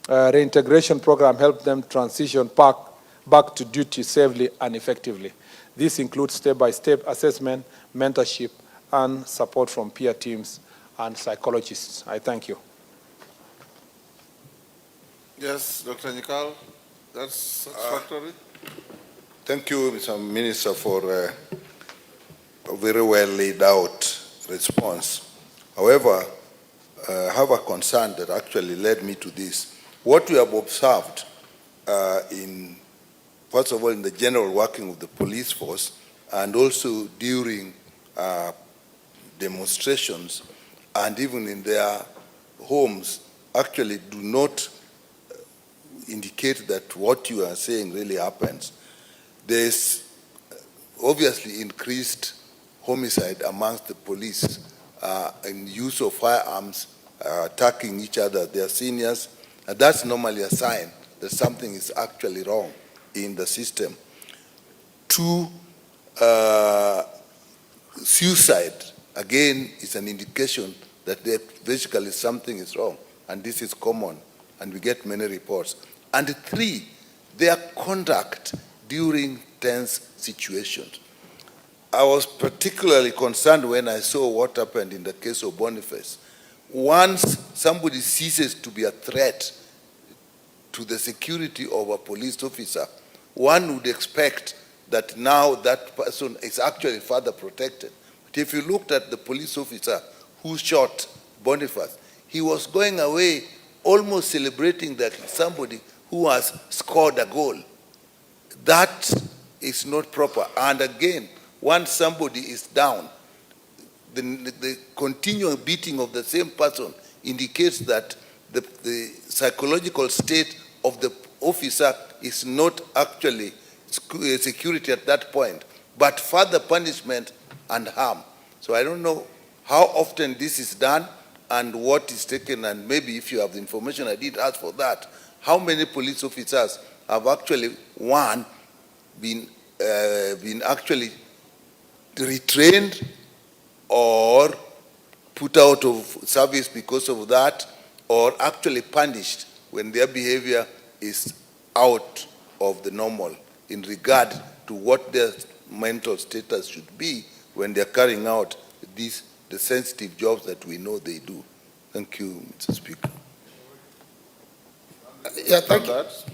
reintegration program helps them transition back to duty safely and effectively. This includes step-by-step assessment, mentorship, and support from peer teams and psychologists. I thank you. Yes, Dr. Nyikal, that's satisfactory. Thank you, Mr. Minister, for a very well laid out response. However, I have a concern that actually led me to this. What we have observed first of all, in the general working of the police force, and also during demonstrations, and even in their homes, actually do not indicate that what you are saying really happens. There's obviously increased homicide amongst the police in use of firearms, attacking each other, their seniors, and that's normally a sign that something is actually wrong in the system. 2, suicide, again, is an indication that basically something is wrong, and this is common, and we get many reports. And 3, their conduct during tense situations. I was particularly concerned when I saw what happened in the case of Boniface. Once somebody ceases to be a threat to the security of a police officer, one would expect that now that person is actually further protected. But if you looked at the police officer who shot Boniface, he was going away almost celebrating that somebody who has scored a goal. That is not proper. And again, once somebody is down, the continual beating of the same person indicates that the psychological state of the officer is not actually security at that point, but further punishment and harm. So I don't know how often this is done and what is taken, and maybe if you have the information, I did ask for that. How many police officers have actually, one, been actually retrained or put out of service because of that, or actually punished when their behavior is out of the normal in regard to what their mental status should be when they're carrying out the sensitive jobs that we know they do. Thank you, Mr. Speaker.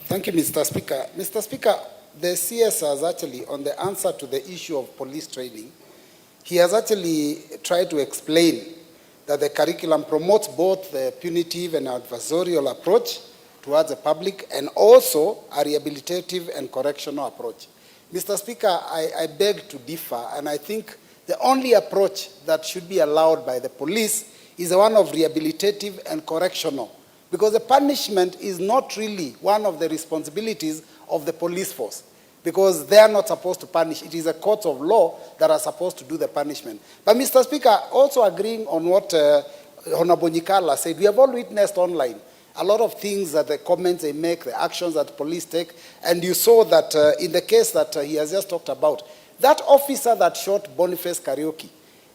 Thank you, Mr. Speaker. Mr. Speaker, the CS has actually, on the answer to the issue of police training, he has actually tried to explain that the curriculum promotes both the punitive and adversarial approach towards the public and also a rehabilitative and correctional approach. Mr. Speaker, I beg to differ, and I think the only approach that should be allowed by the police is the one of rehabilitative and correctional, because the punishment is not really one of the responsibilities of the police force, because they are not supposed to punish. It is a court of law that are supposed to do the punishment. But Mr. Speaker, also agreeing on what Honorable Nyikala said, we have all witnessed online a lot of things that the comments they make, the actions that police take, and you saw that in the case that he has just talked about, that officer that shot Boniface Karaoke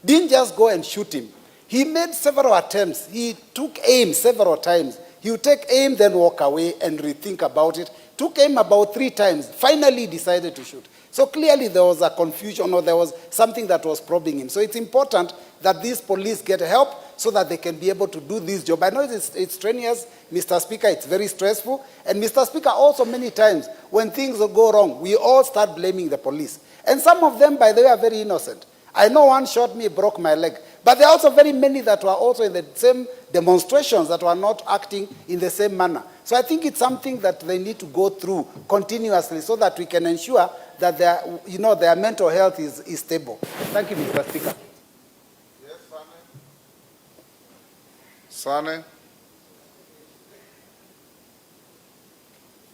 didn't just go and shoot him. He made several attempts. He took aim several times. He would take aim, then walk away and rethink about it. Took aim about 3 times. Finally decided to shoot. So clearly there was a confusion, or there was something that was probing him. So it's important that these police get help so that they can be able to do this job. I know it's strenuous, Mr. Speaker, it's very stressful. And Mr. Speaker, also many times when things go wrong, we all start blaming the police. And some of them, by the way, are very innocent. I know one shot me, broke my leg. But there are also very many that were also in the same demonstrations that were not acting in the same manner. So I think it's something that they need to go through continuously so that we can ensure that their mental health is stable. Thank you, Mr. Speaker. Yes, Sane.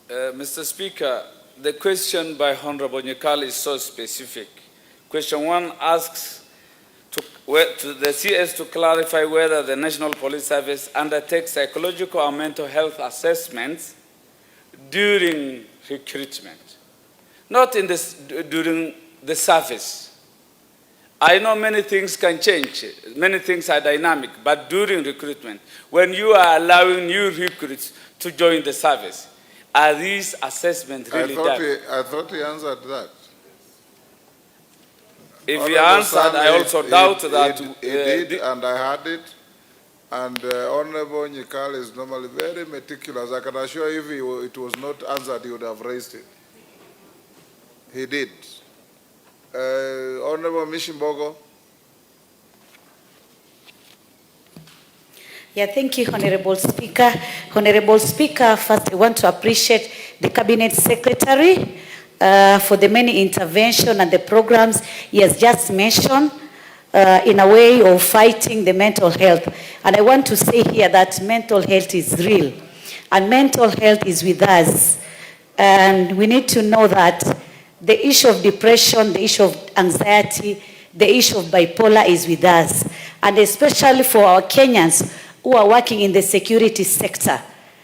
Mr. Speaker, the question by Honorable Nyikala is so specific. Question 1 asks to the CS to clarify whether the National Police Service undertakes psychological and mental health assessments during recruitment, not during the service. I know many things can change, many things are dynamic, but during recruitment, when you are allowing new recruits to join the service, are these assessments really done? I thought he answered that. If he answered, I also doubt that. He did, and I heard it. And Honorable Nyikala is normally very meticulous. I can assure you if it was not answered, he would have raised it. He did. Honorable Mishimbogo. Yeah, thank you, Honorable Speaker. Honorable Speaker, first I want to appreciate the Cabinet Secretary for the many interventions and the programs he has just mentioned in a way of fighting the mental health. And I want to say here that mental health is real and mental health is with us. And we need to know that the issue of depression, the issue of anxiety, the issue of bipolar is with us. And especially for our Kenyans who are working in the security sector,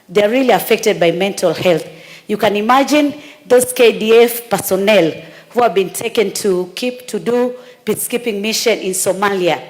they're really affected by mental health. You can imagine those KDF personnel who have been taken to do peacekeeping mission in Somalia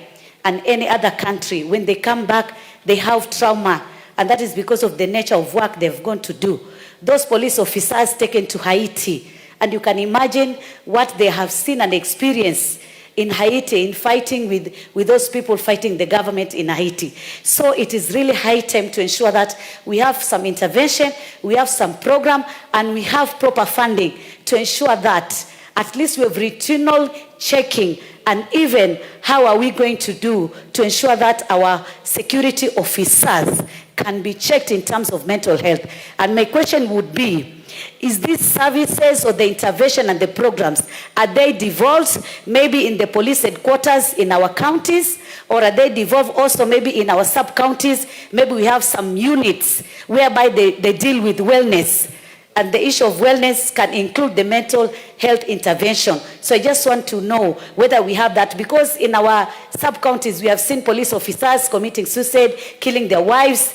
and any other country. When they come back, they have trauma, and that is because of the nature of work they've gone to do. Those police officers taken to Haiti, and you can imagine what they have seen and experienced in Haiti in fighting with those people fighting the government in Haiti. So it is really high time to ensure that we have some intervention, we have some program, and we have proper funding to ensure that at least we have regional checking, and even how are we going to do to ensure that our security officers can be checked in terms of mental health. And my question would be, is these services or the intervention and the programs, are they devolved maybe in the police headquarters in our counties, or are they devolved also maybe in our sub-counties? Maybe we have some units whereby they deal with wellness, and the issue of wellness can include the mental health intervention. So I just want to know whether we have that, because in our sub-counties we have seen police officers committing suicide, killing their wives,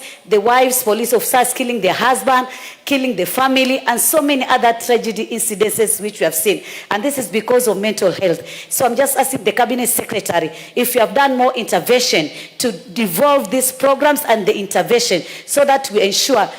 police officers killing their husband, killing the family, and so many other tragedy incidences which we have seen. And this is because of mental health. So I'm just asking the Cabinet Secretary if you have done more intervention to devolve these programs and the intervention so that we ensure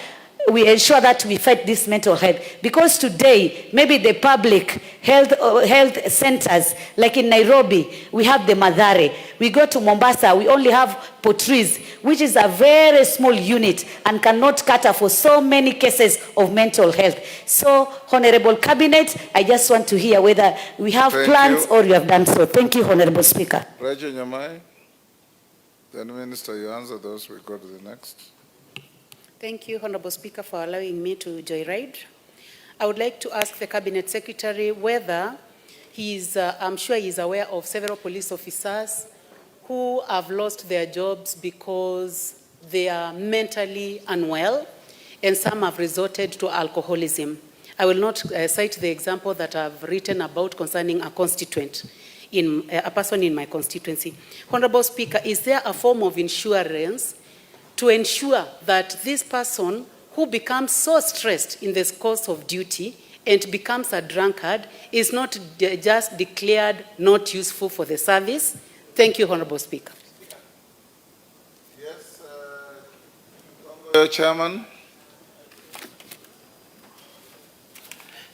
that we fight this mental health. Because today, maybe the public health centers, like in Nairobi, we have the Madhare. We go to Mombasa, we only have Portrees, which is a very small unit and cannot cater for so many cases of mental health. So, Honorable Cabinet, I just want to hear whether we have plans or you have done so. Thank you, Honorable Speaker. Rachel Nyamai, then Minister, you answer those, we go to the next. Thank you, Honorable Speaker, for allowing me to joyride. I would like to ask the Cabinet Secretary whether I'm sure he's aware of several police officers who have lost their jobs because they are mentally unwell, and some have resorted to alcoholism. I will not cite the example that I've written about concerning a constituent, a person in my constituency. Honorable Speaker, is there a form of insurance to ensure that this person who becomes so stressed in the course of duty and becomes a drunkard is not just declared not useful for the service? Thank you, Honorable Speaker. Yes, Chairman.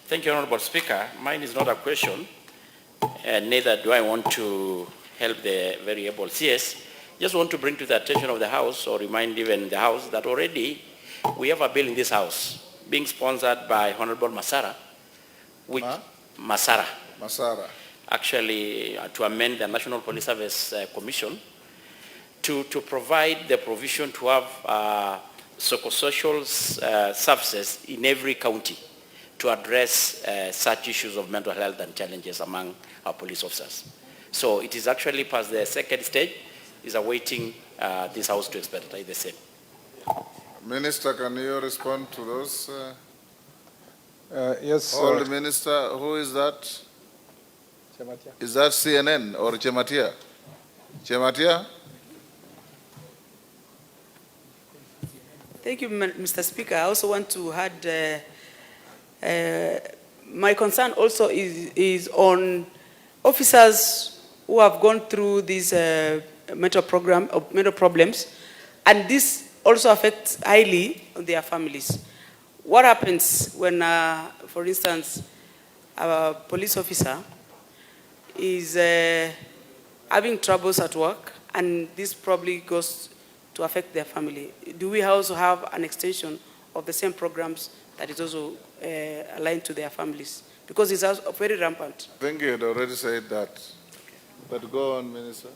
Thank you, Honorable Speaker. Mine is not a question, and neither do I want to help the very able CS. Just want to bring to the attention of the House, or remind even the House, that already we have a bill in this House being sponsored by Honorable Masara, which Masara, actually to amend the National Police Service Commission to provide the provision to have psychosocial services in every county to address such issues of mental health and challenges among our police officers. So it is actually past the second stage, is awaiting this House to expedite the same. Minister, can you respond to those? Yes. Old Minister, who is that? Chematia. Is that CNN or Chematia? Chematia? Thank you, Mr. Speaker. I also want to add, my concern also is on officers who have gone through these mental problems, and this also affects highly on their families. What happens when, for instance, a police officer is having troubles at work, and this probably goes to affect their family? Do we also have an extension of the same programs that is also aligned to their families? Because it's also very rampant. I think you had already said that. But go on, Minister.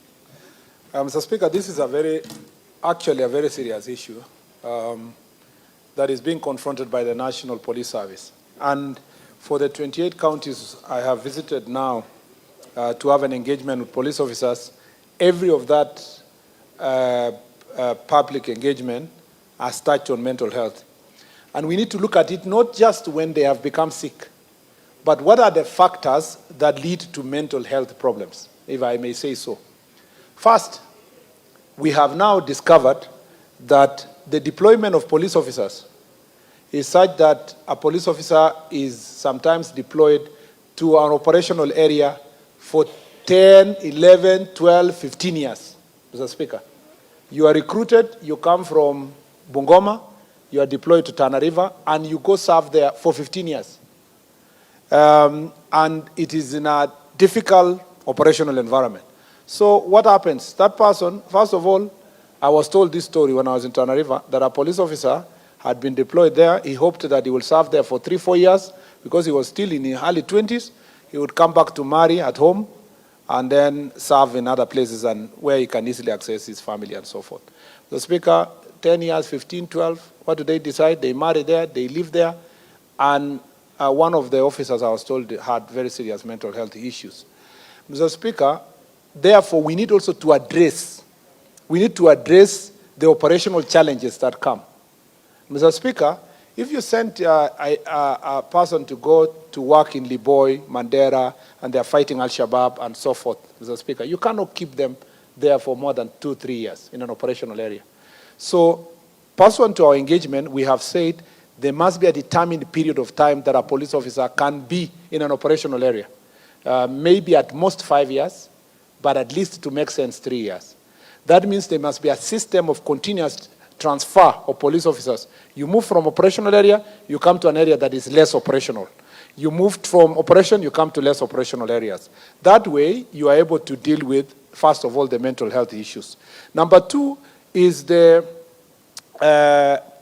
Mr. Speaker, this is a very actually a very serious issue that is being confronted by the National Police Service. And for the 28 counties I have visited now to have an engagement with police officers, every of that public engagement has touched on mental health. And we need to look at it not just when they have become sick, but what are the factors that lead to mental health problems, if I may say so. First, we have now discovered that the deployment of police officers is such that a police officer is sometimes deployed to an operational area for 10, 11, 12, 15 years, Mr. Speaker. You are recruited, you come from Bungoma, you are deployed to Tana River, and you go serve there for 15 years. And it is in a difficult operational environment. So what happens? That person, first of all, I was told this story when I was in Tana River, that a police officer had been deployed there. He hoped that he would serve there for 3-4 years because he was still in his early 20s. He would come back to marry at home and then serve in other places and where he can easily access his family and so forth. The Speaker, 10 years, 15, 12, what do they decide? They marry there, they live there, and one of the officers, I was told, had very serious mental health issues. Mr. Speaker, therefore, we need also to address, the operational challenges that come. Mr. Speaker, if you send a person to go to work in Liboy, Mandera, and they're fighting Al-Shabaab and so forth, Mr. Speaker, you cannot keep them there for more than 2-3 years in an operational area. So, pursuant to our engagement, we have said there must be a determined period of time that a police officer can be in an operational area. Maybe at most 5 years, but at least to make sense 3 years. That means there must be a system of continuous transfer of police officers. You move from operational area, you come to an area that is less operational. You moved from operation, you come to less operational areas. That way, you are able to deal with, first of all, the mental health issues. Number 2 is the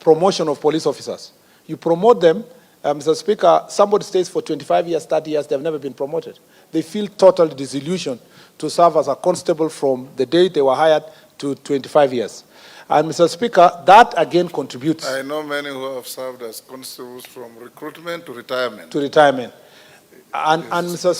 promotion of police officers. You promote them, Mr. Speaker, somebody stays for 25 years, 30 years, they've never been promoted. They feel totally disillusioned to serve as a constable from the day they were hired to 25 years. And Mr. Speaker, that again contributes. I know many who have served as constables from recruitment to retirement. To retirement. And, yes. And Mr.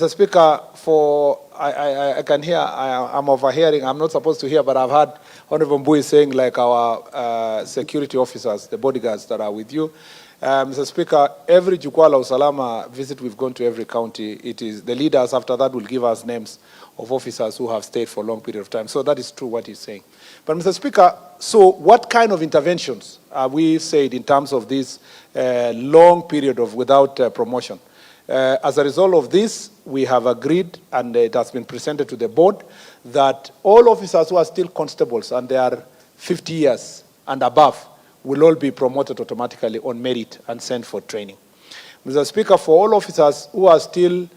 Speaker, for I can hear, I'm overhearing, I'm not supposed to hear, but I've heard Honorable Mbui saying, like our security officers, the bodyguards that are with you. Mr. Speaker, every Jukwala Usalama visit we've gone to every county, it is the leaders after that will give us names of officers who have stayed for a long period of time. So that is true what he's saying. But Mr. Speaker, so what kind of interventions are we said in terms of this long period of without promotion? As a result of this, we have agreed, and it has been presented to the board, that all officers who are still constables and they are 50 years and above will all be promoted automatically on merit and sent for training. Mr. Speaker, for all officers who are still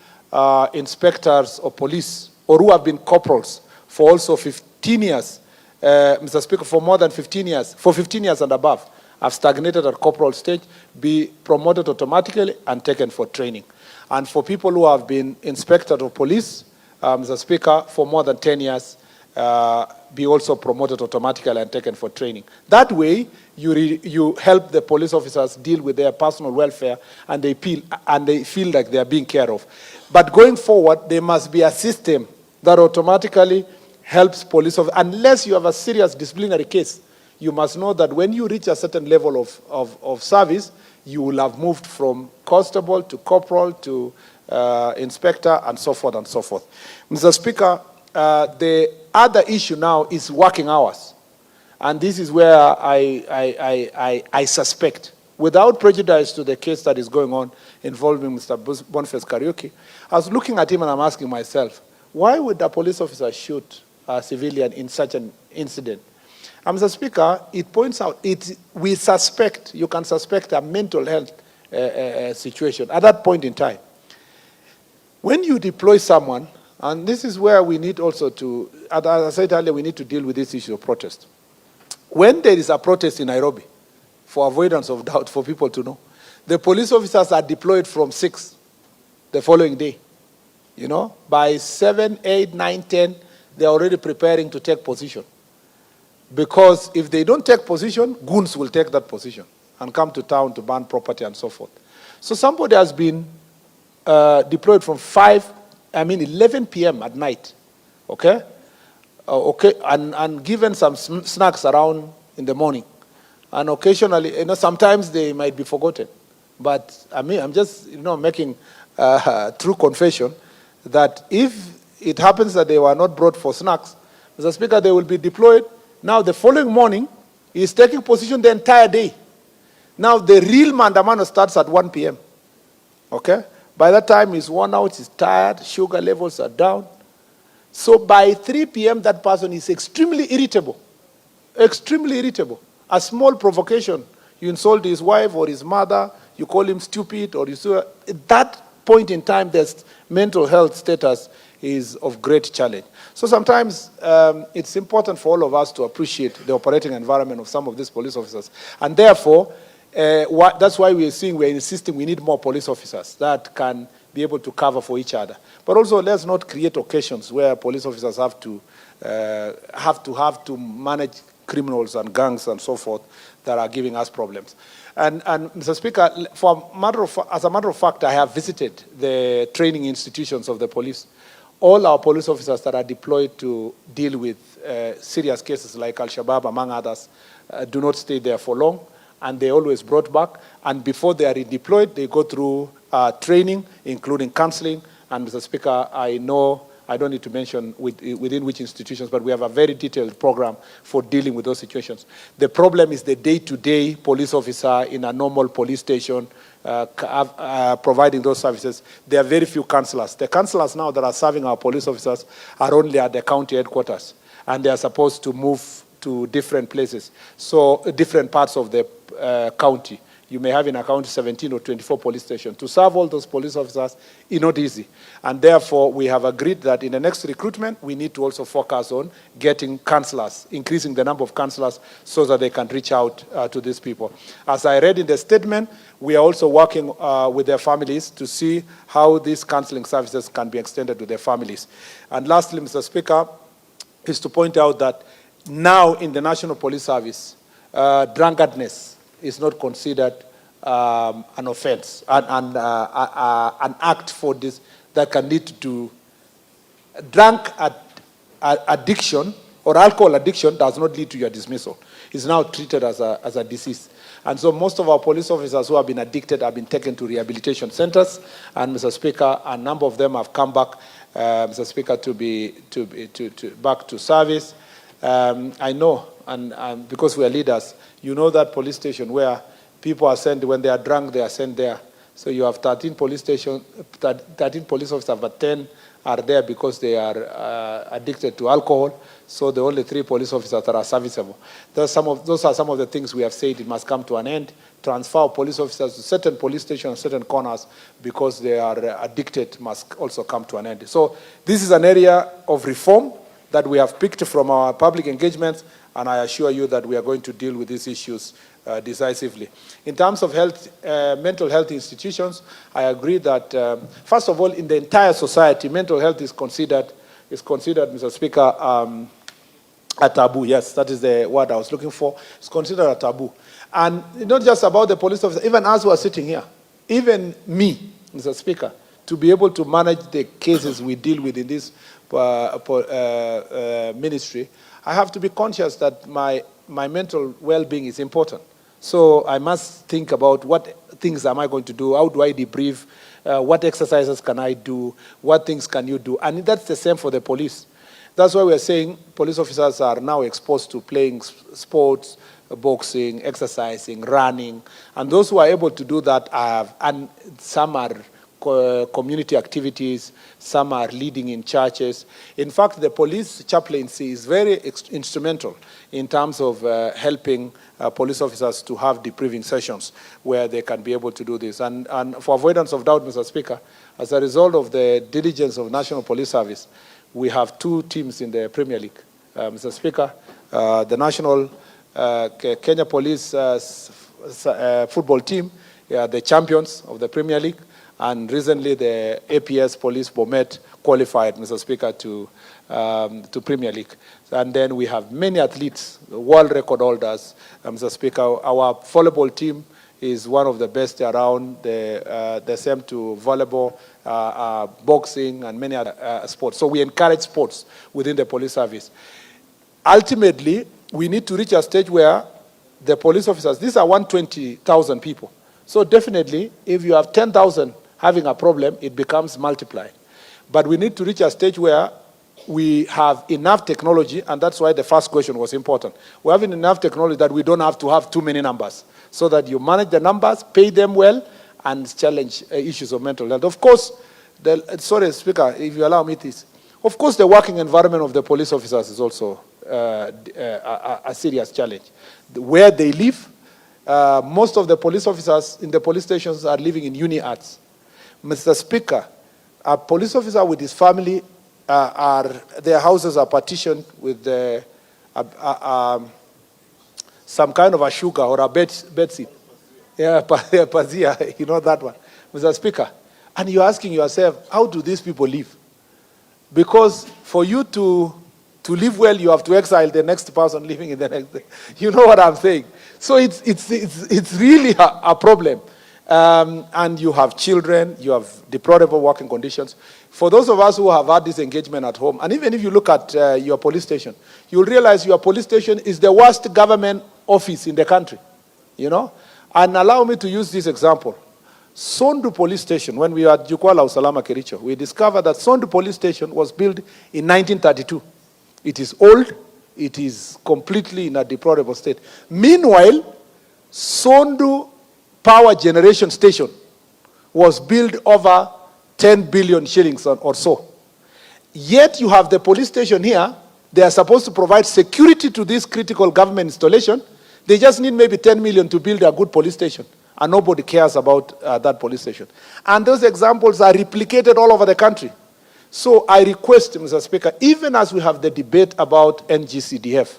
inspectors of police or who have been corporals for also 15 years, Mr. Speaker, for more than 15 years, for 15 years and above, have stagnated at corporal stage, be promoted automatically and taken for training. And for people who have been inspectors of police, Mr. Speaker, for more than 10 years, be also promoted automatically and taken for training. That way, you help the police officers deal with their personal welfare and they feel like they are being cared of. But going forward, there must be a system that automatically helps police officers. Unless you have a serious disciplinary case, you must know that when you reach a certain level of service, you will have moved from constable to corporal to inspector and so forth and so forth. Mr. Speaker, the other issue now is working hours. And this is where I suspect, without prejudice to the case that is going on involving Mr. Boniface Kariuki, I was looking at him and I'm asking myself, why would a police officer shoot a civilian in such an incident? Mr. Speaker, it points out, we suspect, you can suspect a mental health situation at that point in time. When you deploy someone, and this is where we need also to, as I said earlier, we need to deal with this issue of protest. When there is a protest in Nairobi, for avoidance of doubt for people to know, the police officers are deployed from 6 the following day. You know, by 7, 8, 9, 10, they are already preparing to take position Because if they don't take position, goons will take that position and come to town to burn property and so forth. So somebody has been deployed from 11 p.m. at night, okay? And given some snacks around in the morning. And occasionally, sometimes they might be forgotten. But I'm just, making true confession that if it happens that they were not brought for snacks, Mr. Speaker, they will be deployed. Now the following morning, he is taking position the entire day. Now the real mandamano starts at 1 p.m. Okay? By that time, he's worn out, he's tired, sugar levels are down. So by 3 p.m., that person is extremely irritable. Extremely irritable. A small provocation, you insult his wife or his mother, you call him stupid, or at that point in time, their mental health status is of great challenge. So sometimes it's important for all of us to appreciate the operating environment of some of these police officers. And therefore, that's why we're insisting we need more police officers that can be able to cover for each other. But also, let's not create occasions where police officers have to manage criminals and gangs and so forth that are giving us problems. And Mr. Speaker, as a matter of fact, I have visited the training institutions of the police. All our police officers that are deployed to deal with serious cases like Al-Shabaab, among others, do not stay there for long, and they're always brought back. And before they are redeployed, they go through training, including counseling. And Mr. Speaker, I know, I don't need to mention within which institutions, but we have a very detailed program for dealing with those situations. The problem is the day-to-day police officer in a normal police station providing those services. There are very few councillors. The councillors now that are serving our police officers are only at the county headquarters, and they are supposed to move to different places, so different parts of the county. You may have in a county 17 or 24 police stations. To serve all those police officers is not easy. And therefore, we have agreed that in the next recruitment, we need to also focus on getting councillors, increasing the number of councillors so that they can reach out to these people. As I read in the statement, we are also working with their families to see how these counseling services can be extended to their families. And lastly, Mr. Speaker, is to point out that now in the National Police Service, drunkardness is not considered an offense, an act for this that can lead to addiction or alcohol addiction does not lead to your dismissal. It's now treated as a disease. And so most of our police officers who have been addicted have been taken to rehabilitation centers. And Mr. Speaker, a number of them have come back, Mr. Speaker, to back to service. I know, and because we are leaders, you know that police station where people are sent, when they are drunk, they are sent there. So you have 13 police stations, 13 police officers, but 10 are there because they are addicted to alcohol. So the only 3 police officers that are serviceable. Those are some of the things we have said it must come to an end. Transfer police officers to certain police stations, certain corners, because they are addicted must also come to an end. So this is an area of reform that we have picked from our public engagements, and I assure you that we are going to deal with these issues decisively. In terms of health, mental health institutions, I agree that, first of all, in the entire society, mental health is considered, Mr. Speaker, a taboo. Yes, that is the word I was looking for. It's considered a taboo. And not just about the police officer, even us who are sitting here, even me, Mr. Speaker, to be able to manage the cases we deal with in this ministry, I have to be conscious that my mental well-being is important. So I must think about what things am I going to do, how do I debrief, what exercises can I do, what things can you do, and that's the same for the police. That's why we're saying police officers are now exposed to playing sports, boxing, exercising, running, and those who are able to do that and some are community activities, some are leading in churches. In fact, the police chaplaincy is very instrumental in terms of helping police officers to have debriefing sessions where they can be able to do this. And for avoidance of doubt, Mr. Speaker, as a result of the diligence of National Police Service, we have 2 teams in the Premier League. Mr. Speaker, the National Kenya Police football team, the champions of the Premier League, and recently the APS Police Bomet qualified, Mr. Speaker, to Premier League. And then we have many athletes, world record holders, Mr. Speaker. Our volleyball team is one of the best around. The same to volleyball, boxing, and many other sports. So we encourage sports within the police service. Ultimately, we need to reach a stage where the police officers, these are 120,000 people. So definitely, if you have 10,000 having a problem, it becomes multiplied. But we need to reach a stage where we have enough technology, and that's why the first question was important. We're having enough technology that we don't have to have too many numbers, so that you manage the numbers, pay them well, and challenge issues of mental health. Of course, sorry, Speaker, if you allow me this. Of course, the working environment of the police officers is also a serious challenge. Where they live, most of the police officers in the police stations are living in uni-arts. Mr. Speaker, a police officer with his family, their houses are partitioned with some kind of a sugar or a bed seat. Yeah, pazia, you know that one. Mr. Speaker, and you're asking yourself, how do these people live? Because for you to live well, you have to exile the next person living in the next. You know what I'm saying? So it's really a problem. And you have children, you have deplorable working conditions. For those of us who have had this engagement at home, and even if you look at your police station, you'll realize your police station is the worst government office in the country, you know? And allow me to use this example. Sondu Police Station, when we were at Jukwala Usalama Kericho, we discovered that Sondu Police Station was built in 1932. It is old, it is completely in a deplorable state. Meanwhile, Sondu Power Generation Station was built over 10 billion shillings or so. Yet you have the police station here, they are supposed to provide security to this critical government installation. They just need maybe 10 million to build a good police station. And nobody cares about that police station. And those examples are replicated all over the country. So I request, Mr. Speaker, even as we have the debate about NGCDF,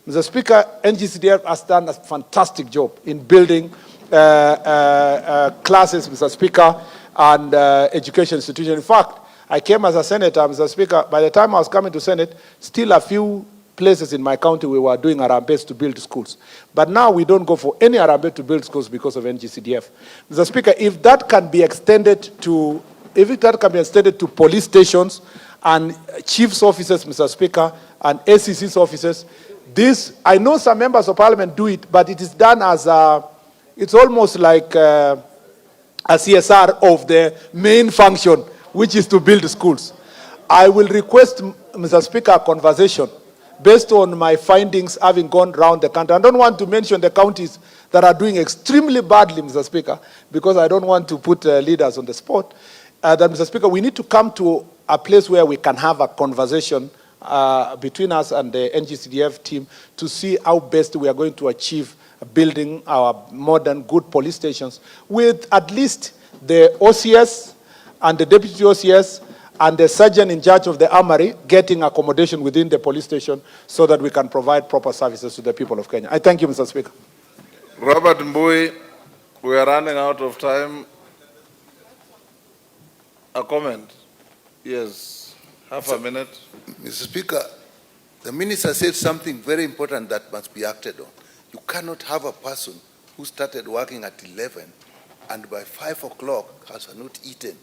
Mr. Speaker, NGCDF has done a fantastic job in building classes, Mr. Speaker, and education institutions. In fact, I came as a senator, Mr. Speaker. By the time I was coming to Senate, still a few places in my county we were doing Arambe to build schools. But now we don't go for any Arambe to build schools because of NGCDF. Mr. Speaker, if that can be extended to police stations and chief's offices, Mr. Speaker, and ACC's offices, I know some members of parliament do it, but it is done as it's almost like a CSR of the main function, which is to build schools. I will request, Mr. Speaker, a conversation based on my findings having gone around the country. I don't want to mention the counties that are doing extremely badly, Mr. Speaker, because I don't want to put leaders on the spot. That, Mr. Speaker, we need to come to a place where we can have a conversation between us and the NGCDF team to see how best we are going to achieve building our modern, good police stations with at least the OCS and the deputy OCS and the sergeant in charge of the armory getting accommodation within the police station so that we can provide proper services to the people of Kenya. I thank you, Mr. Speaker. Robert Mbui, we are running out of time. A comment? Yes, half a minute. Mr. Speaker, the minister said something very important that must be acted on. You cannot have a person who started working at 11 and by 5 o'clock has not eaten,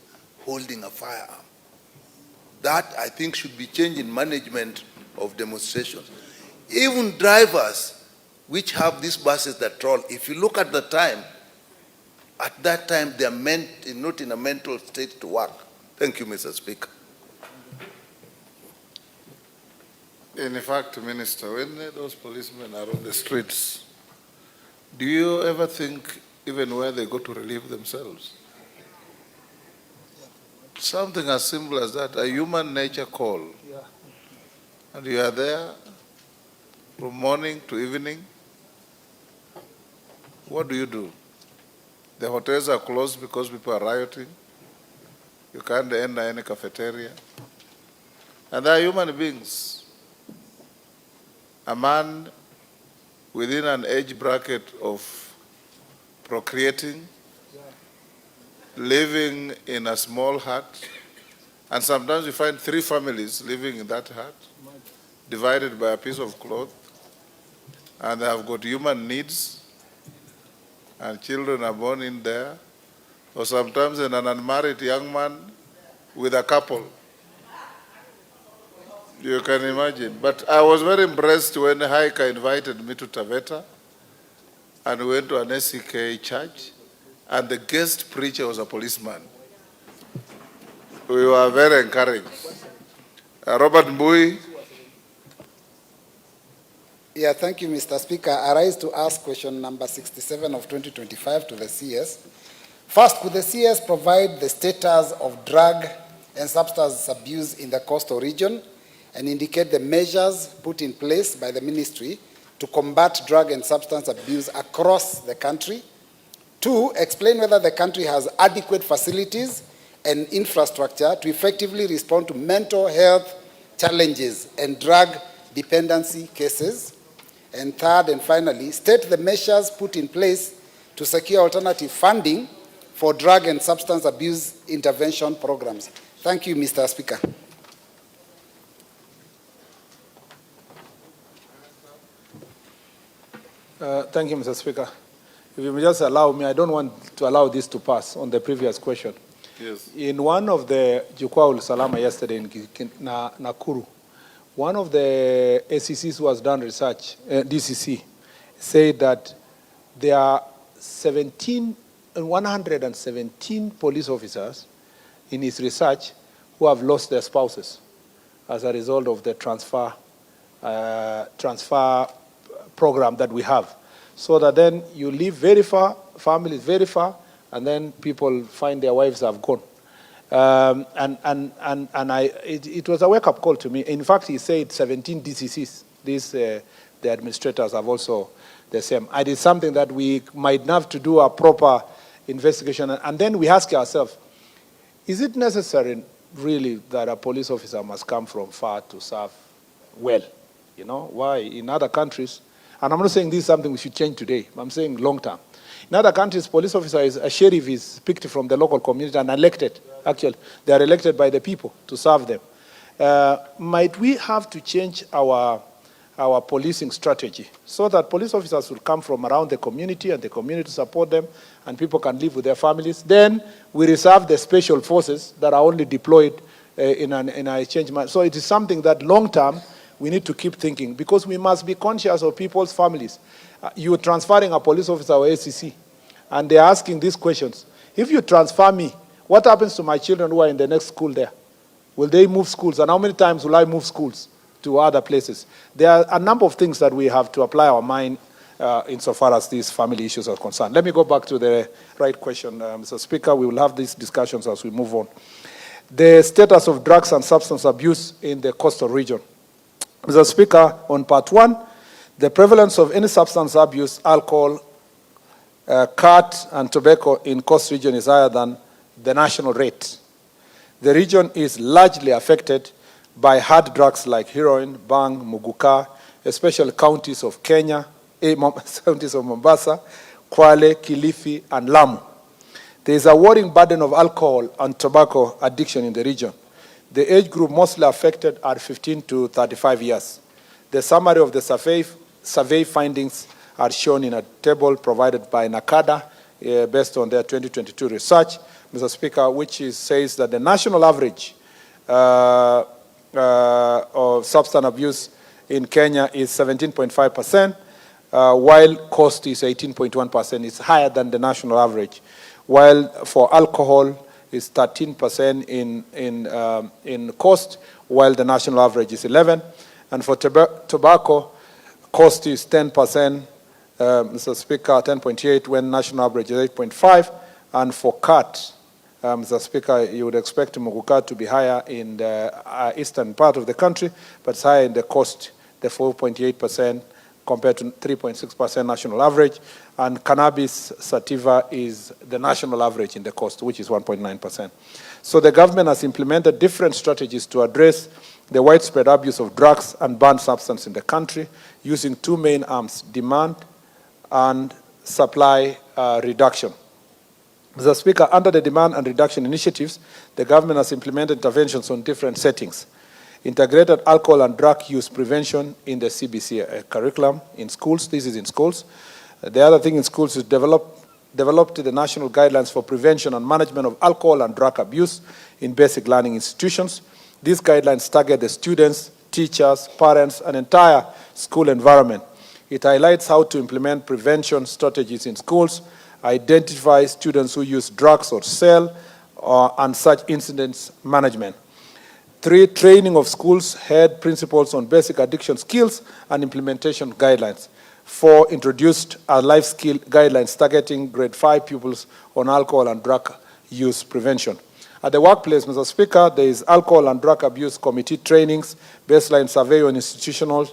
holding a firearm. That, I think, should be changed in management of demonstrations. Even drivers which have these buses that troll, if you look at the time, at that time they are not in a mental state to work. Thank you, Mr. Speaker. In fact, Minister, when those policemen are on the streets, do you ever think even where they go to relieve themselves? Something as simple as that, a human nature call. Yeah. And you are there from morning to evening. What do? The hotels are closed because people are rioting. You can't enter any cafeteria. And they are human beings. A man within an age bracket of procreating, living in a small hut, And sometimes you find 3 families living in that hut, divided by a piece of cloth, and they have got human needs, and children are born in there, or sometimes an unmarried young man with a couple. You can imagine. But I was very impressed when Haika invited me to Taveta, and we went to an SCK church, and the guest preacher was a policeman. We were very encouraged. Robert Mbui. Yeah, thank you, Mr. Speaker. I rise to ask question number 67 of 2025 to the CS. First, could the CS provide the status of drug and substance abuse in the coastal region and indicate the measures put in place by the ministry to combat drug and substance abuse across the country? 2, explain whether the country has adequate facilities and infrastructure to effectively respond to mental health challenges and drug dependency cases. And 3rd and finally, state the measures put in place to secure alternative funding for drug and substance abuse intervention programs. Thank you, Mr. Speaker. Thank you, Mr. Speaker. If you may just allow me, I don't want to allow this to pass on the previous question. Yes. In one of the Jukwaa Salama yesterday in Nakuru, one of the ACCs who has done research, DCC, said that there are 117 police officers in his research who have lost their spouses as a result of the transfer program that we have. So that then you live very far, families very far, and then people find their wives have gone. It was a wake-up call to me. In fact, he said 17 DCCs. The administrators have also the same. It is something that we might have to do a proper investigation. And then we ask ourselves, is it necessary really that a police officer must come from far to serve well? You know, why? In other countries, and I'm not saying this is something we should change today. I'm saying long term. In other countries, police officer a sheriff is picked from the local community and elected. Actually, they are elected by the people to serve them. Might we have to change our policing strategy so that police officers will come from around the community and the community support them and people can live with their families? Then we reserve the special forces that are only deployed in a change. So it is something that long term we need to keep thinking, because we must be conscious of people's families. You're transferring a police officer or ACC, and they're asking these questions. If you transfer me, what happens to my children who are in the next school there? Will they move schools? And how many times will I move schools to other places? There are a number of things that we have to apply our mind insofar as these family issues are concerned. Let me go back to the right question, Mr. Speaker. We will have these discussions as we move on. The status of drugs and substance abuse in the coastal region. Mr. Speaker, on part 1, the prevalence of any substance abuse, alcohol, cat, and tobacco in coast region is higher than the national rate. The region is largely affected by hard drugs like heroin, bang, muguka, especially counties of Kenya, counties of Mombasa, Kwale, Kilifi, and Lamu. There is a worrying burden of alcohol and tobacco addiction in the region. The age group mostly affected are 15 to 35 years. The summary of the survey findings are shown in a table provided by NACADA based on their 2022 research, Mr. Speaker, which says that the national average of substance abuse in Kenya is 17.5%, while coast is 18.1%. It's higher than the national average. While for alcohol, is 13% in cost, while the national average is 11%. And for tobacco, cost is 10%, Mr. Speaker, 10.8, when national average is 8.5. And for cat, Mr. Speaker, you would expect muguka to be higher in the eastern part of the country, but it's higher in the coast, the 4.8%, compared to 3.6% national average. And cannabis sativa is the national average in the coast, which is 1.9%. So the government has implemented different strategies to address the widespread abuse of drugs and banned substances in the country using 2 main arms, demand and supply reduction. Mr. Speaker, under the demand and reduction initiatives, the government has implemented interventions on different settings. Integrated alcohol and drug use prevention in the CBC curriculum in schools. This is in schools. The other thing in schools is developed the national guidelines for prevention and management of alcohol and drug abuse in basic learning institutions. These guidelines target the students, teachers, parents, and entire school environment. It highlights how to implement prevention strategies in schools, identify students who use drugs or sell, and such incidents management. 3, training of schools head principals on basic addiction skills and implementation guidelines. 4, introduced a life skill guidelines targeting grade 5 pupils on alcohol and drug use prevention. At the workplace, Mr. Speaker, there is alcohol and drug abuse committee trainings, baseline survey on institutional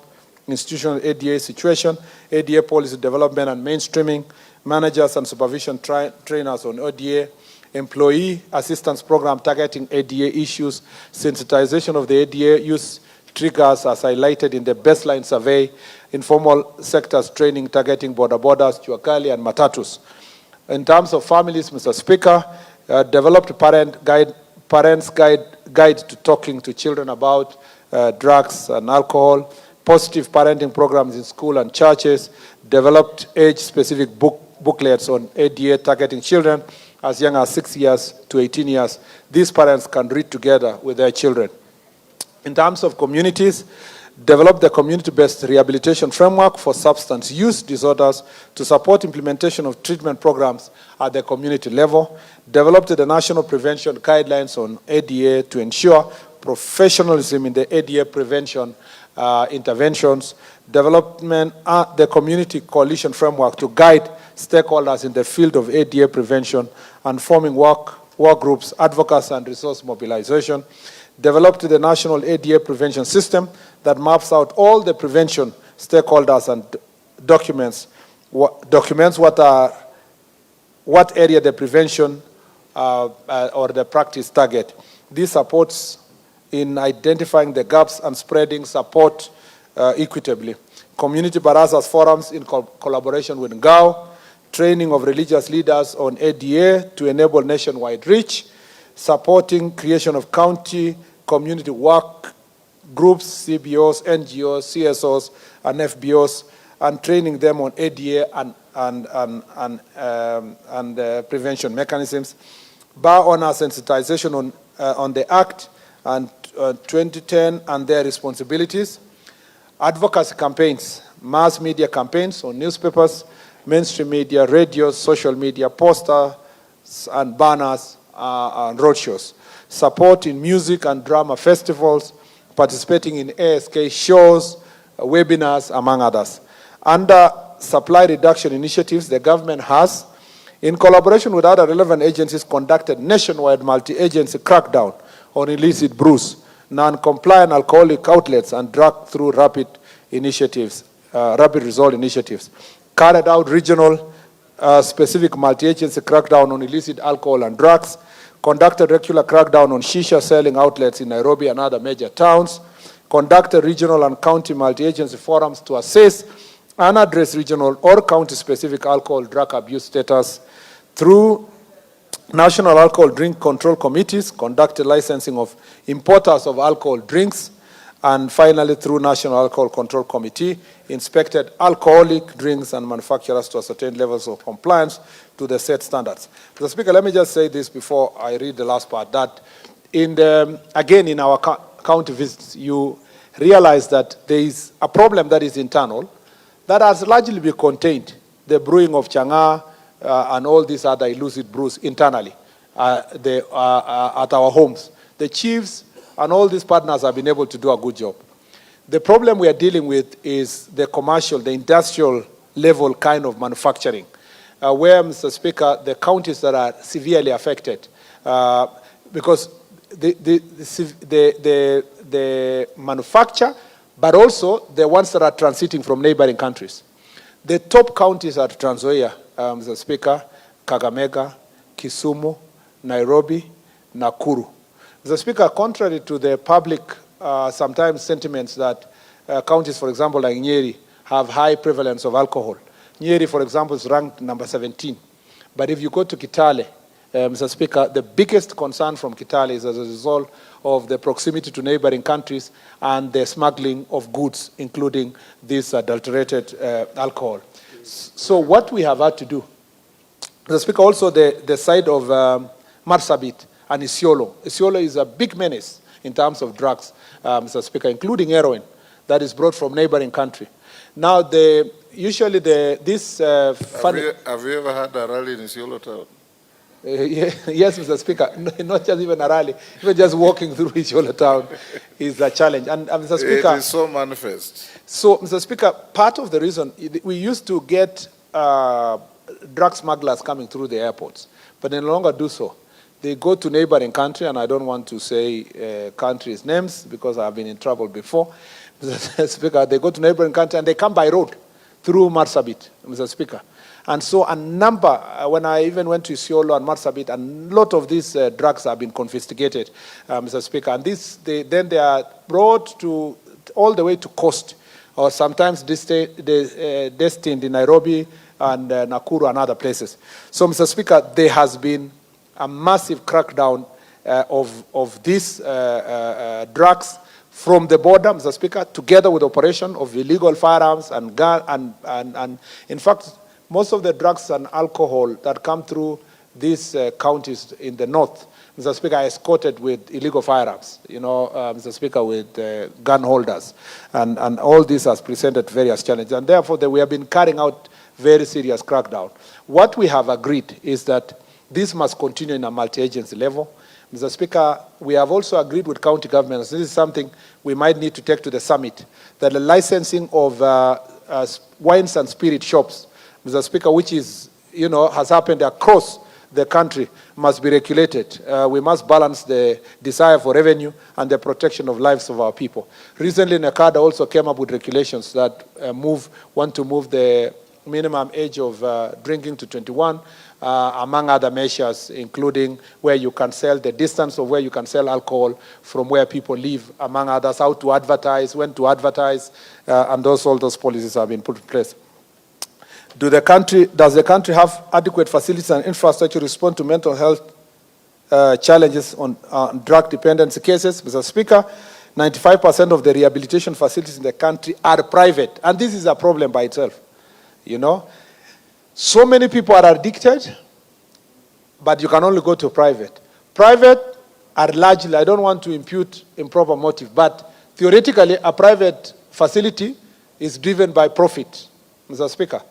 ADA situation, ADA policy development and mainstreaming, managers and supervision trainers on ODA, employee assistance program targeting ADA issues, sensitization of the ADA use triggers as highlighted in the baseline survey, informal sectors training targeting borders, Chuakali, and Matatus. In terms of families, Mr. Speaker, developed parents guide to talking to children about drugs and alcohol, positive parenting programs in school and churches, developed age-specific booklets on ADA targeting children as young as 6 years to 18 years. These parents can read together with their children. In terms of communities, develop the community-based rehabilitation framework for substance use disorders to support implementation of treatment programs at the community level, developed the national prevention guidelines on ADA to ensure professionalism in the ADA prevention interventions, development the community coalition framework to guide stakeholders in the field of ADA prevention and forming work groups, advocacy and resource mobilization, developed the national ADA prevention system that maps out all the prevention stakeholders and documents what area the prevention or the practice target. This supports in identifying the gaps and spreading support equitably. Community barazas forums in collaboration with GAO, training of religious leaders on ADA to enable nationwide reach, supporting creation of county community work groups, CBOs, NGOs, CSOs, and FBOs, and training them on ADA and prevention mechanisms. Bar honor sensitization on the Act and 2010 and their responsibilities. Advocacy campaigns, mass media campaigns on newspapers, mainstream media, radio, social media, posters and banners and roadshows. Support in music and drama festivals, participating in ASK shows, webinars, among others. Under supply reduction initiatives, the government has, in collaboration with other relevant agencies, conducted nationwide multi-agency crackdown on illicit brews, non-compliant alcoholic outlets, and drug through rapid result initiatives. Carried out regional specific multi-agency crackdown on illicit alcohol and drugs, conducted regular crackdown on shisha selling outlets in Nairobi and other major towns, conducted regional and county multi-agency forums to assess and address regional or county-specific alcohol drug abuse status through national alcohol drink control committees, conducted licensing of importers of alcohol drinks, and finally through National Alcohol Control Committee, inspected alcoholic drinks and manufacturers to ascertain levels of compliance to the set standards. Mr. Speaker, let me just say this before I read the last part, that again in our county visits, you realize that there is a problem that is internal that has largely been contained, the brewing of chang'aa and all these other illicit brews internally at our homes. The chiefs and all these partners have been able to do a good job. The problem we are dealing with is the commercial, the industrial level kind of manufacturing, where, Mr. Speaker, the counties that are severely affected, because the manufacture, but also the ones that are transiting from neighboring countries. The top counties are Trans Nzoia, Mr. Speaker, Kakamega, Kisumu, Nairobi, Nakuru. Mr. Speaker, contrary to the public sometimes sentiments that counties, for example, like Nyeri, have high prevalence of alcohol. Nyeri, for example, is ranked number 17. But if you go to Kitale, Mr. Speaker, the biggest concern from Kitale is as a result of the proximity to neighboring countries and the smuggling of goods, including this adulterated alcohol. So what we have had to do, Mr. Speaker, also the side of Marsabit and Isiolo. Isiolo is a big menace in terms of drugs, Mr. Speaker, including heroin that is brought from neighboring country. Now, usually this funny... Have you ever had a rally in Isiolo town? Yes, Mr. Speaker, not just even a rally, even just walking through Isiolo town is a challenge. And Mr. Speaker... It is so manifest. So, Mr. Speaker, part of the reason, we used to get drug smugglers coming through the airports, but they no longer do so. They go to neighboring country, and I don't want to say countries' names because I've been in trouble before. Mr. Speaker, they go to neighboring country and they come by road through Marsabit, Mr. Speaker. And so a number, when I even went to Isiolo and Marsabit, a lot of these drugs have been confiscated, Mr. Speaker. And then they are brought all the way to coast, or sometimes destined in Nairobi and Nakuru and other places. So, Mr. Speaker, there has been a massive crackdown of these drugs from the border, Mr. Speaker, together with operation of illegal firearms and gun, and in fact, most of the drugs and alcohol that come through these counties in the north, Mr. Speaker, are escorted with illegal firearms, Mr. Speaker, with gun holders. And all this has presented various challenges. And therefore, we have been carrying out very serious crackdown. What we have agreed is that this must continue in a multi-agency level. Mr. Speaker, we have also agreed with county governments, this is something we might need to take to the summit, that the licensing of wines and spirit shops, Mr. Speaker, which is, has happened across the country, must be regulated. We must balance the desire for revenue and the protection of lives of our people. Recently, NACADA also came up with regulations that want to move the minimum age of drinking to 21, among other measures, including where you can sell, the distance of where you can sell alcohol from where people live, among others, how to advertise, when to advertise, and all those policies have been put in place. Does the country have adequate facilities and infrastructure to respond to mental health challenges on drug dependency cases? Mr. Speaker, 95% of the rehabilitation facilities in the country are private, and this is a problem by itself. So many people are addicted, but you can only go to private. Private are largely, I don't want to impute improper motive, but theoretically a private facility is driven by profit, Mr. Speaker.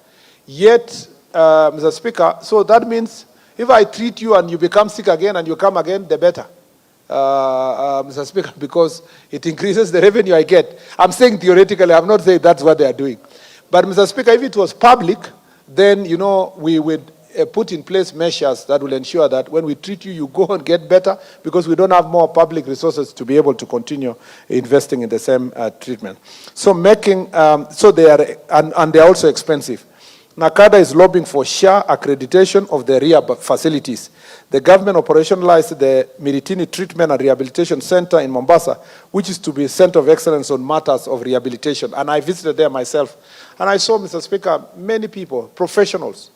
Yet, Mr. Speaker, so that means if I treat you and you become sick again and you come again, the better, Mr. Speaker, because it increases the revenue I get. I'm saying theoretically, I'm not saying that's what they are doing. But, Mr. Speaker, if it was public, then, we would put in place measures that will ensure that when we treat you, you go and get better because we don't have more public resources to be able to continue investing in the same treatment. So they are, and they are also expensive. NACADA is lobbying for SHA accreditation of the rehab facilities. The government operationalized the Miritini Treatment and Rehabilitation Center in Mombasa, which is to be a center of excellence on matters of rehabilitation. And I visited there myself. And I saw, Mr. Speaker, many people, professionals,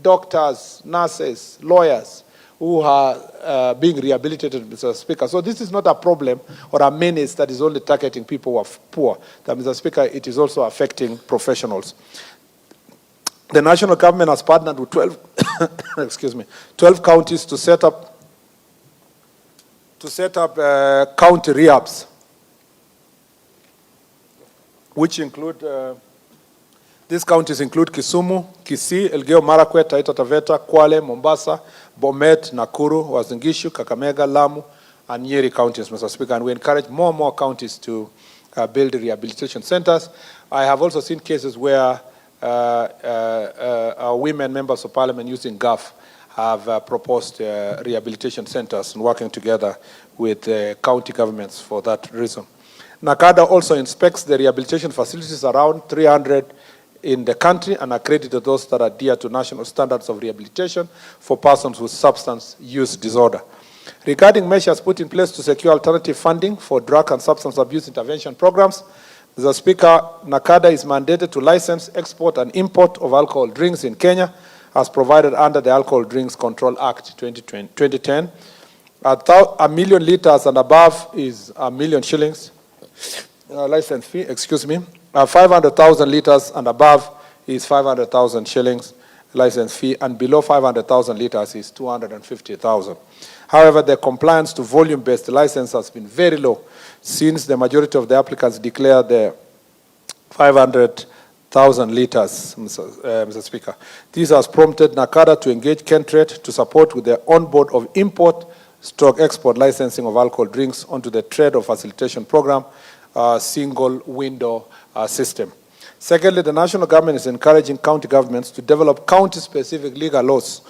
doctors, nurses, lawyers, who are being rehabilitated, Mr. Speaker. So this is not a problem or a menace that is only targeting people who are poor. That, Mr. Speaker, it is also affecting professionals. The national government has partnered with 12 counties to set up county rehabs, which include these counties include Kisumu, Kisii, Elgeyo Marakwet, Taita Taveta, Kwale, Mombasa, Bomet, Nakuru, Uasin Gishu, Kakamega, Lamu, and Nyeri counties, Mr. Speaker. And we encourage more and more counties to build rehabilitation centers. I have also seen cases where our women members of parliament using GAF have proposed rehabilitation centers and working together with county governments for that reason. NACADA also inspects the rehabilitation facilities, around 300 in the country, and accredited those that adhere to national standards of rehabilitation for persons with substance use disorder. Regarding measures put in place to secure alternative funding for drug and substance abuse intervention programs, Mr. Speaker, NACADA is mandated to license, export, and import of alcohol drinks in Kenya as provided under the Alcohol Drinks Control Act 2010. 1 million liters and above is 1 million shillings. License fee, 500,000 liters and above is 500,000 shillings license fee, and below 500,000 liters is 250,000. However, the compliance to volume-based license has been very low since the majority of the applicants declare the 500,000 liters, Mr. Speaker. This has prompted NACADA to engage Kentrade to support with the onboard of import/export licensing of alcohol drinks onto the Trade of Facilitation Program, single window system. Secondly, the national government is encouraging county governments to develop county-specific legal laws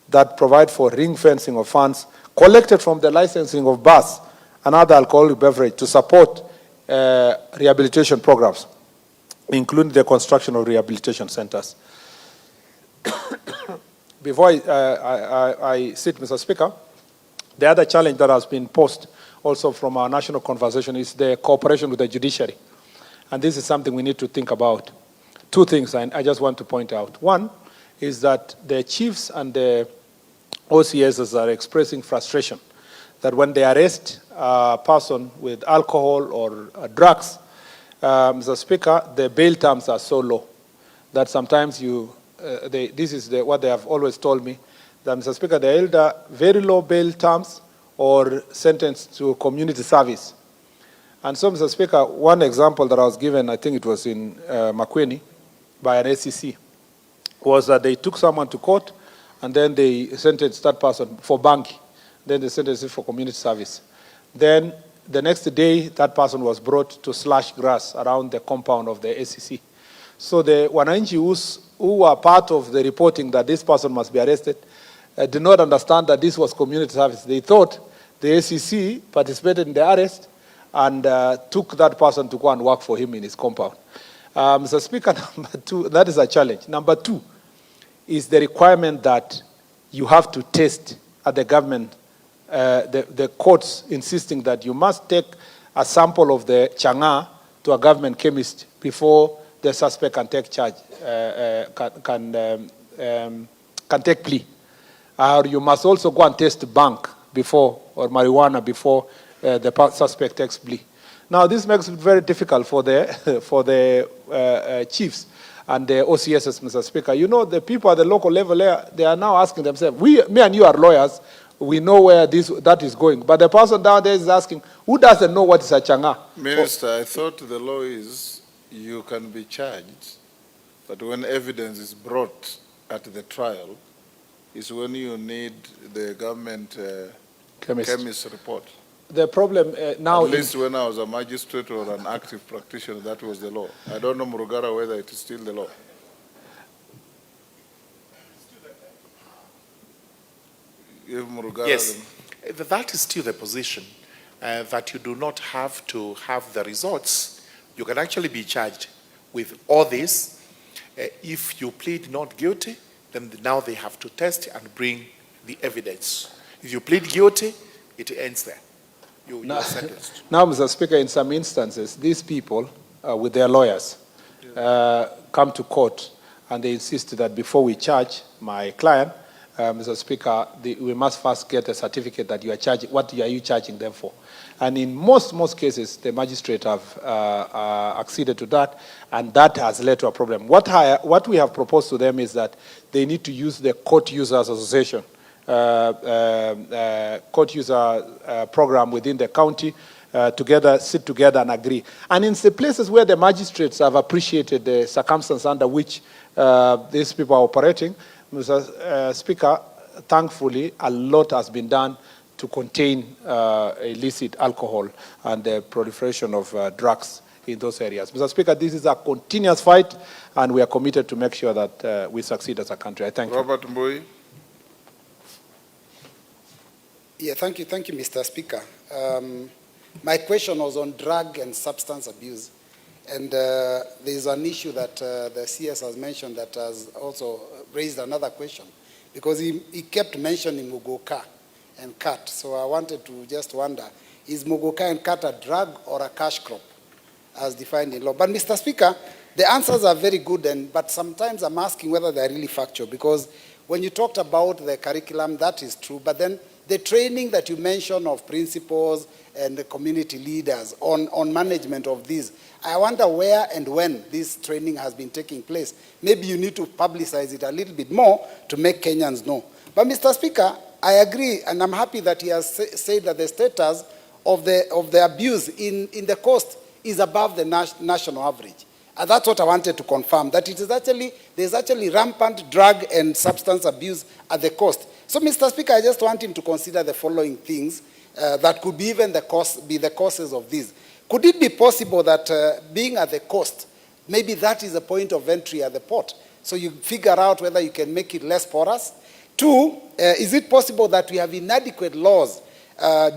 that provide for ring fencing of funds collected from the licensing of bars and other alcoholic beverage to support rehabilitation programs, including the construction of rehabilitation centers. Before I sit, Mr. Speaker, the other challenge that has been posed also from our national conversation is the cooperation with the judiciary. And this is something we need to think about. Two things I just want to point out. One is that the chiefs and the OCSs are expressing frustration that when they arrest a person with alcohol or drugs, Mr. Speaker, the bail terms are so low that sometimes this is what they have always told me, that, Mr. Speaker, they either very low bail terms or sentenced to community service. And so, Mr. Speaker, one example that I was given, I think it was in Makweni, by an SEC, was that they took someone to court and then they sentenced that person for banking. Then they sentenced him for community service. Then the next day, that person was brought to slash grass around the compound of the SEC. So the wananchi who were part of the reporting that this person must be arrested did not understand that this was community service. They thought the SEC participated in the arrest and took that person to go and work for him in his compound. Mr. Speaker, number two, that is a challenge. Number two is the requirement that you have to test at the government, the courts insisting that you must take a sample of the changa to a government chemist before the suspect can take charge, can take plea. Or you must also go and test bank before, or marijuana before the suspect takes plea. Now, this makes it very difficult for the chiefs and the OCSs, Mr. Speaker. You know, the people at the local level, they are now asking themselves, me and you are lawyers, we know where that is going. But the person down there is asking, who doesn't know what is a changa? Minister, I thought the law is you can be charged, but when evidence is brought at the trial, is when you need the government chemist report. The problem now at least when I was a magistrate or an active practitioner, that was the law. I don't know, Murugara, whether it is still the law. Yes, that is still the position, that you do not have to have the results. You can actually be charged with all this. If you plead not guilty, then now they have to test and bring the evidence. If you plead guilty, it ends there. You are sentenced. Now, Mr. Speaker, in some instances, these people, with their lawyers, come to court and they insist that before we charge my client, Mr. Speaker, we must first get a certificate that you are charging. What are you charging them for? And in most cases, the magistrate have acceded to that, and that has led to a problem. What we have proposed to them is that they need to use the Court Users Association, court user program within the county, sit together and agree. And in the places where the magistrates have appreciated the circumstances under which these people are operating, Mr. Speaker, thankfully, a lot has been done to contain illicit alcohol and the proliferation of drugs in those areas. Mr. Speaker, this is a continuous fight, and we are committed to make sure that we succeed as a country. I thank you. Robert Mbui. Yeah, thank you, Mr. Speaker. My question was on drug and substance abuse. And there's an issue that the CS has mentioned that has also raised another question, because he kept mentioning Mugoka and cat. So I wanted to just wonder, is Mugoka and cat a drug or a cash crop as defined in law? But Mr. Speaker, the answers are very good, but sometimes I'm asking whether they're really factual, because when you talked about the curriculum, that is true, but then the training that you mentioned of principals and the community leaders on management of these, I wonder where and when this training has been taking place. Maybe you need to publicize it a little bit more to make Kenyans know. But Mr. Speaker, I agree, and I'm happy that he has said that the status of the abuse in the coast is above the national average. And that's what I wanted to confirm, that it is there's actually rampant drug and substance abuse at the coast. So, Mr. Speaker, I just want him to consider the following things that could be even be the causes of this. Could it be possible that being at the coast, maybe that is a point of entry at the port, so you figure out whether you can make it less porous? Two, is it possible that we have inadequate laws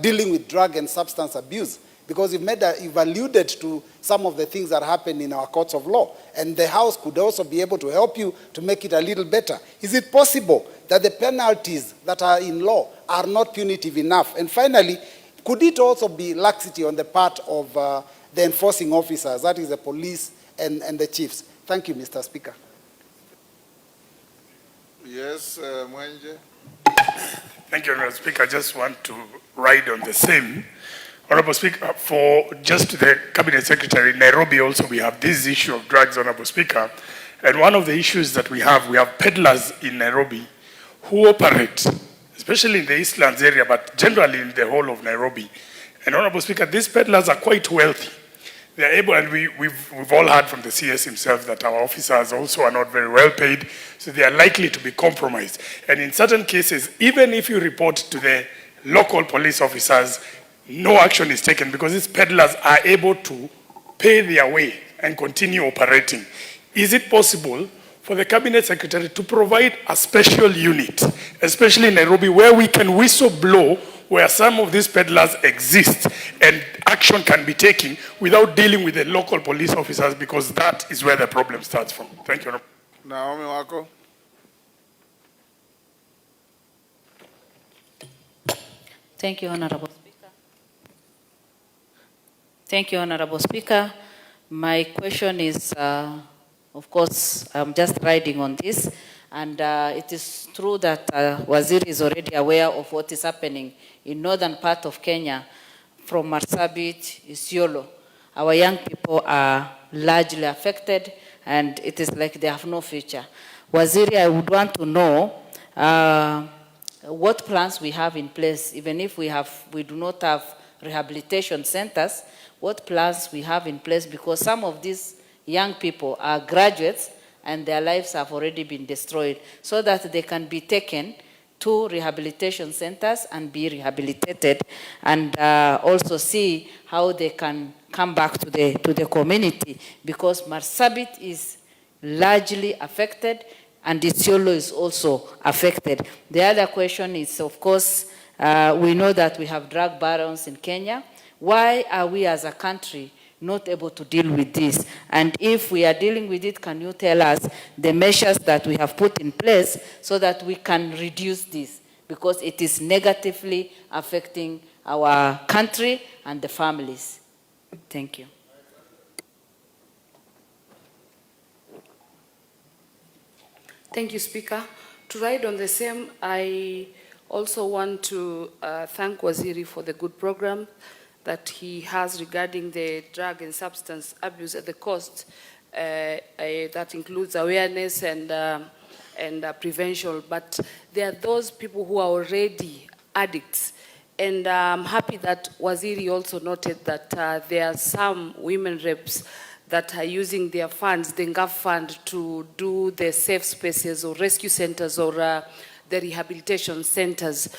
dealing with drug and substance abuse? Because you've alluded to some of the things that happen in our courts of law, and the House could also be able to help you to make it a little better. Is it possible that the penalties that are in law are not punitive enough? And finally, could it also be laxity on the part of the enforcing officers, that is the police and the chiefs? Thank you, Mr. Speaker. Yes, Mwenje. Thank you, Honourable Speaker. I just want to ride on the same. Honourable Speaker, for just the Cabinet Secretary, Nairobi also we have this issue of drugs, Honourable Speaker. And one of the issues that we have peddlers in Nairobi who operate, especially in the Eastlands area, but generally in the whole of Nairobi. And Honourable Speaker, these peddlers are quite wealthy. They are able, and we've all heard from the CS himself that our officers also are not very well paid, so they are likely to be compromised. And in certain cases, even if you report to the local police officers, no action is taken because these peddlers are able to pay their way and continue operating. Is it possible for the Cabinet Secretary to provide a special unit, especially in Nairobi, where we can whistle blow where some of these peddlers exist and action can be taken without dealing with the local police officers, because that is where the problem starts from? Thank you. Naomi Wako. Thank you, Honorable Speaker. Thank you, Honorable Speaker. My question is, of course, I'm just riding on this, and it is true that Waziri is already aware of what is happening in northern part of Kenya, from Marsabit, Isiolo. Our young people are largely affected, and it is like they have no future. Waziri, I would want to know what plans we have in place, even if we do not have rehabilitation centers, what plans we have in place, because some of these young people are graduates and their lives have already been destroyed, so that they can be taken to rehabilitation centers and be rehabilitated, and also see how they can come back to the community, because Marsabit is largely affected and Isiolo is also affected. The other question is, of course, we know that we have drug barons in Kenya. Why are we as a country not able to deal with this? And if we are dealing with it, can you tell us the measures that we have put in place so that we can reduce this? Because it is negatively affecting our country and the families. Thank you. Thank you, Speaker. To ride on the same, I also want to thank Waziri for the good program that he has regarding the drug and substance abuse at the coast. That includes awareness and prevention. But there are those people who are already addicts. And I'm happy that Waziri also noted that there are some women reps that are using their funds, the NGAF fund, to do the safe spaces or rescue centers or the rehabilitation centers.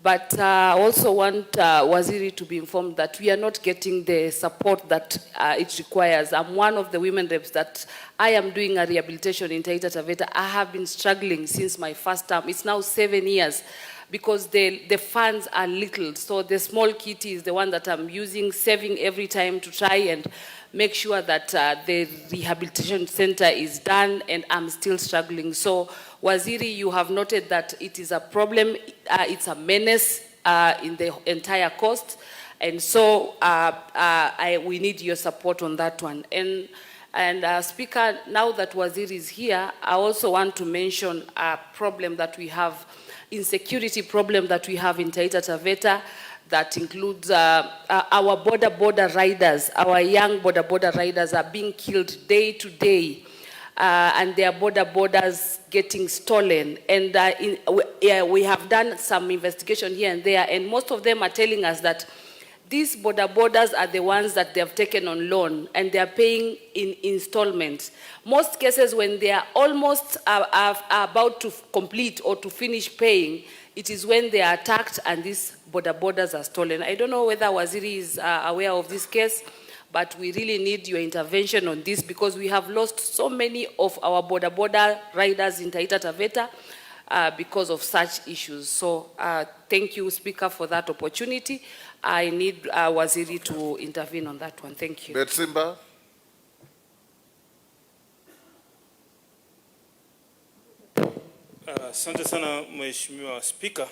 But I also want Waziri to be informed that we are not getting the support that it requires. I'm one of the women reps that I am doing a rehabilitation in Taita Taveta. I have been struggling since my first term. It's now 7 years because the funds are little. So the small kitty is the one that I'm using, saving every time to try and make sure that the rehabilitation center is done, and I'm still struggling. So Waziri, you have noted that it is a problem, it's a menace in the entire coast, and so we need your support on that one. And And Speaker, now that Waziri is here, I also want to mention a problem that we have, insecurity problem that we have in Taita Taveta, that includes our border riders. Our young border riders are being killed day to day, and their borders getting stolen. And we have done some investigation here and there, and most of them are telling us that these borders are the ones that they have taken on loan, and they are paying in installments. Most cases, when they are almost are about to complete or to finish paying, it is when they are attacked and these borders are stolen. I don't know whether Waziri is aware of this case, but we really need your intervention on this, because we have lost so many of our border riders in Taita Taveta because of such issues. So thank you, Speaker, for that opportunity. I need Waziri to intervene on that one. Thank you. Betsimba. Asante sana Mheshimiwa Spika,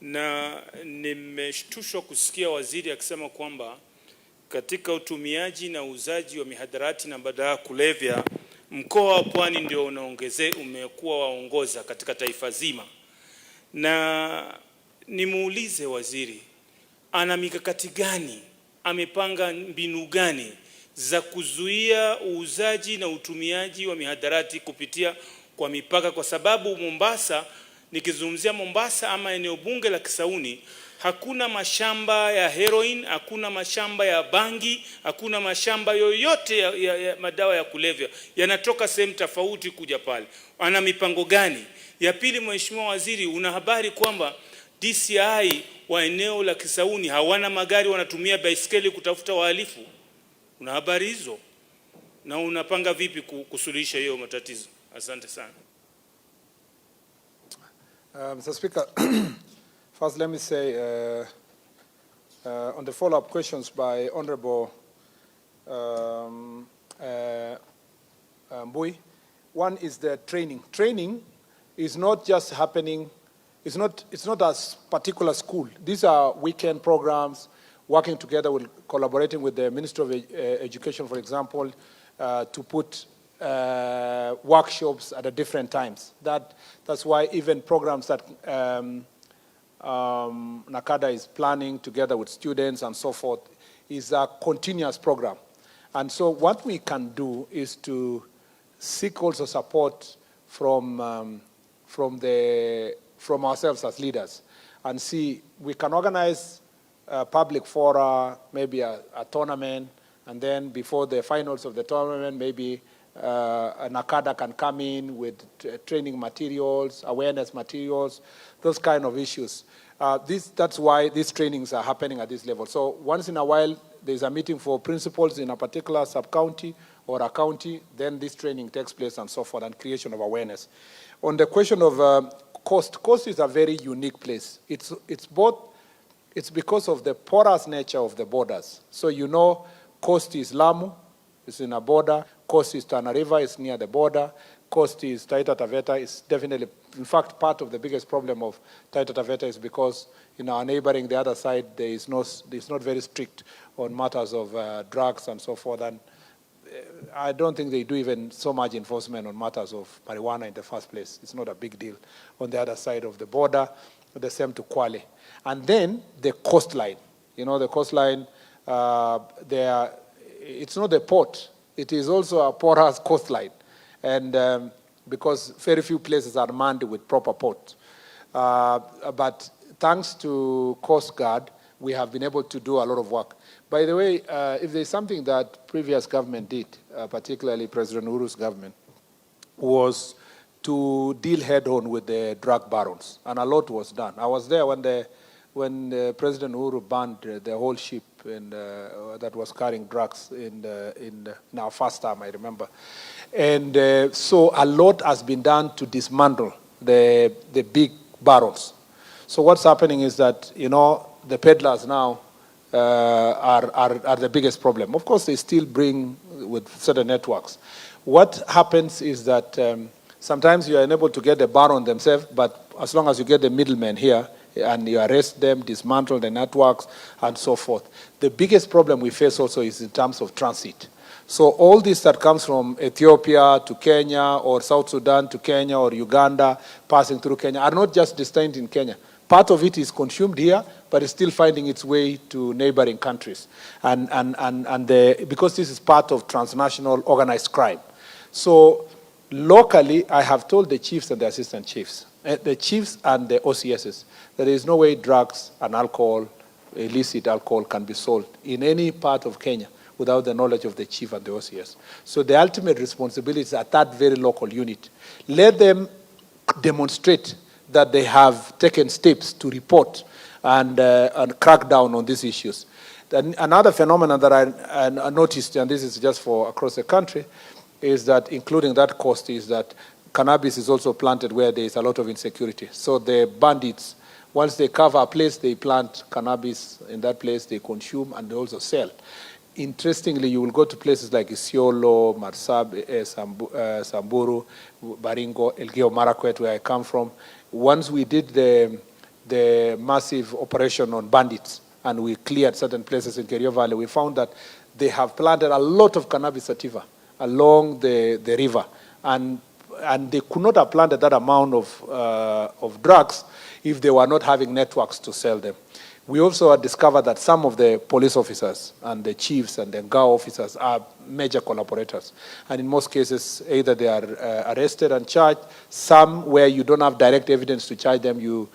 na nimeshtushwa kusikia waziri akisema kwamba katika utumiaji na uuzaji wa mihadarati na madawa ya kulevya mkoa wa Pwani ndio umekuwa waongoza katika taifa zima. Na nimuulize waziri, ana mikakati gani, amepanga mbinu gani za kuzuia uuzaji na utumiaji wa mihadarati kupitia kwa mipaka, kwa sababu Mombasa, nikizungumzia Mombasa ama eneo bunge la Kisauni, hakuna mashamba ya heroin, hakuna mashamba ya bangi, hakuna mashamba yoyote ya madawa ya kulevya. Yanatoka sehemu tofauti kuja pale. Ana mipango gani? Ya pili, Mheshimiwa Waziri, una habari kwamba DCI wa eneo la Kisauni hawana magari, wanatumia baiskeli kutafuta wahalifu? Una habari hizo? Na unapanga vipi kusuluhisha hiyo matatizo? Asante sana. Mr. Speaker, first let me say on the follow-up questions by Honorable Mbui, one is the training. Training is not just happening, it's not a particular school. These are weekend programs, working together with, collaborating with the Ministry of Education, for example, to put workshops at different times. That's why even programs that NACADA is planning together with students and so forth is a continuous program. And so what we can do is to seek also support from ourselves as leaders, and see we can organize public fora, maybe a tournament, and then before the finals of the tournament, maybe NACADA can come in with training materials, awareness materials, those kind of issues. That's why these trainings are happening at this level. So once in a while, there's a meeting for principals in a particular sub-county or a county, then this training takes place and so forth, and creation of awareness. On the question of Coast is a very unique place. It's because of the porous nature of the borders. So you know, Coast is Lamu, it's in a border. Coast is Tana River, it's near the border. Coast is Taita Taveta, is definitely, in fact, part of the biggest problem of Taita Taveta is because in our neighboring, the other side, it's not very strict on matters of drugs and so forth. And I don't think they do even so much enforcement on matters of marijuana in the first place. It's not a big deal on the other side of the border, the same to Kwale. And then the coastline. You know, the coastline, it's not a port. It is also a porous coastline. And because very few places are manned with proper ports. But thanks to Coast Guard, we have been able to do a lot of work. By the way, if there's something that previous government did, particularly President Uhuru's government, was to deal head-on with the drug barons, and a lot was done. I was there when President Uhuru banned the whole ship that was carrying drugs in our first time, I remember. And so a lot has been done to dismantle the big barons. So what's happening is that, you know, the peddlers now are the biggest problem. Of course, they still bring with certain networks. What happens is that sometimes you are unable to get the baron themselves, but as long as you get the middlemen here and you arrest them, dismantle the networks, and so forth. The biggest problem we face also is in terms of transit. So all this that comes from Ethiopia to Kenya or South Sudan to Kenya or Uganda passing through Kenya are not just destined in Kenya. Part of it is consumed here, but it's still finding its way to neighboring countries. Because this is part of transnational organized crime. So locally, I have told the chiefs and the assistant chiefs, the chiefs and the OCSs, that there is no way drugs and alcohol, illicit alcohol, can be sold in any part of Kenya without the knowledge of the chief and the OCS. So the ultimate responsibility is at that very local unit. Let them demonstrate that they have taken steps to report and crack down on these issues. Then another phenomenon that I noticed, and this is just for across the country, is that including that cost is that cannabis is also planted where there is a lot of insecurity. So the bandits, once they cover a place, they plant cannabis in that place, they consume and they also sell. Interestingly, you will go to places like Isiolo, Samburu, Baringo, Elgeyo Marakwet, where I come from. Once we did the massive operation on bandits and we cleared certain places in Kerio Valley, we found that they have planted a lot of cannabis sativa along the river. And they could not have planted that amount of drugs if they were not having networks to sell them. We also had discovered that some of the police officers and the chiefs and the GAO officers are major collaborators. And in most cases, either they are arrested and charged. Some where you don't have direct evidence to charge them, you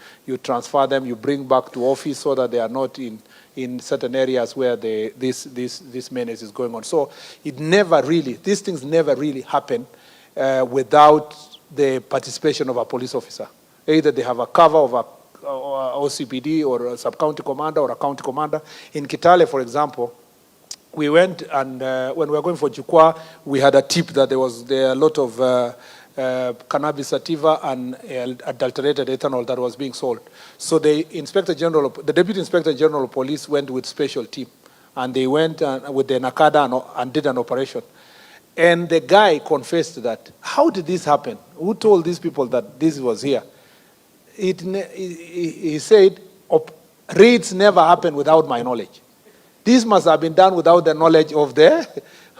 transfer them, you bring back to office so that they are not in certain areas where this menace is going on. So it never really, these things never really happen without the participation of a police officer. Either they have a cover of a OCPD or a sub-county commander or a county commander. In Kitale, for example, we went and when we were going for Jukwa, we had a tip that there a lot of cannabis sativa and adulterated ethanol that was being sold. So the Deputy Inspector General of Police went with special team, and they went with the Nakada and did an operation. And the guy confessed that, how did this happen? Who told these people that this was here? He said, raids never happen without my knowledge. This must have been done without the knowledge of the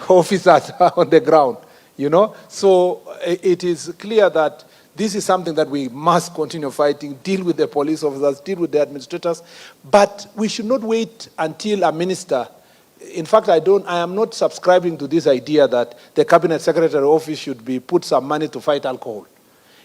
officers on the ground, you know. So it is clear that this is something that we must continue fighting, deal with the police officers, deal with the administrators, but we should not wait until a minister. In fact, I am not subscribing to this idea that the Cabinet Secretary office should put some money to fight alcohol.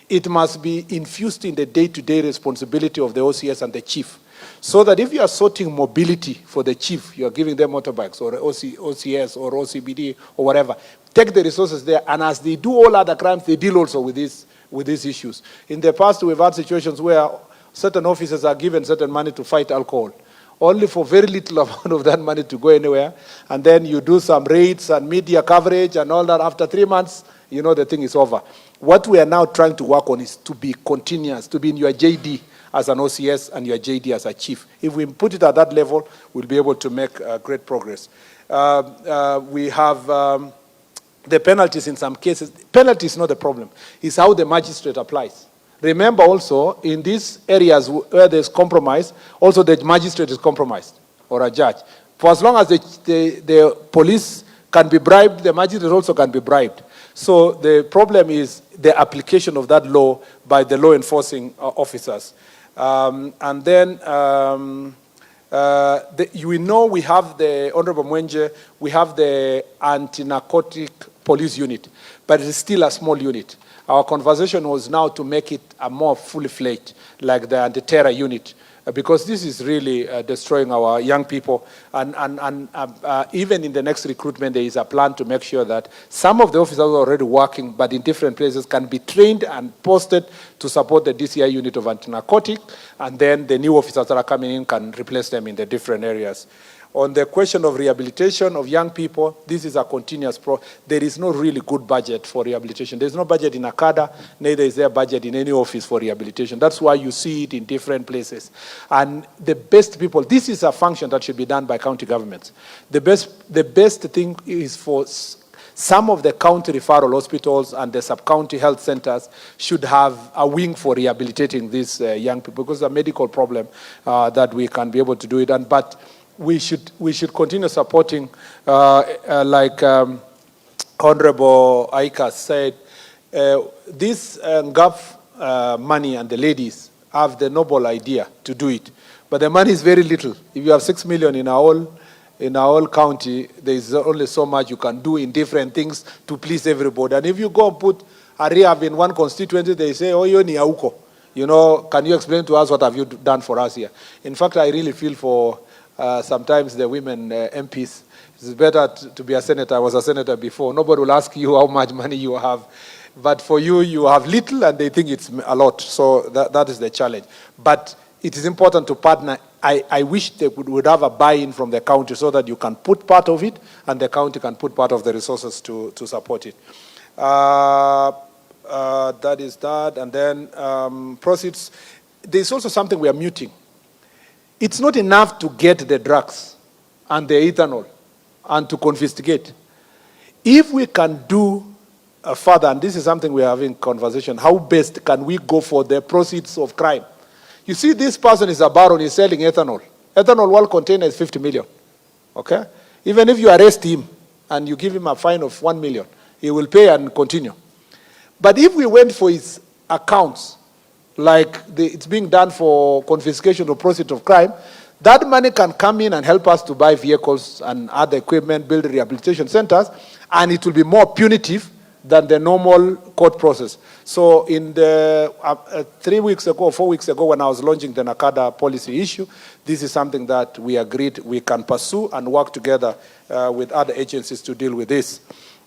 It must be infused in the day-to-day responsibility of the OCS and the chief. So that if you are sorting mobility for the chief, you are giving them motorbikes or OCS or OCBD or whatever, take the resources there, and as they do all other crimes, they deal also with these issues. In the past, we've had situations where certain officers are given certain money to fight alcohol, only for very little amount of that money to go anywhere, and then you do some raids and media coverage and all that. After 3 months, you know the thing is over. What we are now trying to work on is to be continuous, to be in your JD as an OCS and your JD as a chief. If we put it at that level, we'll be able to make great progress. We have the penalties in some cases. Penalty is not the problem. It's how the magistrate applies. Remember also, in these areas where there's compromise, also the magistrate is compromised, or a judge. For as long as the police can be bribed, the magistrate also can be bribed. So the problem is the application of that law by the law enforcing officers. And then we know we have the Honorable Mwenje, we have the anti-narcotic police unit, but it is still a small unit. Our conversation was now to make it a more fully fledged, like the anti-terror unit, because this is really destroying our young people. And even in the next recruitment, there is a plan to make sure that some of the officers are already working, but in different places, can be trained and posted to support the DCI unit of anti-narcotic, and then the new officers that are coming in can replace them in the different areas. On the question of rehabilitation of young people, this is a continuous there is no really good budget for rehabilitation. There's no budget in ACADA, neither is there budget in any office for rehabilitation. That's why you see it in different places. And the best people, this is a function that should be done by county governments. The best thing is for some of the county referral hospitals and the sub-county health centers should have a wing for rehabilitating these young people, because it's a medical problem that we can be able to do it. But we should continue supporting Honorable Aika said, this GAF money and the ladies have the noble idea to do it, but the money is very little. If you have 6 million in our whole county, there is only so much you can do in different things to please everybody. And if you go and put a rehab in one constituency, they say, oh, you're Niauko. You know, can you explain to us what have you done for us here? In fact, I really feel for sometimes the women MPs. It's better to be a senator. I was a senator before. Nobody will ask you how much money you have. But for you, you have little and they think it's a lot. So that is the challenge. But it is important to partner. I wish they would have a buy-in from the county so that you can put part of it and the county can put part of the resources to support it. That is that. And then proceeds. There's also something we are muting. It's not enough to get the drugs and the ethanol and to confiscate. If we can do further, and this is something we are having conversation, how best can we go for the proceeds of crime? You see, this person is a baron, he's selling ethanol. Ethanol one container is 50 million, okay? Even if you arrest him and you give him a fine of 1 million, he will pay and continue. But if we went for his accounts, like it's being done for confiscation or proceeds of crime, that money can come in and help us to buy vehicles and other equipment, build rehabilitation centers, and it will be more punitive than the normal court process. So in the 3 weeks ago, 4 weeks ago, when I was launching the NACADA policy issue, this is something that we agreed we can pursue and work together with other agencies to deal with this.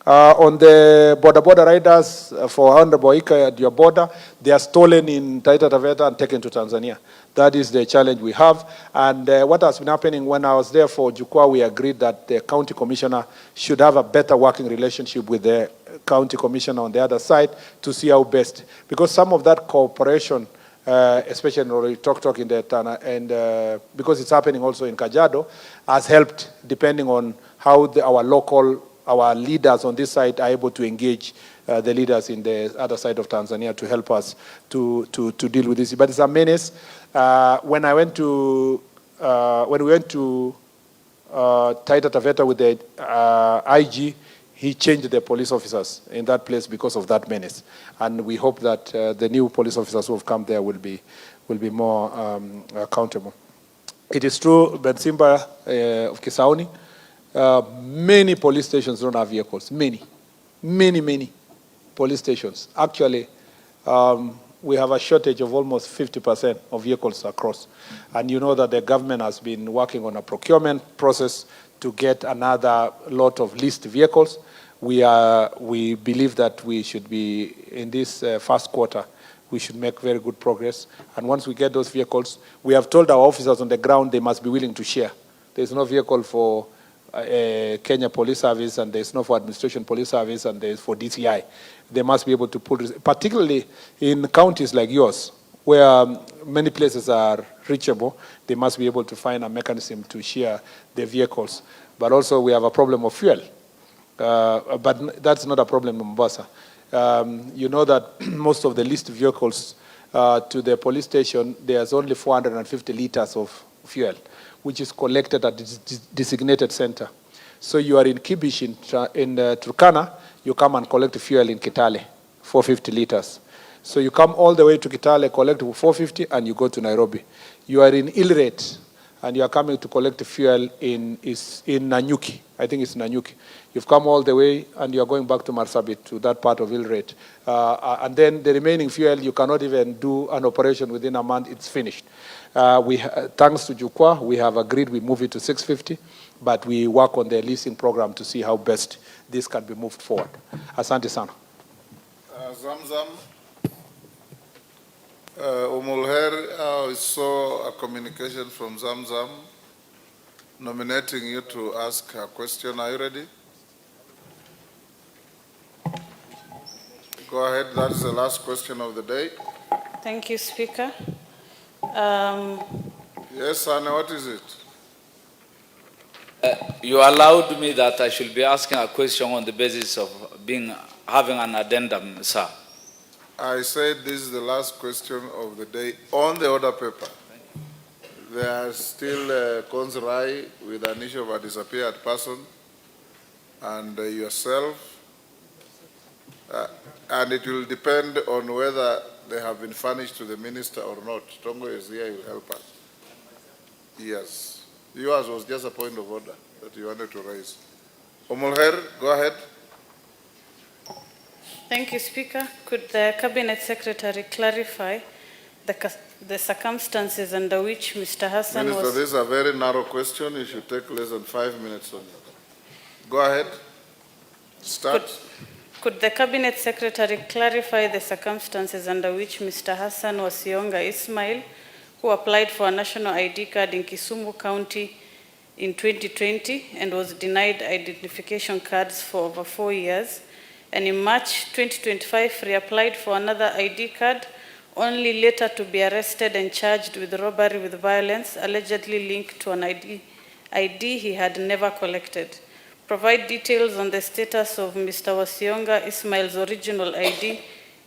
On the border riders for Honorable Ika at your border, they are stolen in Taita Taveta and taken to Tanzania. That is the challenge we have. And what has been happening when I was there for Jukwa, we agreed that the county commissioner should have a better working relationship with the county commissioner on the other side to see how best. Because some of that cooperation, especially in Tok in the Tana, and because it's happening also in Kajiado, has helped depending on how our leaders on this side are able to engage the leaders in the other side of Tanzania to help us to deal with this. But it's a menace. When we went to Taita Taveta with the IG, he changed the police officers in that place because of that menace. And we hope that the new police officers who have come there will be more accountable. It is true, Bensimba of Kisauni, many police stations don't have vehicles. Many police stations. Actually, we have a shortage of almost 50% of vehicles across. And you know that the government has been working on a procurement process to get another lot of leased vehicles. We believe that we should be, in this first quarter, we should make very good progress. And once we get those vehicles, we have told our officers on the ground they must be willing to share. There's no vehicle for Kenya Police Service, and there's no for Administration Police Service, and there's for DCI. They must be able to pull, particularly in counties like yours, where many places are reachable, they must be able to find a mechanism to share the vehicles. But also we have a problem of fuel. But that's not a problem in Mombasa. You know that most of the leased vehicles to the police station, there's only 450 liters of fuel, which is collected at the designated center. So you are in Kibish in Turkana, you come and collect fuel in Kitale, 450 liters. So you come all the way to Kitale, collect 450, and you go to Nairobi. You are in Ilret, and you are coming to collect fuel in Nanyuki. I think it's Nanyuki. You've come all the way, and you are going back to Marsabit, to that part of Ilret. And then the remaining fuel, you cannot even do an operation within a month. It's finished. Thanks to Jukwa, we have agreed we move it to 650, but we work on the leasing program to see how best this can be moved forward. Asante sana. Zamzam. Umulher, I saw a communication from Zamzam nominating you to ask a question. Are you ready? Go ahead. That is the last question of the day. Thank you, Speaker. Yes, Anna, what is it? You allowed me that I should be asking a question on the basis of having an addendum, sir. I said this is the last question of the day on the order paper. There are still Konzrai with an issue of a disappeared person, and yourself, And it will depend on whether they have been furnished to the minister or not. Tongo is here, he will help us. Yes. Yours was just a point of order that you wanted to raise. Omolher, go ahead. Thank you, Speaker. Could the Cabinet Secretary clarify the circumstances under which Mr. Hassan Minister, was... this is a very narrow question. You should take less than 5 minutes on it. Go ahead. Start. Could the Cabinet Secretary clarify the circumstances under which Mr. Hassan Wasionga Ismail, who applied for a national ID card in Kisumu County in 2020 and was denied identification cards for over 4 years, and in March 2025 reapplied for another ID card, only later to be arrested and charged with robbery with violence, allegedly linked to an ID he had never collected? Provide details on the status of Mr. Wasionga Ismail's original ID,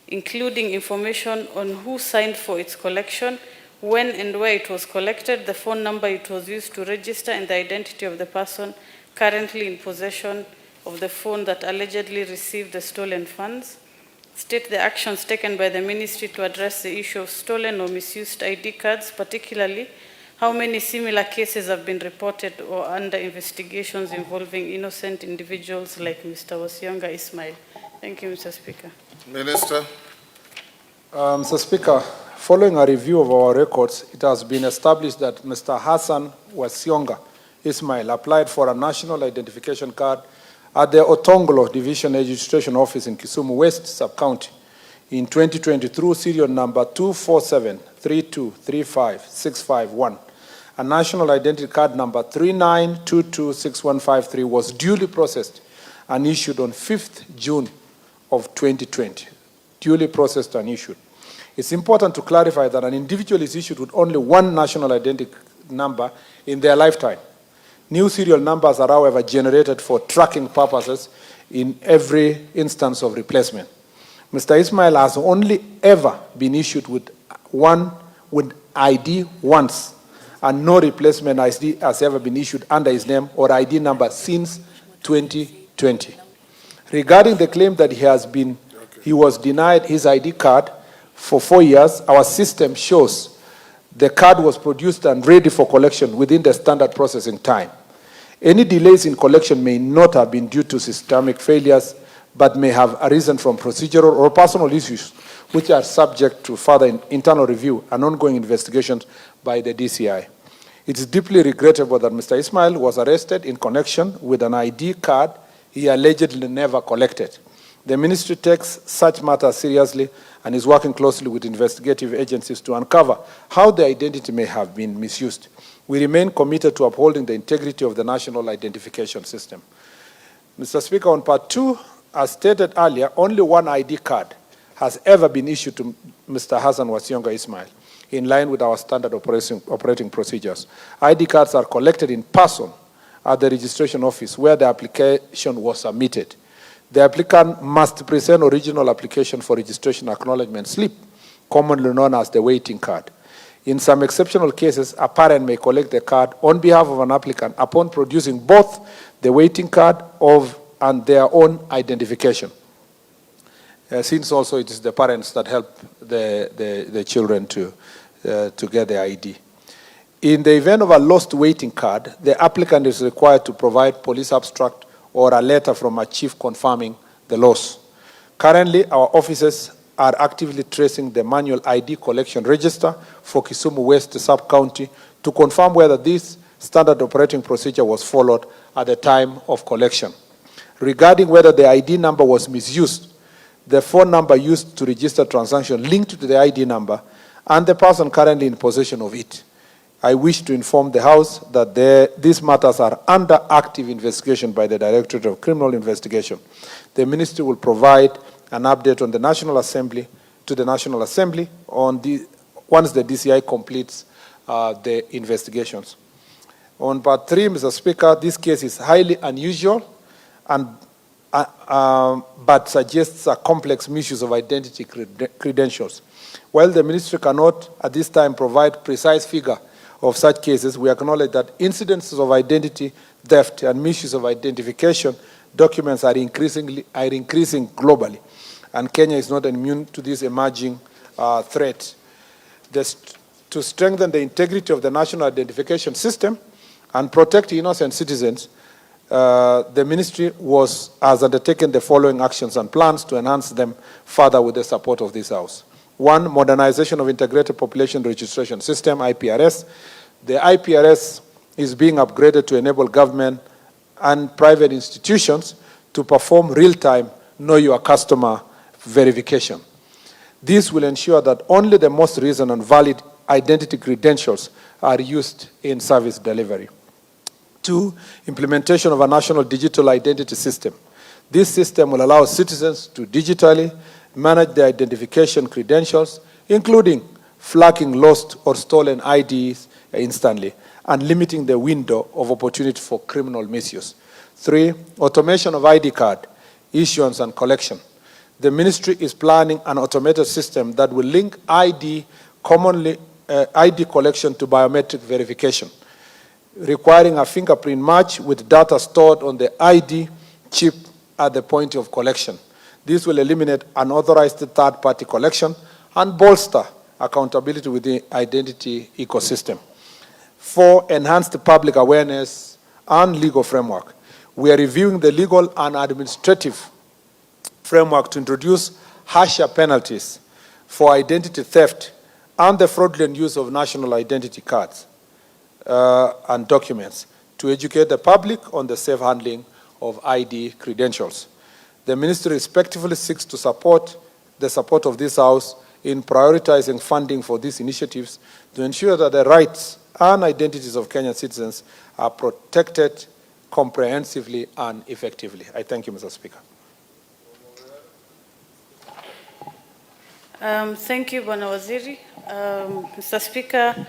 including information on who signed for its collection, when and where it was collected, the phone number it was used to register, and the identity of the person currently in possession of the phone that allegedly received the stolen funds. State the actions taken by the ministry to address the issue of stolen or misused ID cards, particularly how many similar cases have been reported or under investigations involving innocent individuals like Mr. Wasionga Ismail. Thank you, Mr. Speaker. Minister. Mr. Speaker, following a review of our records, it has been established that Mr. Hassan Wasionga Ismail applied for a national identification card at the Otongolo Division Registration Office in Kisumu West Sub-County in 2020 through serial number 24732356551. A national identity card number 39226153 was duly processed and issued on 5th June of 2020. Duly processed and issued. It's important to clarify that an individual is issued with only one national identity number in their lifetime. New serial numbers are, however, generated for tracking purposes in every instance of replacement. Mr. Ismail has only ever been issued with ID once, and no replacement ID has ever been issued under his name or ID number since 2020. Regarding the claim that he was denied his ID card for 4 years, our system shows the card was produced and ready for collection within the standard processing time. Any delays in collection may not have been due to systemic failures, but may have arisen from procedural or personal issues, which are subject to further internal review and ongoing investigations by the DCI. It is deeply regrettable that Mr. Ismail was arrested in connection with an ID card he allegedly never collected. The ministry takes such matters seriously and is working closely with investigative agencies to uncover how the identity may have been misused. We remain committed to upholding the integrity of the national identification system. Mr. Speaker, on part 2, as stated earlier, only one ID card has ever been issued to Mr. Hassan Wasionga Ismail, in line with our standard operating procedures. ID cards are collected in person at the registration office where the application was submitted. The applicant must present original application for registration acknowledgement slip, commonly known as the waiting card. In some exceptional cases, a parent may collect the card on behalf of an applicant upon producing both the waiting card and their own identification. Since also it is the parents that help the children to get the ID. In the event of a lost waiting card, the applicant is required to provide police abstract or a letter from a chief confirming the loss. Currently, our officers are actively tracing the manual ID collection register for Kisumu West Sub-County to confirm whether this standard operating procedure was followed at the time of collection. Regarding whether the ID number was misused, the phone number used to register transaction linked to the ID number and the person currently in possession of it. I wish to inform the House that these matters are under active investigation by the Directorate of Criminal Investigation. The Ministry will provide an update on the National Assembly once the DCI completes the investigations. On part 3, Mr. Speaker, this case is highly unusual but suggests a complex misuse of identity credentials. While the Ministry cannot at this time provide precise figure of such cases, we acknowledge that incidences of identity theft and misuse of identification documents are increasing globally. and Kenya is not immune to this emerging threat. To strengthen the integrity of the national identification system and protect innocent citizens, the ministry has undertaken the following actions and plans to enhance them further with the support of this House. One, modernization of Integrated Population Registration System, IPRS. The IPRS is being upgraded to enable government and private institutions to perform real-time Know Your Customer verification. This will ensure that only the most recent and valid identity credentials are used in service delivery. Two, implementation of a national digital identity system. This system will allow citizens to digitally manage their identification credentials, including flagging lost or stolen IDs instantly, and limiting the window of opportunity for criminal misuse. Three, automation of ID card issuance and collection. The ministry is planning an automated system that will link ID collection to biometric verification, requiring a fingerprint match with data stored on the ID chip at the point of collection. This will eliminate unauthorized third-party collection and bolster accountability within the identity ecosystem. Four, enhance the public awareness and legal framework. We are reviewing the legal and administrative framework to introduce harsher penalties for identity theft and the fraudulent use of national identity cards and documents to educate the public on the safe handling of ID credentials. The ministry respectively seeks to support the support of this House in prioritizing funding for these initiatives to ensure that the rights and identities of Kenyan citizens are protected comprehensively and effectively. I thank you, Mr. Speaker. Thank you, Bwana Waziri. Mr. Speaker,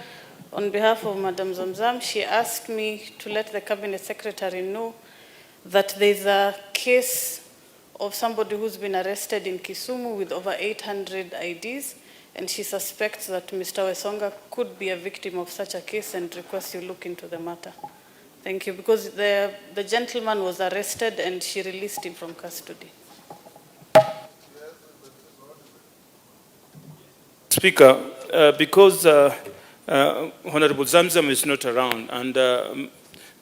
on behalf of Madam Zamzam, she asked me to let the Cabinet Secretary know that there's a case of somebody who's been arrested in Kisumu with over 800 IDs, and she suspects that Mr. Wesonga could be a victim of such a case and requests you look into the matter. Thank you, because the gentleman was arrested and she released him from custody. Speaker, because Honorable Zamzam is not around and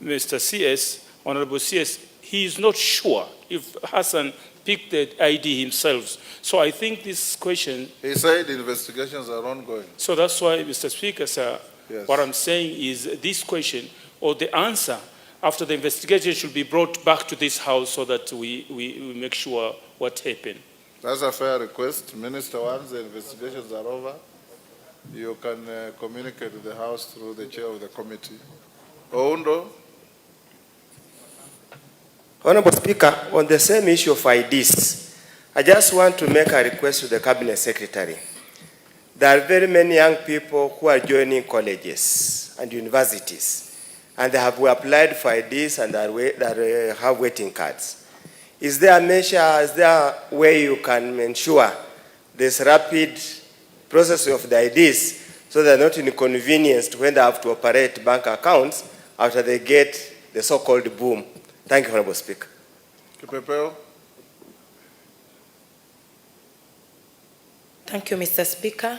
Mr. CS, Honorable CS, he is not sure if Hassan picked the ID himself. So I think this question... He said investigations are ongoing. So that's why, Mr. Speaker, sir, yes. What I'm saying is this question or the answer after the investigation should be brought back to this House so that we make sure what happened. That's a fair request. Minister, once the investigations are over, you can communicate with the House through the chair of the committee. Oundo. Honorable Speaker, on the same issue of IDs, I just want to make a request to the Cabinet Secretary. There are very many young people who are joining colleges and universities, and they have applied for IDs and have waiting cards. Is there a measure, is there a way you can ensure this rapid process of the IDs so they're not inconvenienced when they have to operate bank accounts after they get the so-called boom? Thank you, Honorable Speaker. Kipepeo. Thank you, Mr. Speaker.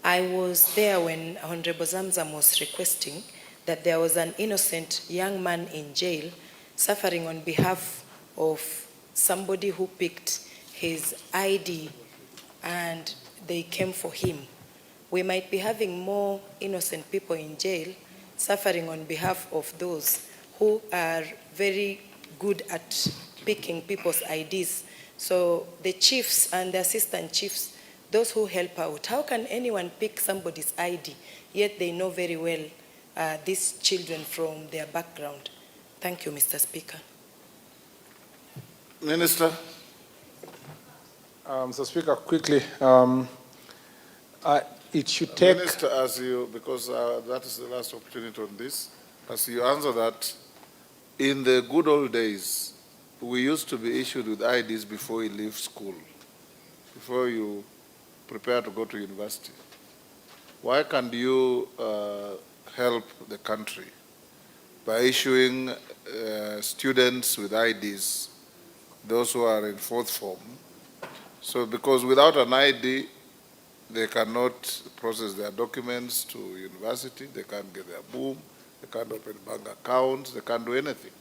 I was there when Honorable Zamzam was requesting that there was an innocent young man in jail suffering on behalf of somebody who picked his ID and they came for him. We might be having more innocent people in jail suffering on behalf of those who are very good at picking people's IDs. So the chiefs and the assistant chiefs, those who help out, how can anyone pick somebody's ID, yet they know very well these children from their background? Thank you, Mr. Speaker. Minister. Mr. Speaker, quickly, it should take... Minister, as you, because that is the last opportunity on this, as you answer that, in the good old days, we used to be issued with IDs before you leave school, before you prepare to go to university. Why can't you help the country by issuing students with IDs, those who are in fourth form, So because without an ID, they cannot process their documents to university, they can't get their boom, they can't open bank accounts, they can't do anything.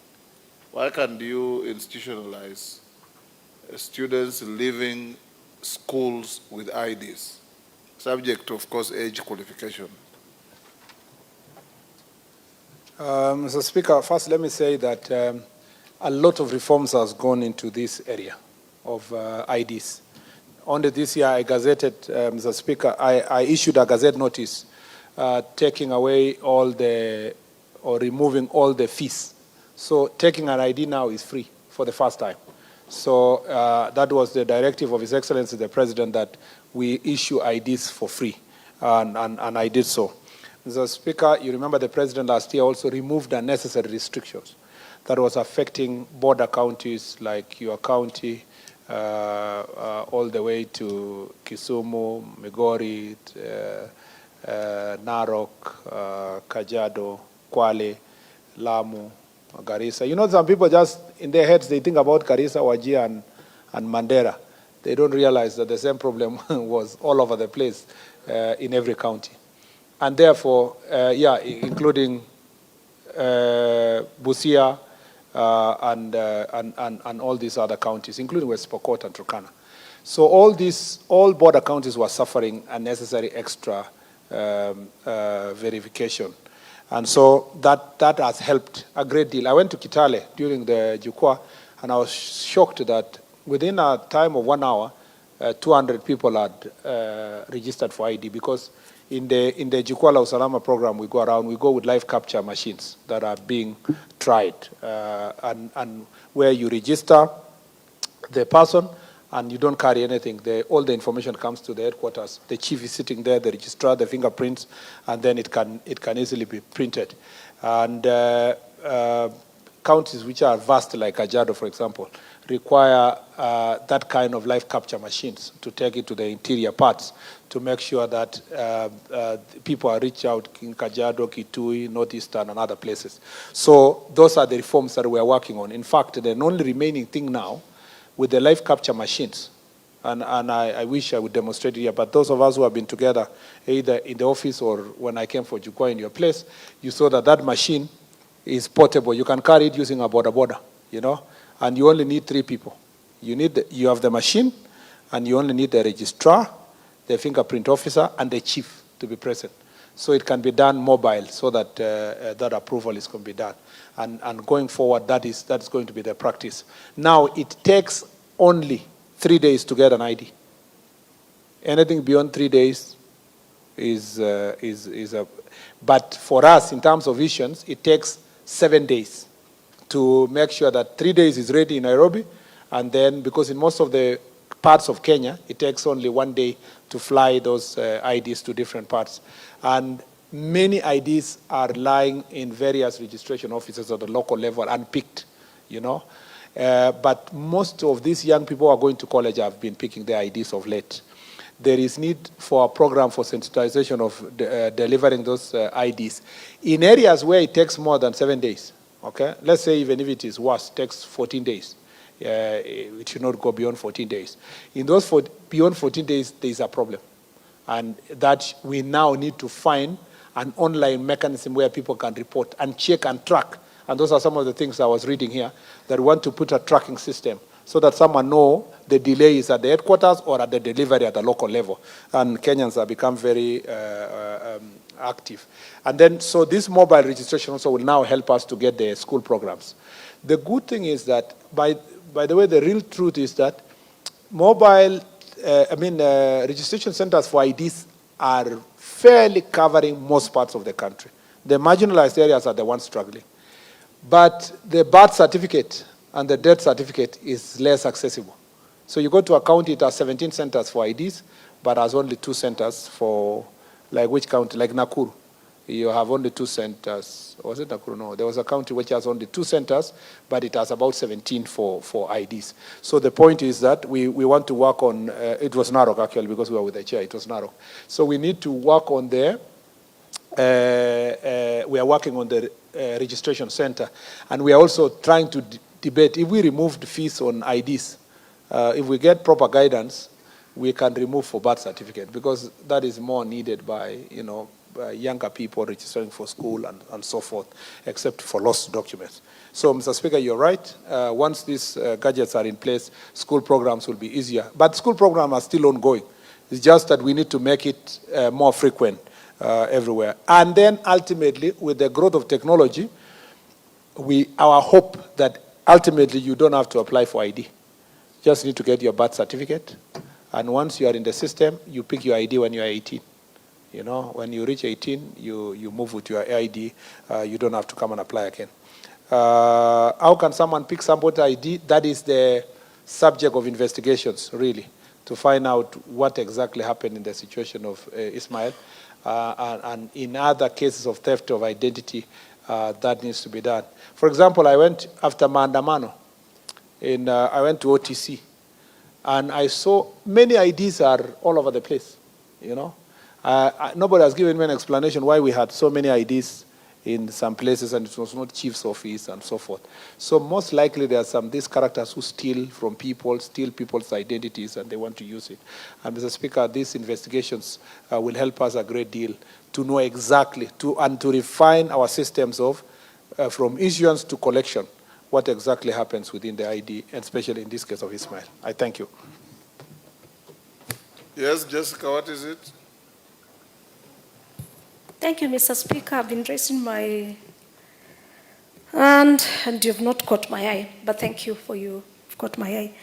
Why can't you institutionalize students leaving schools with IDs, subject to, of course, age qualification? Mr. Speaker, first let me say that a lot of reforms has gone into this area of IDs. Only this year I gazetted, Mr. Speaker, I issued a gazette notice taking away all the, or removing all the fees. So taking an ID now is free for the first time. So that was the directive of His Excellency the President, that we issue IDs for free, and I did so. Mr. Speaker, you remember the President last year also removed unnecessary restrictions that was affecting border counties like your county, all the way to Kisumu, Migori, Narok, Kajiado, Kwale, Lamu, Garissa. You know, some people just, in their heads, they think about Garissa, Wajir, and Mandera. They don't realize that the same problem was all over the place in every county. And therefore, including Busia and all these other counties, including West Pokot and Turkana. So all border counties were suffering unnecessary extra verification. And so that has helped a great deal. I went to Kitale during the Jukwaa, and I was shocked that within a time of 1 hour, 200 people had registered for ID, because in the Jukwaa La Usalama program, we go around, we go with live capture machines that are being tried, and where you register the person and you don't carry anything. All the information comes to the headquarters. The chief is sitting there, the registrar, the fingerprints, and then it can easily be printed. And counties which are vast, like Kajiado, for example, require that kind of live capture machines to take it to the interior parts to make sure that people are reached out in Kajiado, Kitui, Northeastern, and other places. So those are the reforms that we are working on. In fact, the only remaining thing now with the live capture machines, and I wish I would demonstrate it here, but those of us who have been together, either in the office or when I came for Jukwaa in your place, you saw that machine is portable. You can carry it using a border, you know, and you only need 3 people. You have the machine, and you only need the registrar, the fingerprint officer, and the chief to be present. So it can be done mobile, so that that approval can be done. And going forward, that is going to be the practice. Now, it takes only 3 days to get an ID. Anything beyond 3 days is a. But for us, in terms of issuance, it takes 7 days to make sure that 3 days is ready in Nairobi, and then, because in most of the parts of Kenya, it takes only 1 day to fly those IDs to different parts. And many IDs are lying in various registration offices at the local level, unpicked, you know. But most of these young people who are going to college have been picking their IDs of late. There is need for a program for sensitization of delivering those IDs in areas where it takes more than 7 days. Okay, let's say even if it is worse, it takes 14 days. It should not go beyond 14 days. In those beyond 14 days, there is a problem, and that we now need to find an online mechanism where people can report and check and track. And those are some of the things I was reading here, that we want to put a tracking system so that someone know the delay is at the headquarters or at the delivery at the local level. And Kenyans have become very active. And then, so this mobile registration also will now help us to get the school programs. The good thing is that, by the way, the real truth is that mobile, registration centers for IDs are fairly covering most parts of the country. The marginalized areas are the ones struggling. But the birth certificate and the death certificate is less accessible. So you go to a county, it has 17 centers for IDs, but has only 2 centers for, like which county? Like Nakuru. You have only 2 centers. Was it Nakuru? No, there was a county which has only 2 centers, but it has about 17 for IDs. So the point is that we want to work on, it was Narok actually, because we were with the chair, it was Narok. So we need to work on we are working on the registration center, and we are also trying to debate, if we remove the fees on IDs, if we get proper guidance, we can remove for birth certificate, because that is more needed by, younger people registering for school and so forth, except for lost documents. So, Mr. Speaker, you're right. Once these gadgets are in place, school programs will be easier. But school programs are still ongoing. It's just that we need to make it more frequent everywhere. And then ultimately, with the growth of technology, our hope that ultimately you don't have to apply for ID. Just need to get your birth certificate. And once you are in the system, you pick your ID when you are 18. When you reach 18, you move with your ID. You don't have to come and apply again. How can someone pick somebody's ID? That is the subject of investigations, really, to find out what exactly happened in the situation of Ismail. And in other cases of theft of identity, that needs to be done. For example, I went after Maandamano. I went to OTC, and I saw many IDs are all over the place, Nobody has given me an explanation why we had so many IDs in some places and it was not chief's office and so forth. So most likely there are these characters who steal from people, steal people's identities, and they want to use it. And Mr. Speaker, these investigations will help us a great deal to know exactly, to refine our systems of, from issuance to collection, what exactly happens within the ID, and especially in this case of Ismail. I thank you. Yes, Jessica, what is it? Thank you, Mr. Speaker. I've been raising my hand, and you've not caught my eye, but thank you for you've caught my eye.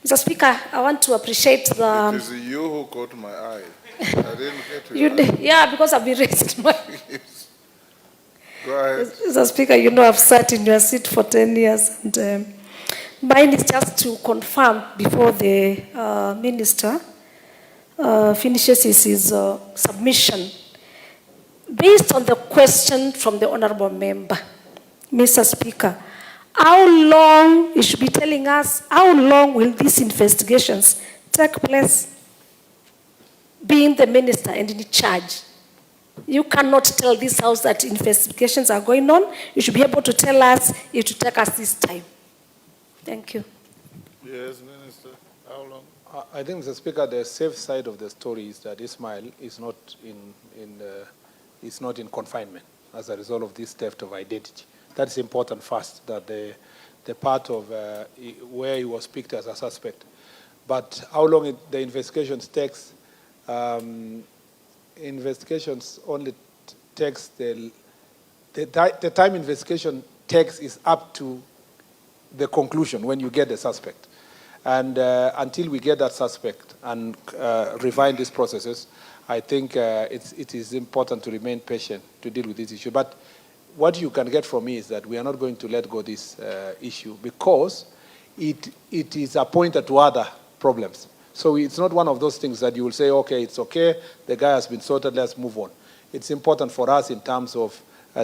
Mr. Speaker, I want to appreciate the... It is you who caught my eye. I didn't get your eye. Yeah, because I've been raising my... Go ahead. Mr. Speaker, I've sat in your seat for 10 years, and mine is just to confirm before the minister finishes his submission. Based on the question from the honorable member, Mr. Speaker, how long, you should be telling us, how long will these investigations take place? Being the minister and in charge, you cannot tell this House that investigations are going on. You should be able to tell us it will take us this time. Thank you. Yes, Minister. How long? I think, Mr. Speaker, the safe side of the story is that Ismail is not in confinement as a result of this theft of identity. That's important first, that the part of where he was picked as a suspect. But how long the investigations takes, investigations only takes the time investigation takes is up to the conclusion when you get the suspect. And until we get that suspect and refine these processes, I think it is important to remain patient to deal with this issue. But what you can get from me is that we are not going to let go this issue because it is appointed to other problems. So it's not one of those things that you will say, okay, it's okay, the guy has been sorted, let's move on. It's important for us in terms of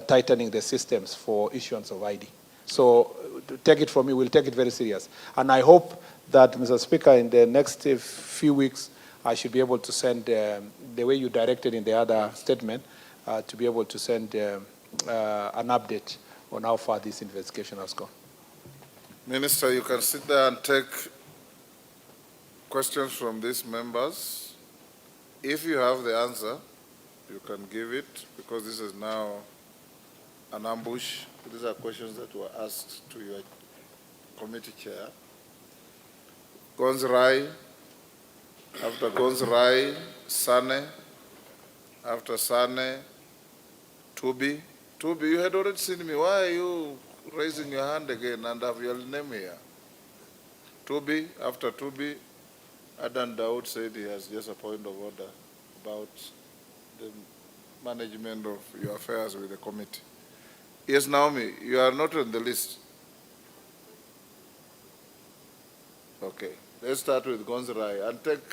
tightening the systems for issuance of ID. So take it from me, we'll take it very serious. And I hope that, Mr. Speaker, in the next few weeks, I should be able to send, the way you directed in the other statement, to be able to send an update on how far this investigation has gone. Minister, you can sit there and take questions from these members. If you have the answer, you can give it, because this is now an ambush. These are questions that were asked to your committee chair. Gonzrai, after Gonzrai, Sane, after Sane, Tubi. Tubi, you had already seen me. Why are you raising your hand again and have your name here? Tubi, after Tubi, Adan Daud said he has just a point of order about the management of your affairs with the committee. Yes, Naomi, you are not on the list. Okay, let's start with Gonzrai and take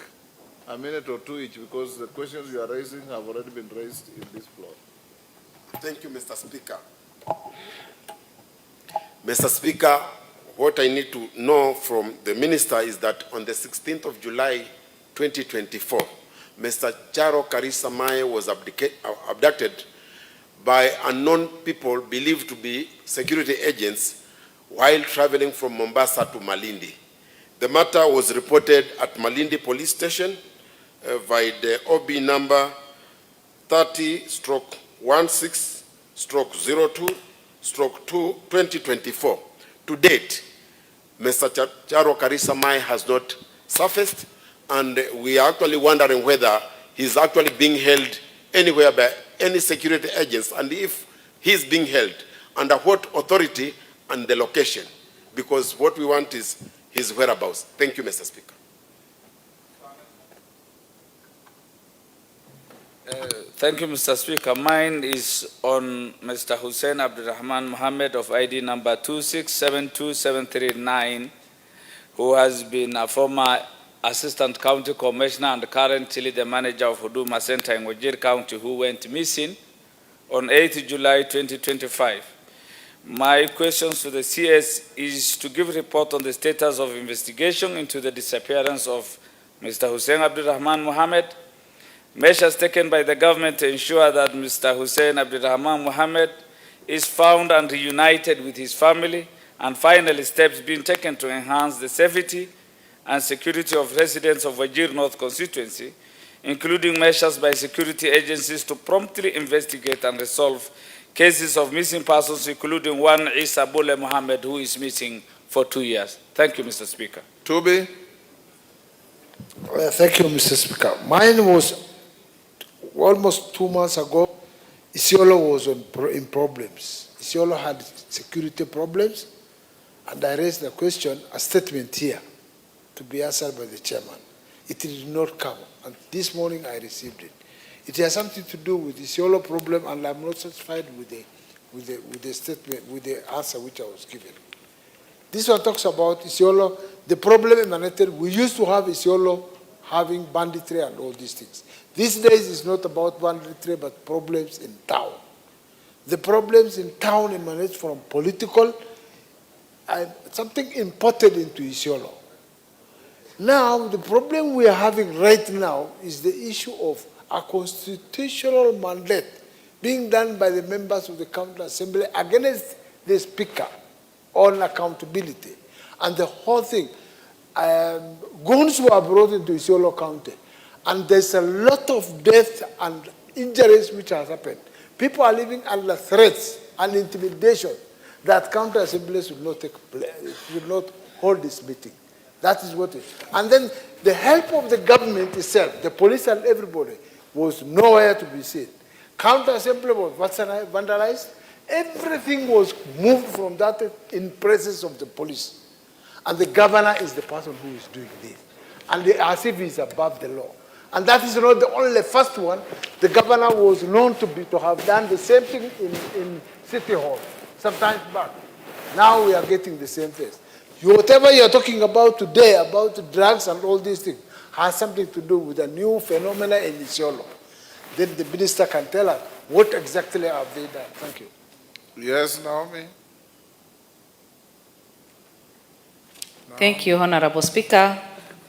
a minute or two each, because the questions you are raising have already been raised in this floor. Thank you, Mr. Speaker. Mr. Speaker, what I need to know from the minister is that on the 16th of July, 2024, Mr. Charo Karisa Mae was abducted by unknown people believed to be security agents while traveling from Mombasa to Malindi. The matter was reported at Malindi Police Station by the OB number 30/16/02/2024. To date, Mr. Charo Karisa Mai has not surfaced, and we are actually wondering whether he's actually being held anywhere by any security agents, and if he's being held, under what authority and the location, because what we want is his whereabouts. Thank you, Mr. Speaker. Thank you, Mr. Speaker. Mine is on Mr. Hussein Abdurrahman Mohammed of ID number 2672739, who has been a former Assistant County Commissioner and currently the manager of Huduma Center in Wajir County, who went missing on 8th July 2025. My questions to the CS is to give report on the status of investigation into the disappearance of Mr. Hussein Abdurrahman Mohammed, measures taken by the government to ensure that Mr. Hussein Abdurrahman Mohammed is found and reunited with his family, and finally steps being taken to enhance the safety and security of residents of Wajir North constituency, including measures by security agencies to promptly investigate and resolve cases of missing persons, including one Isa Bole Mohammed, who is missing for 2 years. Thank you, Mr. Speaker. Toby. Thank you, Mr. Speaker. Mine was almost 2 months ago. Isiolo was in problems. Isiolo had security problems, and I raised the question, a statement here, to be answered by the chairman. It did not come, and this morning I received it. It has something to do with the Isiolo problem, and I'm not satisfied with the statement, with the answer which I was given. This one talks about Isiolo. The problem emanated, we used to have Isiolo having banditry and all these things. These days it's not about banditry, but problems in town. The problems in town emanate from political, something imported into Isiolo. Now, the problem we are having right now is the issue of a constitutional mandate being done by the members of the County Assembly against the Speaker on accountability. And the whole thing, goons were brought into Isiolo County, and there's a lot of death and injuries which has happened. People are living under threats and intimidation that County Assemblies will not hold this meeting. That is what it is. And then the help of the government itself, the police and everybody, was nowhere to be seen. County Assembly was vandalized. Everything was moved from that in presence of the police. And the governor is the person who is doing this. And as if he's above the law. And that is not the only first one. The governor was known to have done the same thing in City Hall some time back. Now we are getting the same thing. Whatever you are talking about today, about drugs and all these things, has something to do with a new phenomenon in Isiolo. Then the minister can tell us what exactly have they done. Thank you. Yes, Naomi. Thank you, Honorable Speaker.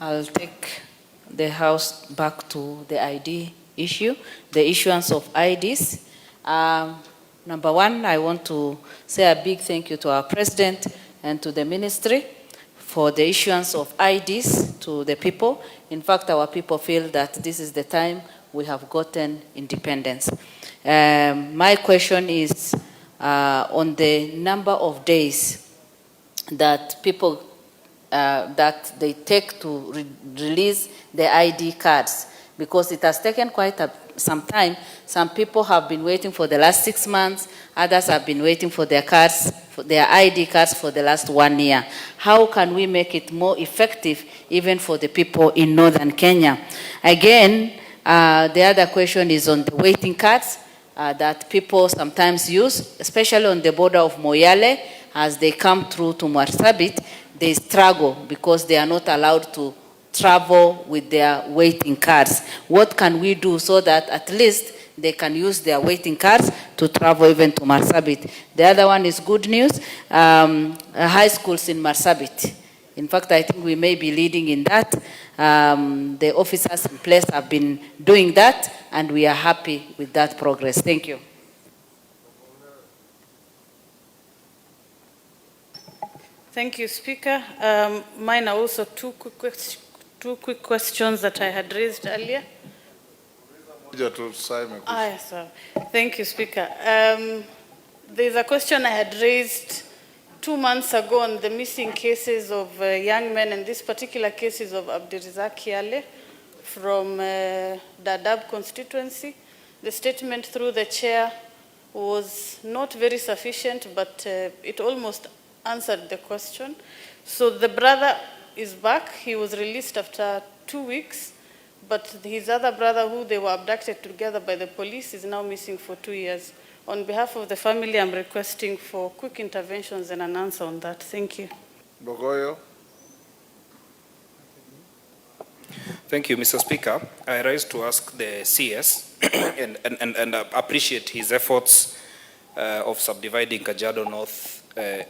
I'll take the House back to the ID issue, the issuance of IDs. Number one, I want to say a big thank you to our President and to the Ministry for the issuance of IDs to the people. In fact, our people feel that this is the time we have gotten independence. My question is on the number of days that people that they take to release the ID cards, because it has taken quite some time. Some people have been waiting for the last 6 months, others have been waiting for their cards, for their ID cards for the last 1 year. How can we make it more effective even for the people in northern Kenya? Again, the other question is on the waiting cards that people sometimes use, especially on the border of Moyale. As they come through to Marsabit, they struggle because they are not allowed to travel with their waiting cards. What can we do so that at least they can use their waiting cards to travel even to Marsabit? The other one is good news, high schools in Marsabit. In fact, I think we may be leading in that. The officers in place have been doing that, and we are happy with that progress. Thank you. Thank you, Speaker. Mine are also two quick questions that I had raised earlier. Yes, sir. Thank you, Speaker. There's a question I had raised 2 months ago on the missing cases of young men, and this particular case is of Abdirizak Kiale from Dadaab constituency. The statement through the chair was not very sufficient, but it almost answered the question. So the brother is back. He was released after 2 weeks, but his other brother, who they were abducted together by the police, is now missing for 2 years. On behalf of the family, I'm requesting for quick interventions and an answer on that. Thank you. Bogoyo. Thank you, Mr. Speaker. I rise to ask the CS and appreciate his efforts of subdividing Kajiado North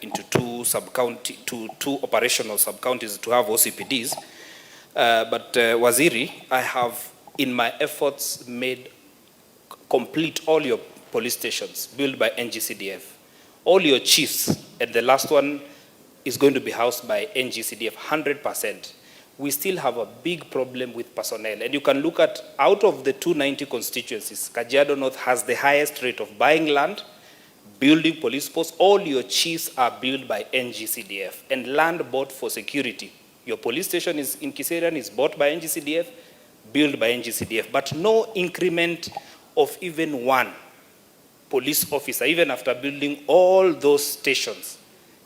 into two operational sub-counties to have OCPDs. But Waziri, I have, in my efforts, made complete all your police stations built by NGCDF. All your chiefs, and the last one is going to be housed by NGCDF, 100%. We still have a big problem with personnel. And you can look at, out of the 290 constituencies, Kajiado North has the highest rate of buying land, building police posts. All your chiefs are built by NGCDF and land bought for security. Your police station is in Kiserian is bought by NGCDF, built by NGCDF, but no increment of even one police officer, even after building all those stations.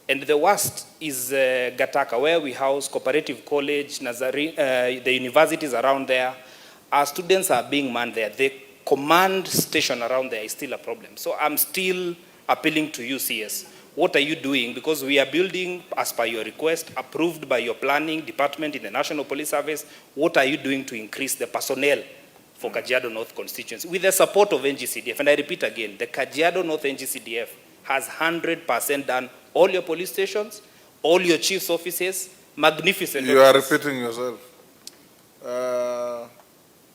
And the worst is Gataka, where we house Cooperative College, the universities around there. Our students are being manned there. The command station around there is still a problem. So I'm still appealing to you, CS. What are you doing? Because we are building, as per your request, approved by your planning department in the National Police Service. What are you doing to increase the personnel for Kajiado North constituency with the support of NGCDF? And I repeat again, the Kajiado North NGCDF has 100% done all your police stations, all your chief's offices, magnificent. You are repeating yourself.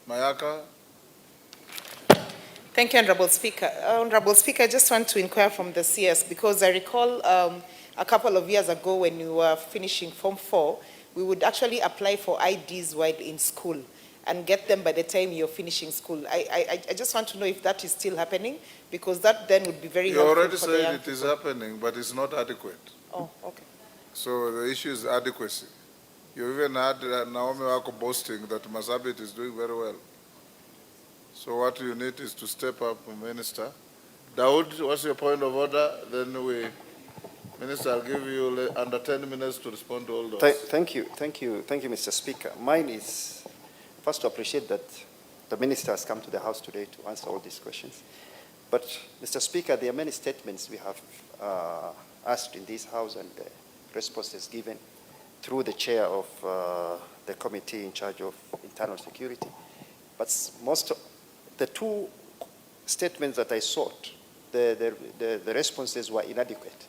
Mayaka. Thank you, Honorable Speaker. Honorable Speaker, I just want to inquire from the CS, because I recall a couple of years ago when you were finishing Form 4, we would actually apply for IDs while in school and get them by the time you're finishing school. I just want to know if that is still happening, because that then would be very helpful. You already said it is happening, but it's not adequate. Oh, okay. So the issue is adequacy. You even had Naomi Wako boasting that Masabit is doing very well. So what you need is to step up, Minister. Daoud, what's your point of order? Then Minister, I'll give you under 10 minutes to respond to all those. Thank you, Mr. Speaker. Mine is first to appreciate that the Minister has come to the House today to answer all these questions. But, Mr. Speaker, there are many statements we have asked in this House, and the responses given through the chair of the committee in charge of internal security. But the two statements that I sought, the responses were inadequate.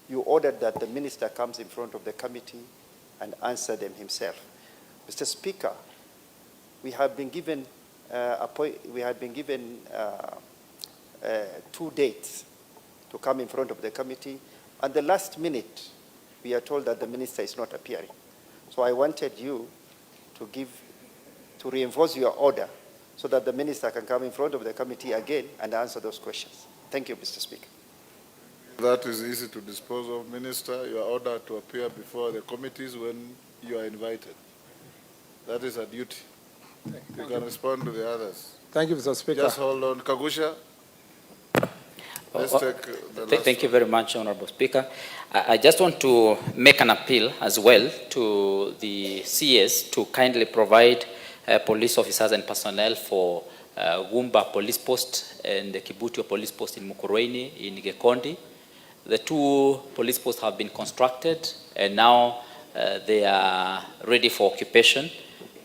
You ordered that the minister comes in front of the committee and answer them himself. Mr. Speaker, we have been given 2 dates to come in front of the committee, and the last minute we are told that the minister is not appearing. So I wanted you to reinforce your order so that the minister can come in front of the committee again and answer those questions. Thank you, Mr. Speaker. That is easy to dispose of, Minister. You are ordered to appear before the committees when you are invited. That is a duty. You can respond to the others. Thank you, Mr. Speaker. Just hold on. Kagusha. Let's take the last Thank you very much, Honorable Speaker. I just want to make an appeal as well to the CS to kindly provide police officers and personnel for Wumba Police Post and the Kibutio Police Post in Mukurweini in Gekondi. The two police posts have been constructed, and now they are ready for occupation.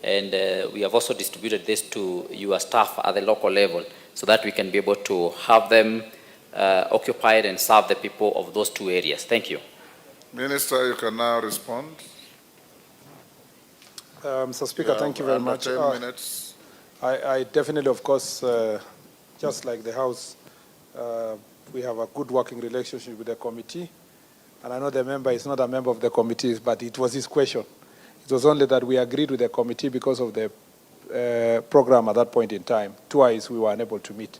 And we have also distributed this to your staff at the local level so that we can be able to have them occupied and serve the people of those two areas. Thank you. Minister, you can now respond. Mr. Speaker, thank you very much. 10 minutes. I definitely, of course, just like the House, we have a good working relationship with the committee, and I know the member is not a member of the committee, but it was his question. It was only that we agreed with the committee because of the program at that point in time. Twice we were unable to meet.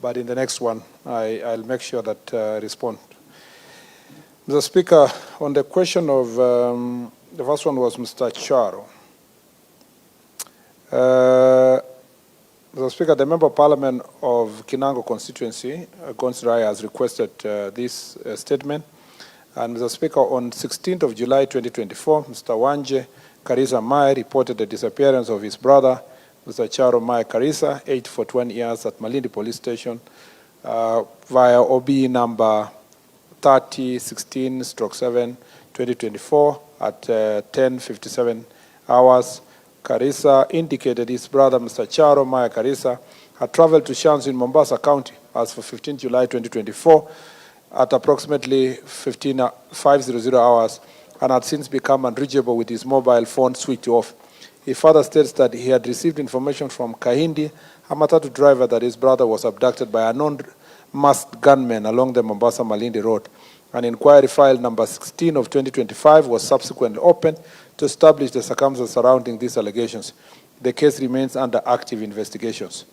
But in the next one, I'll make sure that I respond. Mr. Speaker, on the question of, the first one was Mr. Charo. Mr. Speaker, the Member of Parliament of Kinango constituency, Gonsirai, has requested this statement. And Mr. Speaker, on 16th of July 2024, Mr. Wanje Karisa Mai reported the disappearance of his brother, Mr. Charo Mai Karisa, aged for 20 years at Malindi Police Station, via OB number 3016/7/2024 at 10:57 hours. Karisa indicated his brother, Mr. Charo Mai Karisa, had traveled to Shanzu in Mombasa County as for 15 July 2024 at approximately 5:00 hours and had since become unreachable with his mobile phone switched off. He further states that he had received information from Kahindi, a matatu driver, that his brother was abducted by a non-masked gunman along the Mombasa-Malindi road. An inquiry file number 16 of 2025 was subsequently opened to establish the circumstances surrounding these allegations. The case remains under active investigations.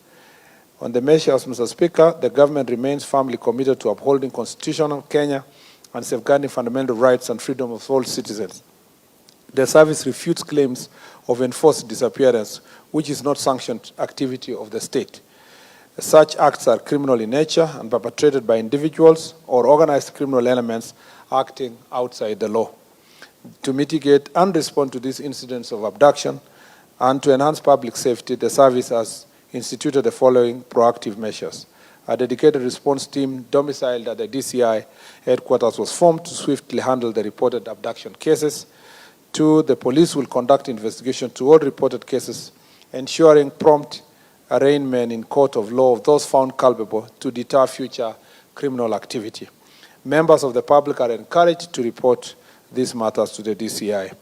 On the measures, Mr. Speaker, the government remains firmly committed to upholding constitutional Kenya and safeguarding fundamental rights and freedom of all citizens. The service refutes claims of enforced disappearance, which is not sanctioned activity of the state. Such acts are criminal in nature and perpetrated by individuals or organized criminal elements acting outside the law. To mitigate and respond to these incidents of abduction and to enhance public safety, the service has instituted the following proactive measures. A dedicated response team domiciled at the DCI headquarters was formed to swiftly handle the reported abduction cases. 2, the police will conduct investigation to all reported cases, ensuring prompt arraignment in court of law of those found culpable to deter future criminal activity. Members of the public are encouraged to report these matters to the DCI.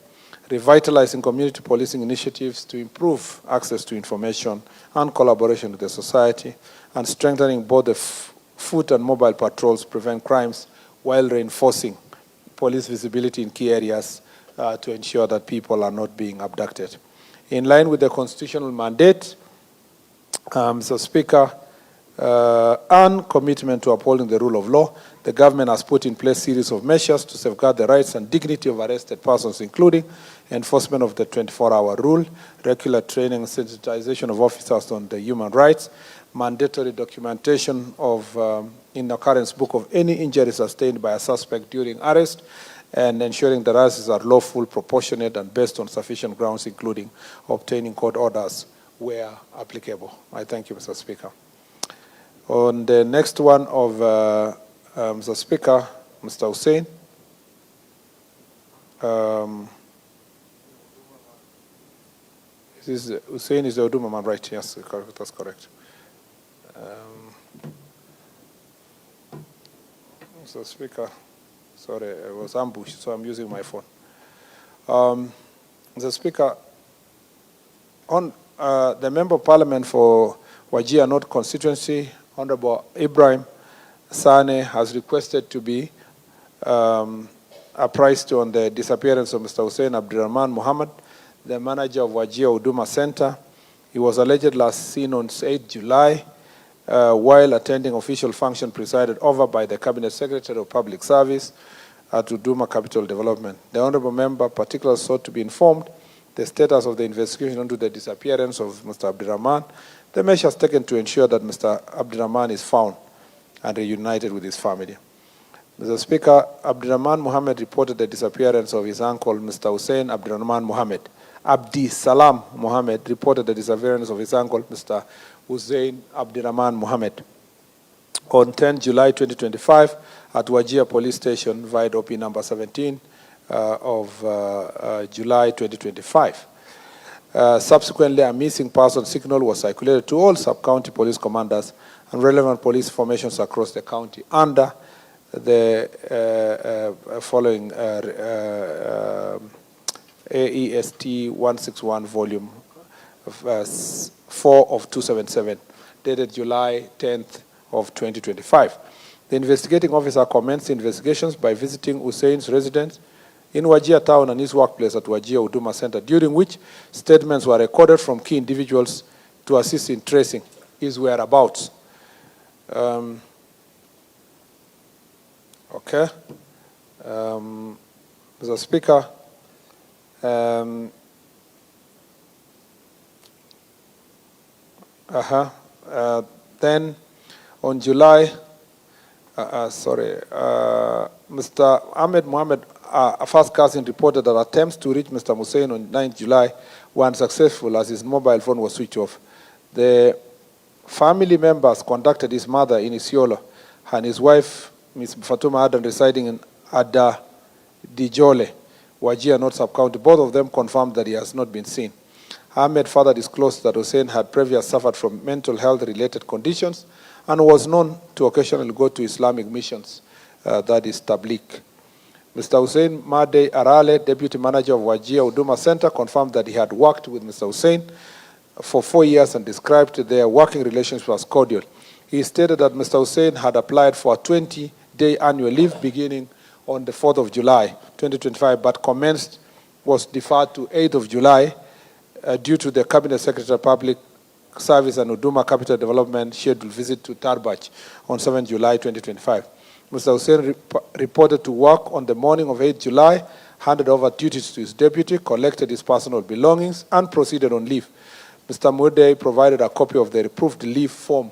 Revitalizing community policing initiatives to improve access to information and collaboration with the society, and strengthening both the foot and mobile patrols to prevent crimes while reinforcing police visibility in key areas to ensure that people are not being abducted. In line with the constitutional mandate, Mr. Speaker, and commitment to upholding the rule of law, the government has put in place a series of measures to safeguard the rights and dignity of arrested persons, including enforcement of the 24-hour rule, regular training and sensitization of officers on the human rights, mandatory documentation of in the occurrence book of any injury sustained by a suspect during arrest, and ensuring the arrests are lawful, proportionate, and based on sufficient grounds, including obtaining court orders where applicable. I thank you, Mr. Speaker. On the next one of Mr. Speaker, Mr. Hussein. Hussein is the Huduma man, right? Yes, that's correct. Mr. Speaker, sorry, I was ambushed, so I'm using my phone. Mr. Speaker, on the Member of Parliament for Wajir North constituency, Honorable Ibrahim Sane, has requested to be apprised on the disappearance of Mr. Hussein Abdurrahman Muhammad, the manager of Wajir Huduma Center. He was alleged last seen on 8 July while attending official function presided over by the Cabinet Secretary of Public Service at Huduma Capital Development. The Honorable Member particularly sought to be informed the status of the investigation into the disappearance of Mr. Abdurrahman, the measures taken to ensure that Mr. Abdurrahman is found and reunited with his family. Mr. Speaker, Abdurrahman Mohammed reported the disappearance of his uncle, Mr. Hussein Abdurrahman Mohammed. Abdi Salam Mohammed reported the disappearance of his uncle, Mr. Hussein Abdurrahman Mohammed, on 10 July 2025 at Wajir Police Station via OP number 17 of July 2025. Subsequently, a missing person signal was circulated to all sub-county police commanders and relevant police formations across the county under the following AEST 161 volume 4 of 277, dated July 10th of 2025. The investigating officer commenced investigations by visiting Hussein's residence in Wajir town and his workplace at Wajir Huduma Center, during which statements were recorded from key individuals to assist in tracing his whereabouts. Okay. Mr. Speaker, then on July, Mr. Ahmed Mohamed, a first cousin, reported that attempts to reach Mr. Hussein on 9 July were unsuccessful as his mobile phone was switched off. The family members contacted his mother in Isiolo and his wife, Ms. Fatuma Adan, residing in Ada Dijole, Wajir North Sub-County. Both of them confirmed that he has not been seen. Ahmed further disclosed that Hussein had previously suffered from mental health-related conditions and was known to occasionally go to Islamic missions, that is Tabligh. Mr. Hussein Made Arale, deputy manager of Wajir Huduma Center, confirmed that he had worked with Mr. Hussein for 4 years and described their working relationship as cordial. He stated that Mr. Hussein had applied for a 20-day annual leave beginning on the 4th of July, 2025, but was deferred to 8th of July due to the Cabinet Secretary of Public Service and Huduma Capital Development scheduled visit to Tarbach on 7 July 2025. Mr. Hussein reported to work on the morning of 8 July, handed over duties to his deputy, collected his personal belongings, and proceeded on leave. Mr. Mode provided a copy of the approved leave form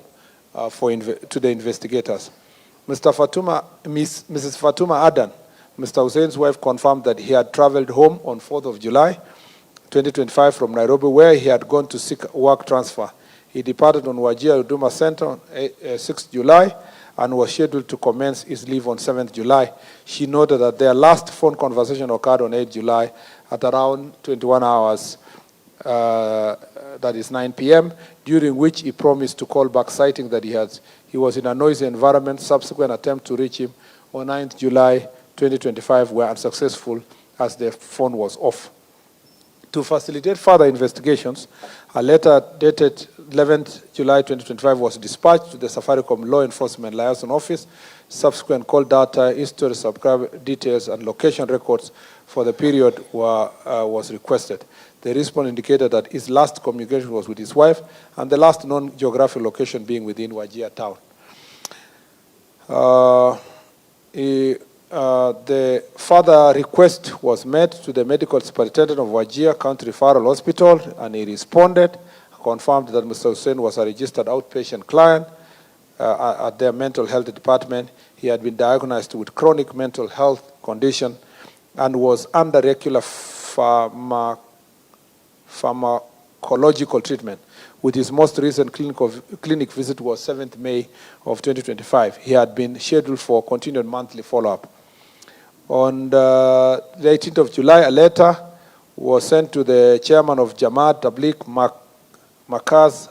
to the investigators. Mrs. Fatuma Adan, Mr. Hussein's wife, confirmed that he had traveled home on 4th of July, 2025 from Nairobi, where he had gone to seek work transfer. He departed on Wajir Huduma Center on 6th July and was scheduled to commence his leave on 7th July. She noted that their last phone conversation occurred on 8th July at around 21 hours, that is 9 p.m., during which he promised to call back, citing that he was in a noisy environment. Subsequent attempts to reach him on 9th July 2025 were unsuccessful as the phone was off. To facilitate further investigations, a letter dated 11th July 2025 was dispatched to the Safaricom Law Enforcement Liaison Office. Subsequent call data, history, subscriber details, and location records for the period was requested. The response indicated that his last communication was with his wife, and the last known geographic location being within Wajir town. The further request was made to the medical superintendent of Wajir County Referral Hospital, and he responded, confirmed that Mr. Hussein was a registered outpatient client at their mental health department. He had been diagnosed with chronic mental health condition and was under regular pharmacological treatment. With his most recent clinic visit was 7th May of 2025. He had been scheduled for continued monthly follow-up. On the 18th of July, a letter was sent to the chairman of Jamaat Tabligh Makaz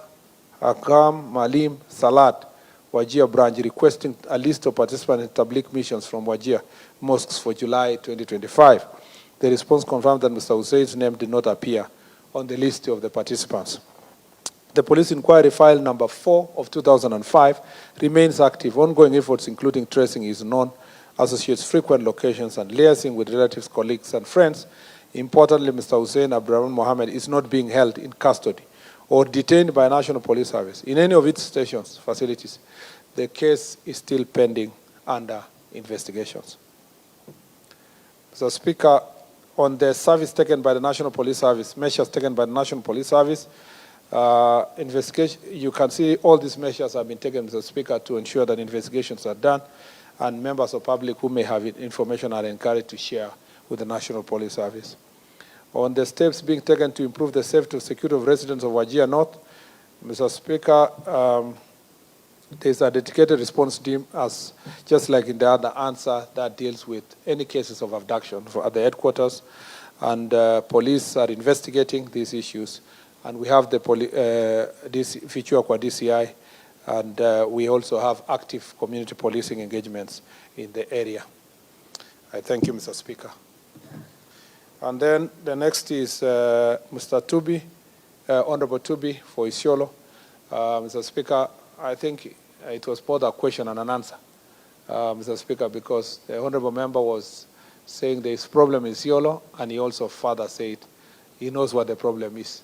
Akram Malim Salat, Wajir branch, requesting a list of participants in Tabligh missions from Wajir mosques for July 2025. The response confirmed that Mr. Hussein's name did not appear on the list of the participants. The police inquiry file number 4 of 2005 remains active. Ongoing efforts, including tracing his known associates' frequent locations and liaising with relatives, colleagues, and friends. Importantly, Mr. Hussein Abdurrahman Mohammed is not being held in custody or detained by National Police Service in any of its stations, facilities. The case is still pending under investigations. Mr. Speaker, on the service taken by the National Police Service, measures taken by the National Police Service, investigation, you can see all these measures have been taken, Mr. Speaker, to ensure that investigations are done, and members of the public who may have information are encouraged to share with the National Police Service. On the steps being taken to improve the safety and security of residents of Wajir North, Mr. Speaker, there's a dedicated response team, as just like in the other answer, that deals with any cases of abduction at the headquarters, and police are investigating these issues. And we have the Fichuakwa DCI, and we also have active community policing engagements in the area. I thank you, Mr. Speaker. And then the next is Mr. Tubi, Honorable Tubi for Isiolo. Mr. Speaker, I think it was both a question and an answer. Mr. Speaker, because the honorable member was saying there is problem in Isiolo, and he also further said he knows what the problem is.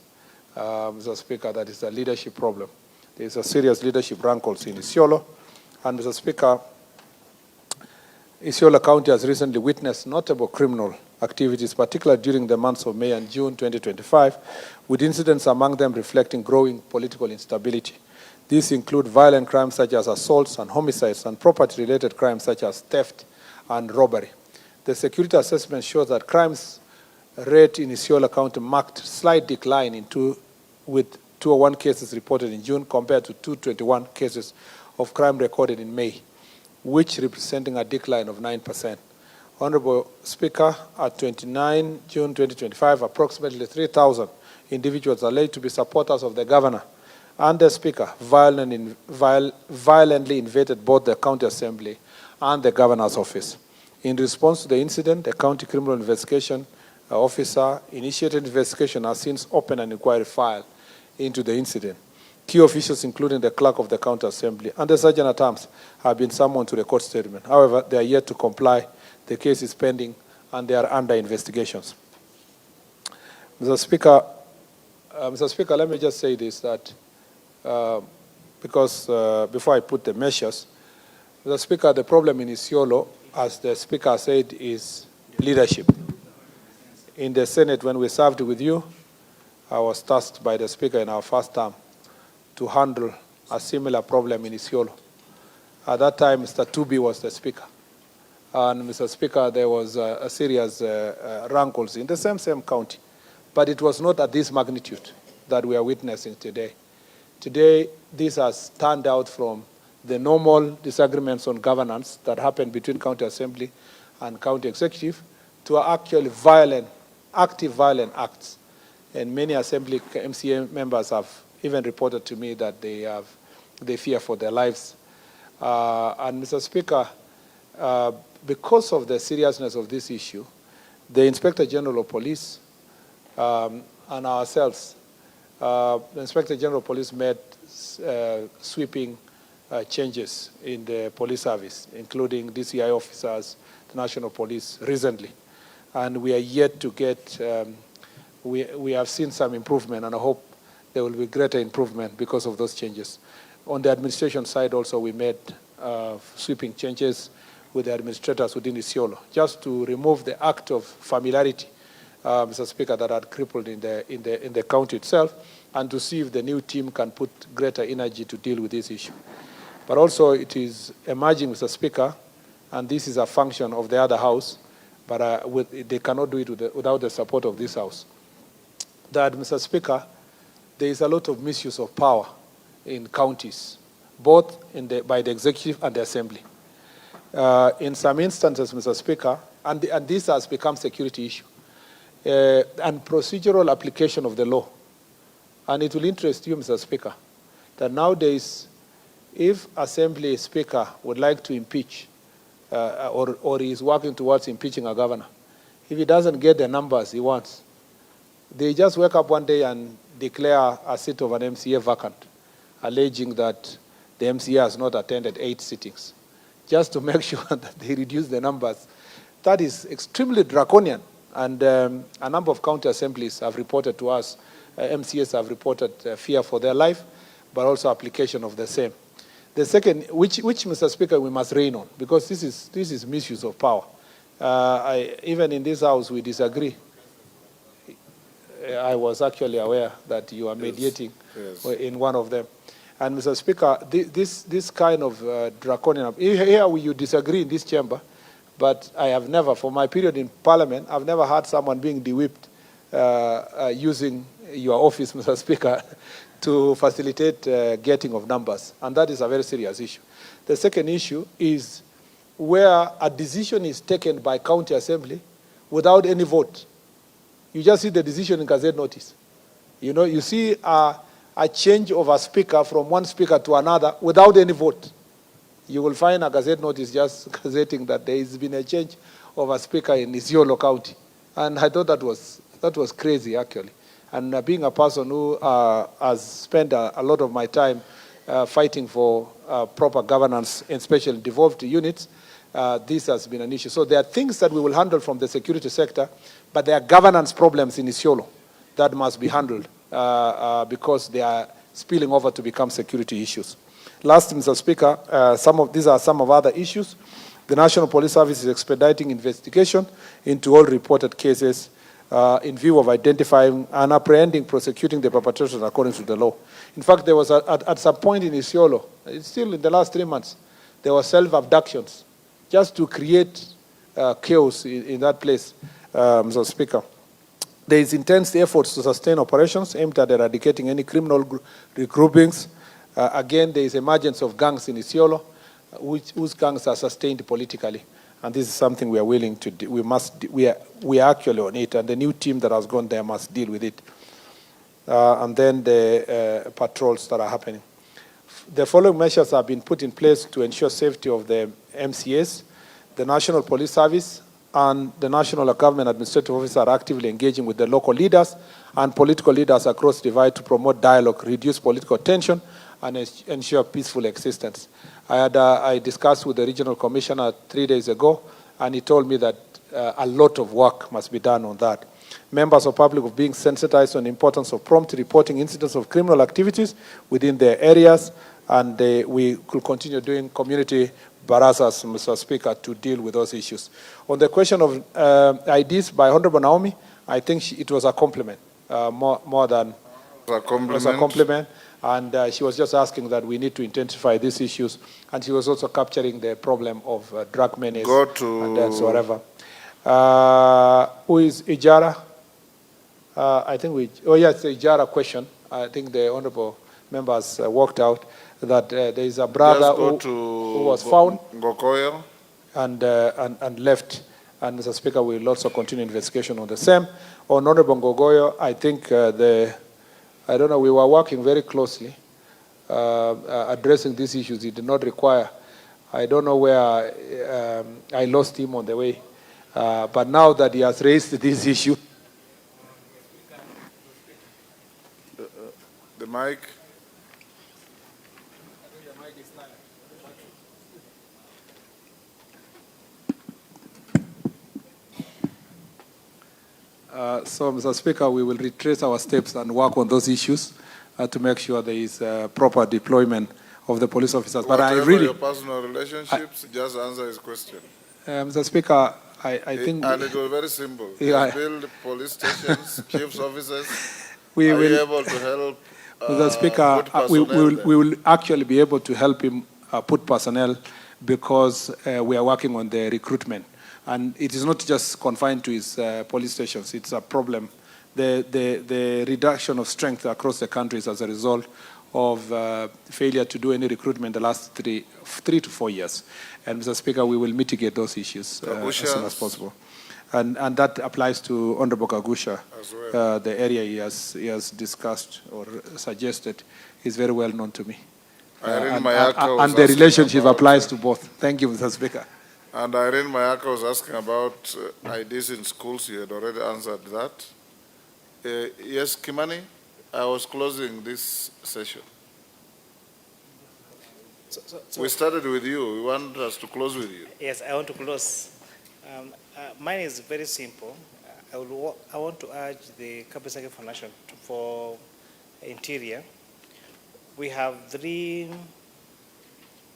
Mr. Speaker, that is a leadership problem. There is a serious leadership rankles in Isiolo, and Mr. Speaker, Isiolo County has recently witnessed notable criminal activities, particularly during the months of May and June 2025, with incidents among them reflecting growing political instability. These include violent crimes such as assaults and homicides, and property-related crimes such as theft and robbery. The security assessment shows that crimes rate in Isiolo County marked slight decline with 201 cases reported in June compared to 221 cases of crime recorded in May, which representing a decline of 9%. Honorable Speaker, at 29 June 2025, approximately 3,000 individuals are alleged to be supporters of the governor and the Speaker violently invaded both the County Assembly and the governor's office. In response to the incident, the County Criminal Investigation Officer initiated investigation and has since opened an inquiry file into the incident. Key officials, including the clerk of the County Assembly and the Sergeant-at-Arms, have been summoned to record statement. However, they are yet to comply. The case is pending and they are under investigations. Mr. Speaker, let me just say this, that because before I put the measures, Mr. Speaker, the problem in Isiolo, as the Speaker said, is leadership. In the Senate, when we served with you, I was tasked by the Speaker in our first term to handle a similar problem in Isiolo. At that time, Mr. Tubi was the Speaker. And Mr. Speaker, there was a serious rankles in the same county. But it was not at this magnitude that we are witnessing today. Today, this has turned out from the normal disagreements on governance that happened between County Assembly and County Executive to actually active violent acts. And many Assembly MCA members have even reported to me that they fear for their lives. And Mr. Speaker, because of the seriousness of this issue, the Inspector General of Police and ourselves, the Inspector General of Police made sweeping changes in the police service, including DCI officers, the National Police recently. And we are yet to get, we have seen some improvement, and I hope there will be greater improvement because of those changes. On the administration side also, we made sweeping changes with the administrators within Isiolo, just to remove the act of familiarity, Mr. Speaker, that had crippled in the county itself, and to see if the new team can put greater energy to deal with this issue. But also it is emerging, Mr. Speaker, and this is a function of the other house, but they cannot do it without the support of this house, that, Mr. Speaker, there is a lot of misuse of power in counties, both by the executive and the assembly. In some instances, Mr. Speaker, and this has become security issue, and procedural application of the law. And it will interest you, Mr. Speaker, that nowadays, if Assembly Speaker would like to impeach, or he is working towards impeaching a governor, if he doesn't get the numbers he wants, they just wake up one day and declare a seat of an MCA vacant, alleging that the MCA has not attended 8 sittings, just to make sure that they reduce the numbers. That is extremely draconian, and a number of county assemblies have reported to us, MCAs have reported fear for their life, but also application of the same. The second, which Mr. Speaker, we must rein on, because this is misuse of power. Even in this house, we disagree. I was actually aware that you are mediating in one of them. And Mr. Speaker, this kind of draconian, here you disagree in this chamber, but I have never, for my period in Parliament, I've never had someone being de-whipped using your office, Mr. Speaker, to facilitate getting of numbers. And that is a very serious issue. The second issue is where a decision is taken by county assembly without any vote. You just see the decision in Gazette notice. You know, you see a change of a speaker from one speaker to another without any vote. You will find a Gazette notice just gazetting that there has been a change of a speaker in Isiolo County. And I thought that was crazy, actually. And being a person who has spent a lot of my time fighting for proper governance, especially in devolved units, this has been an issue. So there are things that we will handle from the security sector, but there are governance problems in Isiolo that must be handled because they are spilling over to become security issues. Last, Mr. Speaker, these are some of other issues. The National Police Service is expediting investigation into all reported cases in view of identifying and apprehending, prosecuting the perpetrators according to the law. In fact, there was at some point in Isiolo, it's still in the last 3 months, there were self-abductions just to create chaos in that place, Mr. Speaker. There is intense efforts to sustain operations aimed at eradicating any criminal regroupings. Again, there is emergence of gangs in Isiolo, whose gangs are sustained politically. And this is something we are willing to do. We are actually on it, and the new team that has gone there must deal with it. And then the patrols that are happening. The following measures have been put in place to ensure safety of the MCAs. The National Police Service and the National Government Administrative Office are actively engaging with the local leaders and political leaders across the divide to promote dialogue, reduce political tension, and ensure peaceful existence. I discussed with the regional commissioner 3 days ago, and he told me that a lot of work must be done on that. Members of public are being sensitized on the importance of prompt reporting incidents of criminal activities within their areas, and we could continue doing community barazas, Mr. Speaker, to deal with those issues. On the question of IDs by Honorable Naomi, I think it was a compliment, more than a compliment. It was a compliment. And she was just asking that we need to intensify these issues. And she was also capturing the problem of drug menace and whatever. Who is Ijara? I think it's the Ijara question. I think the honorable members worked out that there is a brother who was found and left. And Mr. Speaker, we will also continue investigation on the same. On Honorable Ngogoyo, I think I don't know, we were working very closely addressing these issues. It did not require, I don't know where I lost him on the way. But now that he has raised this issue. The mic. So, Mr. Speaker, we will retrace our steps and work on those issues to make sure there is proper deployment of the police officers. But Whatever I really, your personal relationships, just answer his question. Mr. Speaker, I think, and it was very simple. Yeah. Build police stations, chiefs officers. We Are will, you able to help? Mr. Speaker, we will actually be able to help him put personnel because we are working on the recruitment. And it is not just confined to his police stations. It's a problem. The reduction of strength across the country is as a result of failure to do any recruitment the last three to 4 years. And, Mr. Speaker, we will mitigate those issues as soon as possible. And that applies to Honorable Kagusha. As well. The area he has discussed or suggested is very well known to me. Irene Mayaka was and the asking relationship about, applies to both. Thank you, Mr. Speaker. And Irene Mayaka was asking about IDs in schools. You had already answered that. Yes, Kimani, I was closing this session. We started with you. We want us to close with you. Yes, I want to close. Mine is very simple. I want to urge the Cabinet Secretary for Interior. We have 3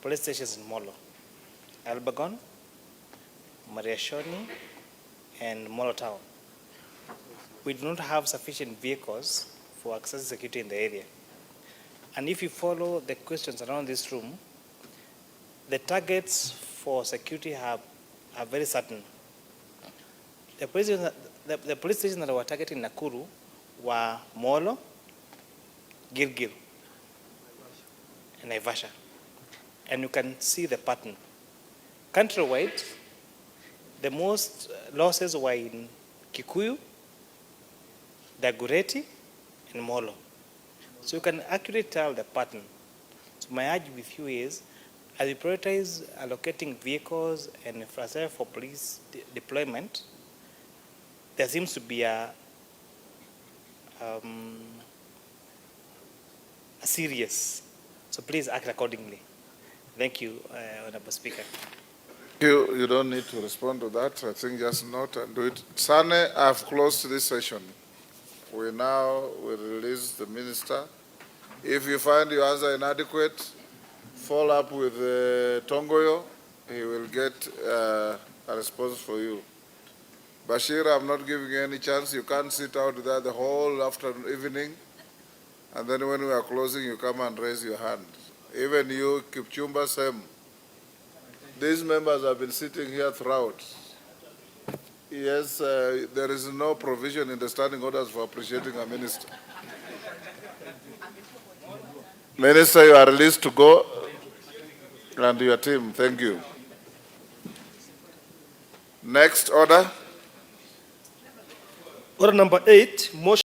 police stations in Molo: Albagon, Mariashoni, and Molo Town. We do not have sufficient vehicles for access security in the area. And if you follow the questions around this room, the targets for security are very certain. The police stations that were targeting Nakuru were Molo, Gilgil, and Naivasha. And you can see the pattern. Countrywide, the most losses were in Kikuyu, Dagoretti, and Molo. So you can actually tell the pattern. So my urge with you is, as we prioritize allocating vehicles and infrastructure for police deployment, there seems to be a serious. So please act accordingly. Thank you, Honorable Speaker. You don't need to respond to that. I think just note and do it. Sane, I've closed this session. We now will release the minister. If you find your answer inadequate, follow up with Tongoyo. He will get a response for you. Bashir, I'm not giving you any chance. You can't sit out there the whole afternoon, evening, and then when we are closing, you come and raise your hand. Even you, Kipchumba, same. These members have been sitting here throughout. Yes, there is no provision in the standing orders for appreciating a minister. Minister, you are released to go, and your team. Thank you. Next order. Order number 8, motion